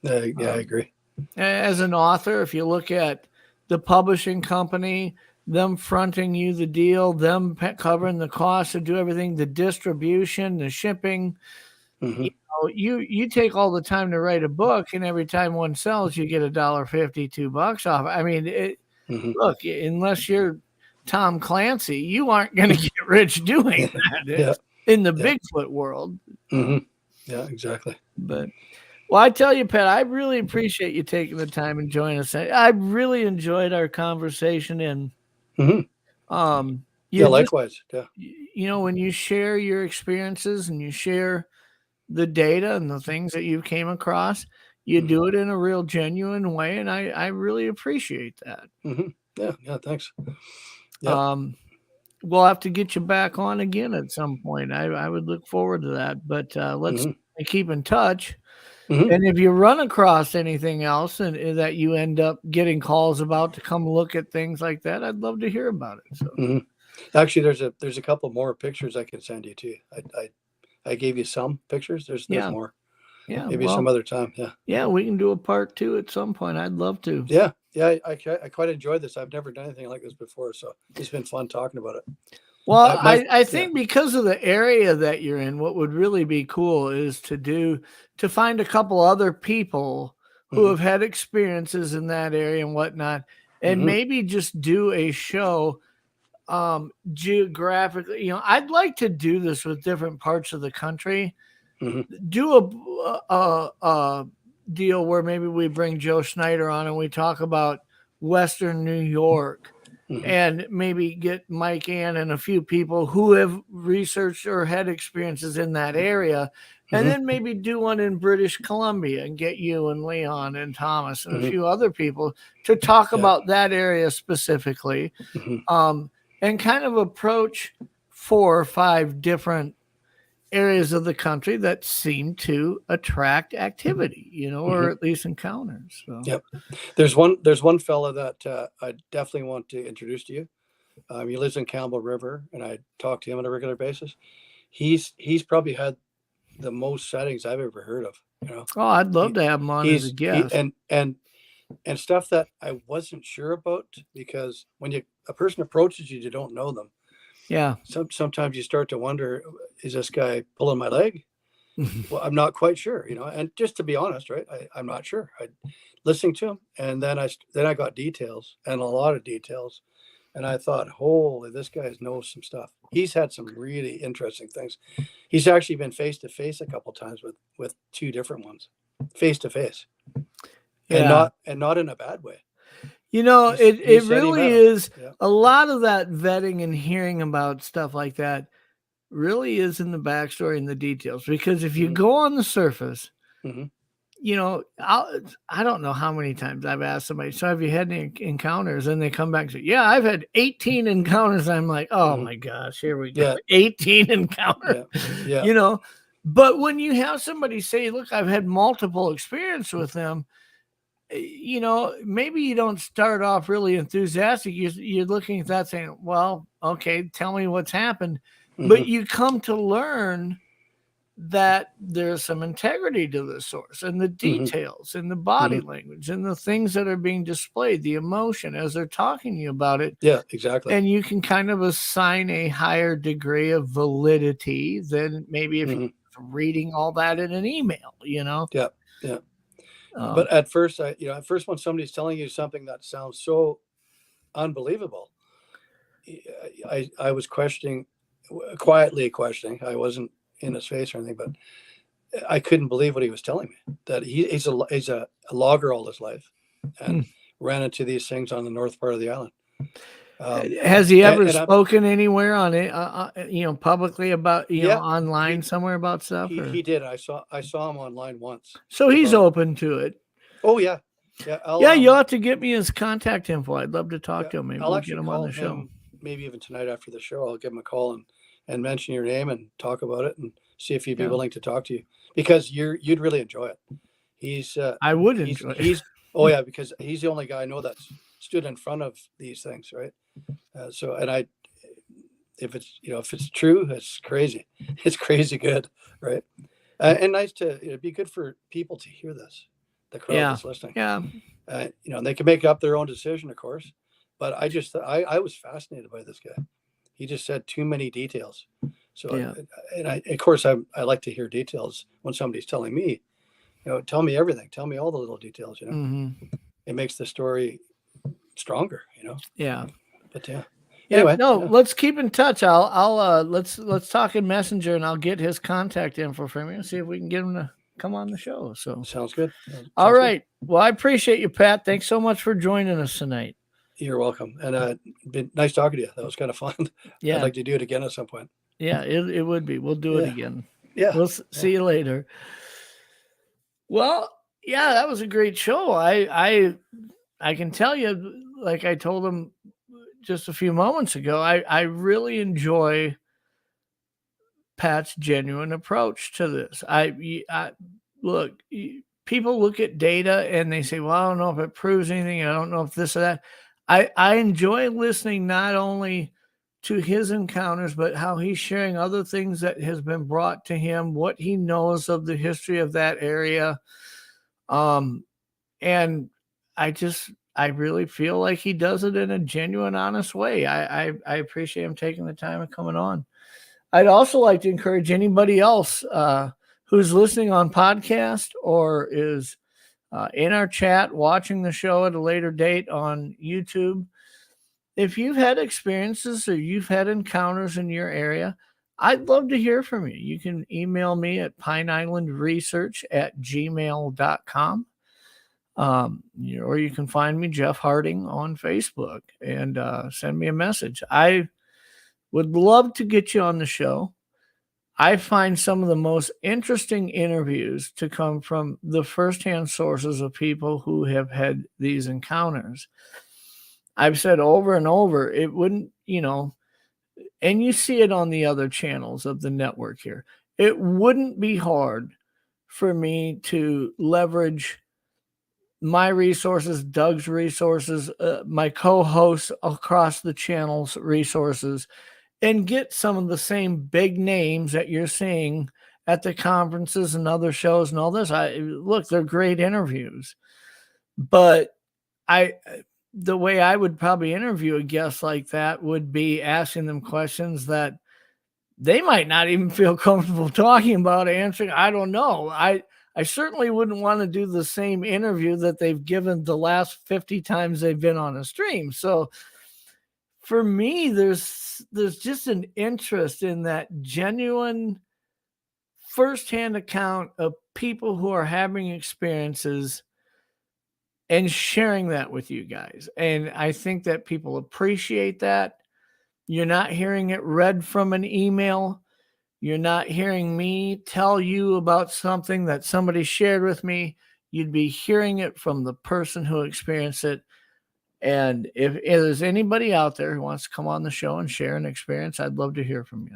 C: I agree.
A: As an author, if you look at the publishing company, them fronting you the deal, them covering the cost to do everything, the distribution, the shipping, you take all the time to write a book, and every time one sells, you get $1.50, $2 off. I mean, look, unless you're Tom Clancy, you aren't going to get rich doing that in the Bigfoot world.
C: Yeah, exactly.
A: But, well, I tell you, Pat, I really appreciate you taking the time and joining us. I really enjoyed our conversation, and
C: likewise.
A: When you share your experiences and you share the data and the things that you came across, you do it in a real genuine way, and I really appreciate that.
C: Yeah, thanks.
A: We'll have to get you back on again at some point. I would look forward to that, but let's keep in touch. And if you run across anything else and that you end up getting calls about to come look at things like that, I'd love to hear about it. So
C: actually, there's a couple more pictures I can send you too. I gave you some pictures. There's more.
A: Yeah,
C: maybe some other time.
A: Yeah, we can do a part 2 at some point. I'd love to.
C: Yeah. I quite enjoyed this. I've never done anything like this before, so it's been fun talking about it.
A: Well, I think because of the area that you're in, what would really be cool is to find a couple other people who have had experiences in that area and whatnot, and maybe just do a show geographically. I'd like to do this with different parts of the country. Do a deal where maybe we bring Joe Schneider on and we talk about Western New York, and maybe get Mike Ann and a few people who have researched or had experiences in that area, and then maybe do one in British Columbia and get you and Leon and Thomas and a few other people to talk about that area specifically, and kind of approach 4 or 5 different areas of the country that seem to attract activity, or at least encounters. So.
C: Yep. There's one fella that I definitely want to introduce to you. He lives in Campbell River, and I talk to him on a regular basis. He's probably had the most sightings I've ever heard of.
A: Oh, I'd love to have him on as a guest.
C: And stuff that I wasn't sure about, because when a person approaches you, you don't know them.
A: Yeah.
C: Sometimes you start to wonder, is this guy pulling my leg? Well, I'm not quite sure, and just to be honest, right? I'm not sure. I listening to him, and then I got details, and a lot of details. And I thought, holy, this guy knows some stuff. He's had some really interesting things. He's actually been face to face a couple times with 2 different ones, face to face, and not in a bad way.
A: It really is a lot of that vetting and hearing about stuff like that really is in the backstory and the details, because if you go on the surface, I don't know how many times I've asked somebody, so have you had any encounters? And they come back and say, yeah, I've had 18 encounters. I'm like, oh my gosh, here we go. 18 encounters, but when you have somebody say, look, I've had multiple experience with them, maybe you don't start off really enthusiastic. You're looking at that saying, well, okay, tell me what's happened. But you come to learn that there's some integrity to the source, and the details and the body language and the things that are being displayed, the emotion as they're talking to you about it.
C: Yeah, exactly.
A: And you can kind of assign a higher degree of validity than maybe if you're reading all that in an email,
C: Yeah. But at first, when somebody's telling you something that sounds so unbelievable, I was quietly questioning. I wasn't in his face or anything, but I couldn't believe what he was telling me. That he's a logger all his life, and ran into these things on the north part of the island.
A: Has he ever
C: and
A: spoken anywhere on it, publicly about,
C: Yeah,
A: online somewhere about stuff?
C: he did. I saw him online once.
A: So he's
C: about-
A: open to it.
C: Oh yeah, yeah.
A: Yeah, you'll have to get me his contact info. I'd love to talk to him. Maybe
C: I'll
A: we'll
C: actually
A: get him on
C: call
A: the show.
C: him maybe even tonight after the show. I'll give him a call and mention your name and talk about it and see if he'd be willing to talk to you, because you'd really enjoy it. He's
A: I would enjoy it.
C: Oh yeah, because he's the only guy I know that's stood in front of these things, right? If it's true, it's crazy. It's crazy good, right? And nice it'd be good for people to hear this, the crowd that's listening.
A: Yeah.
C: They can make up their own decision, of course. But I was fascinated by this guy. He just said too many details. So, of course, I like to hear details when somebody's telling me, tell me everything. Tell me all the little details, It makes the story stronger,
A: Yeah.
C: But yeah.
A: Anyway, let's keep in touch. Let's talk in Messenger, and I'll get his contact info from you and see if we can get him to come on the show. So
C: sounds good.
A: All right. Well, I appreciate you, Pat. Thanks so much for joining us tonight.
C: You're welcome. And been nice talking to you. That was kind of fun.
A: Yeah.
C: I'd like to do it again at some point.
A: Yeah, it would be. We'll do it again.
C: Yeah.
A: We'll see you later. Well, yeah, that was a great show. I can tell you, like I told him just a few moments ago, I really enjoy Pat's genuine approach to this. Look, people look at data and they say, well, I don't know if it proves anything. I don't know if this or that. I enjoy listening not only to his encounters, but how he's sharing other things that has been brought to him, what he knows of the history of that area. And I really feel like he does it in a genuine, honest way. I appreciate him taking the time and coming on. I'd also like to encourage anybody else who's listening on podcast or is in our chat, watching the show at a later date on YouTube. If you've had experiences or you've had encounters in your area, I'd love to hear from you. You can email me at pineislandresearch@gmail.com. Or you can find me, Jeff Harding, on Facebook, and send me a message. I would love to get you on the show. I find some of the most interesting interviews to come from the firsthand sources of people who have had these encounters. I've said over and over, it wouldn't, and you see it on the other channels of the network here, it wouldn't be hard for me to leverage my resources, Doug's resources, my co-hosts across the channel's resources, and get some of the same big names that you're seeing at the conferences and other shows and all this. Look, they're great interviews, but the way I would probably interview a guest like that would be asking them questions that they might not even feel comfortable talking about, answering. I don't know. I certainly wouldn't want to do the same interview that they've given the last 50 times they've been on a stream. So for me, there's just an interest in that genuine firsthand account of people who are having experiences and sharing that with you guys. And I think that people appreciate that. You're not hearing it read from an email. You're not hearing me tell you about something that somebody shared with me. You'd be hearing it from the person who experienced it. And if there's anybody out there who wants to come on the show and share an experience, I'd love to hear from you.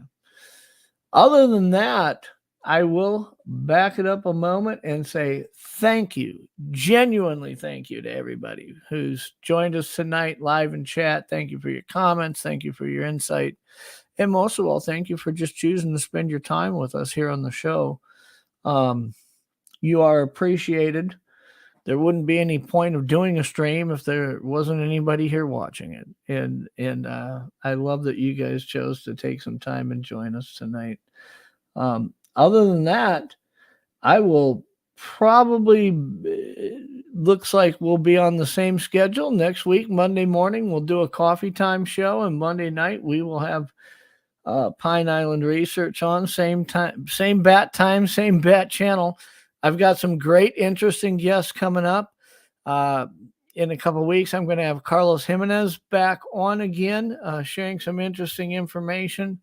A: Other than that, I will back it up a moment and say thank you, genuinely thank you to everybody who's joined us tonight live in chat. Thank you for your comments. Thank you for your insight. And most of all, thank you for just choosing to spend your time with us here on the show. You are appreciated. There wouldn't be any point of doing a stream if there wasn't anybody here watching it. And I love that you guys chose to take some time and join us tonight. Other than that, I will probably, looks like we'll be on the same schedule next week. Monday morning, we'll do a coffee time show, and Monday night we will have Pine Island Research on, same time, same bat time, same bat channel. I've got some great, interesting guests coming up. in a couple of weeks, I'm going to have Carlos Jimenez back on again, sharing some interesting information.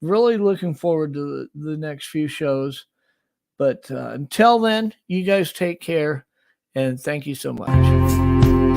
A: Really looking forward to the next few shows. But until then, you guys take care, and thank you so much.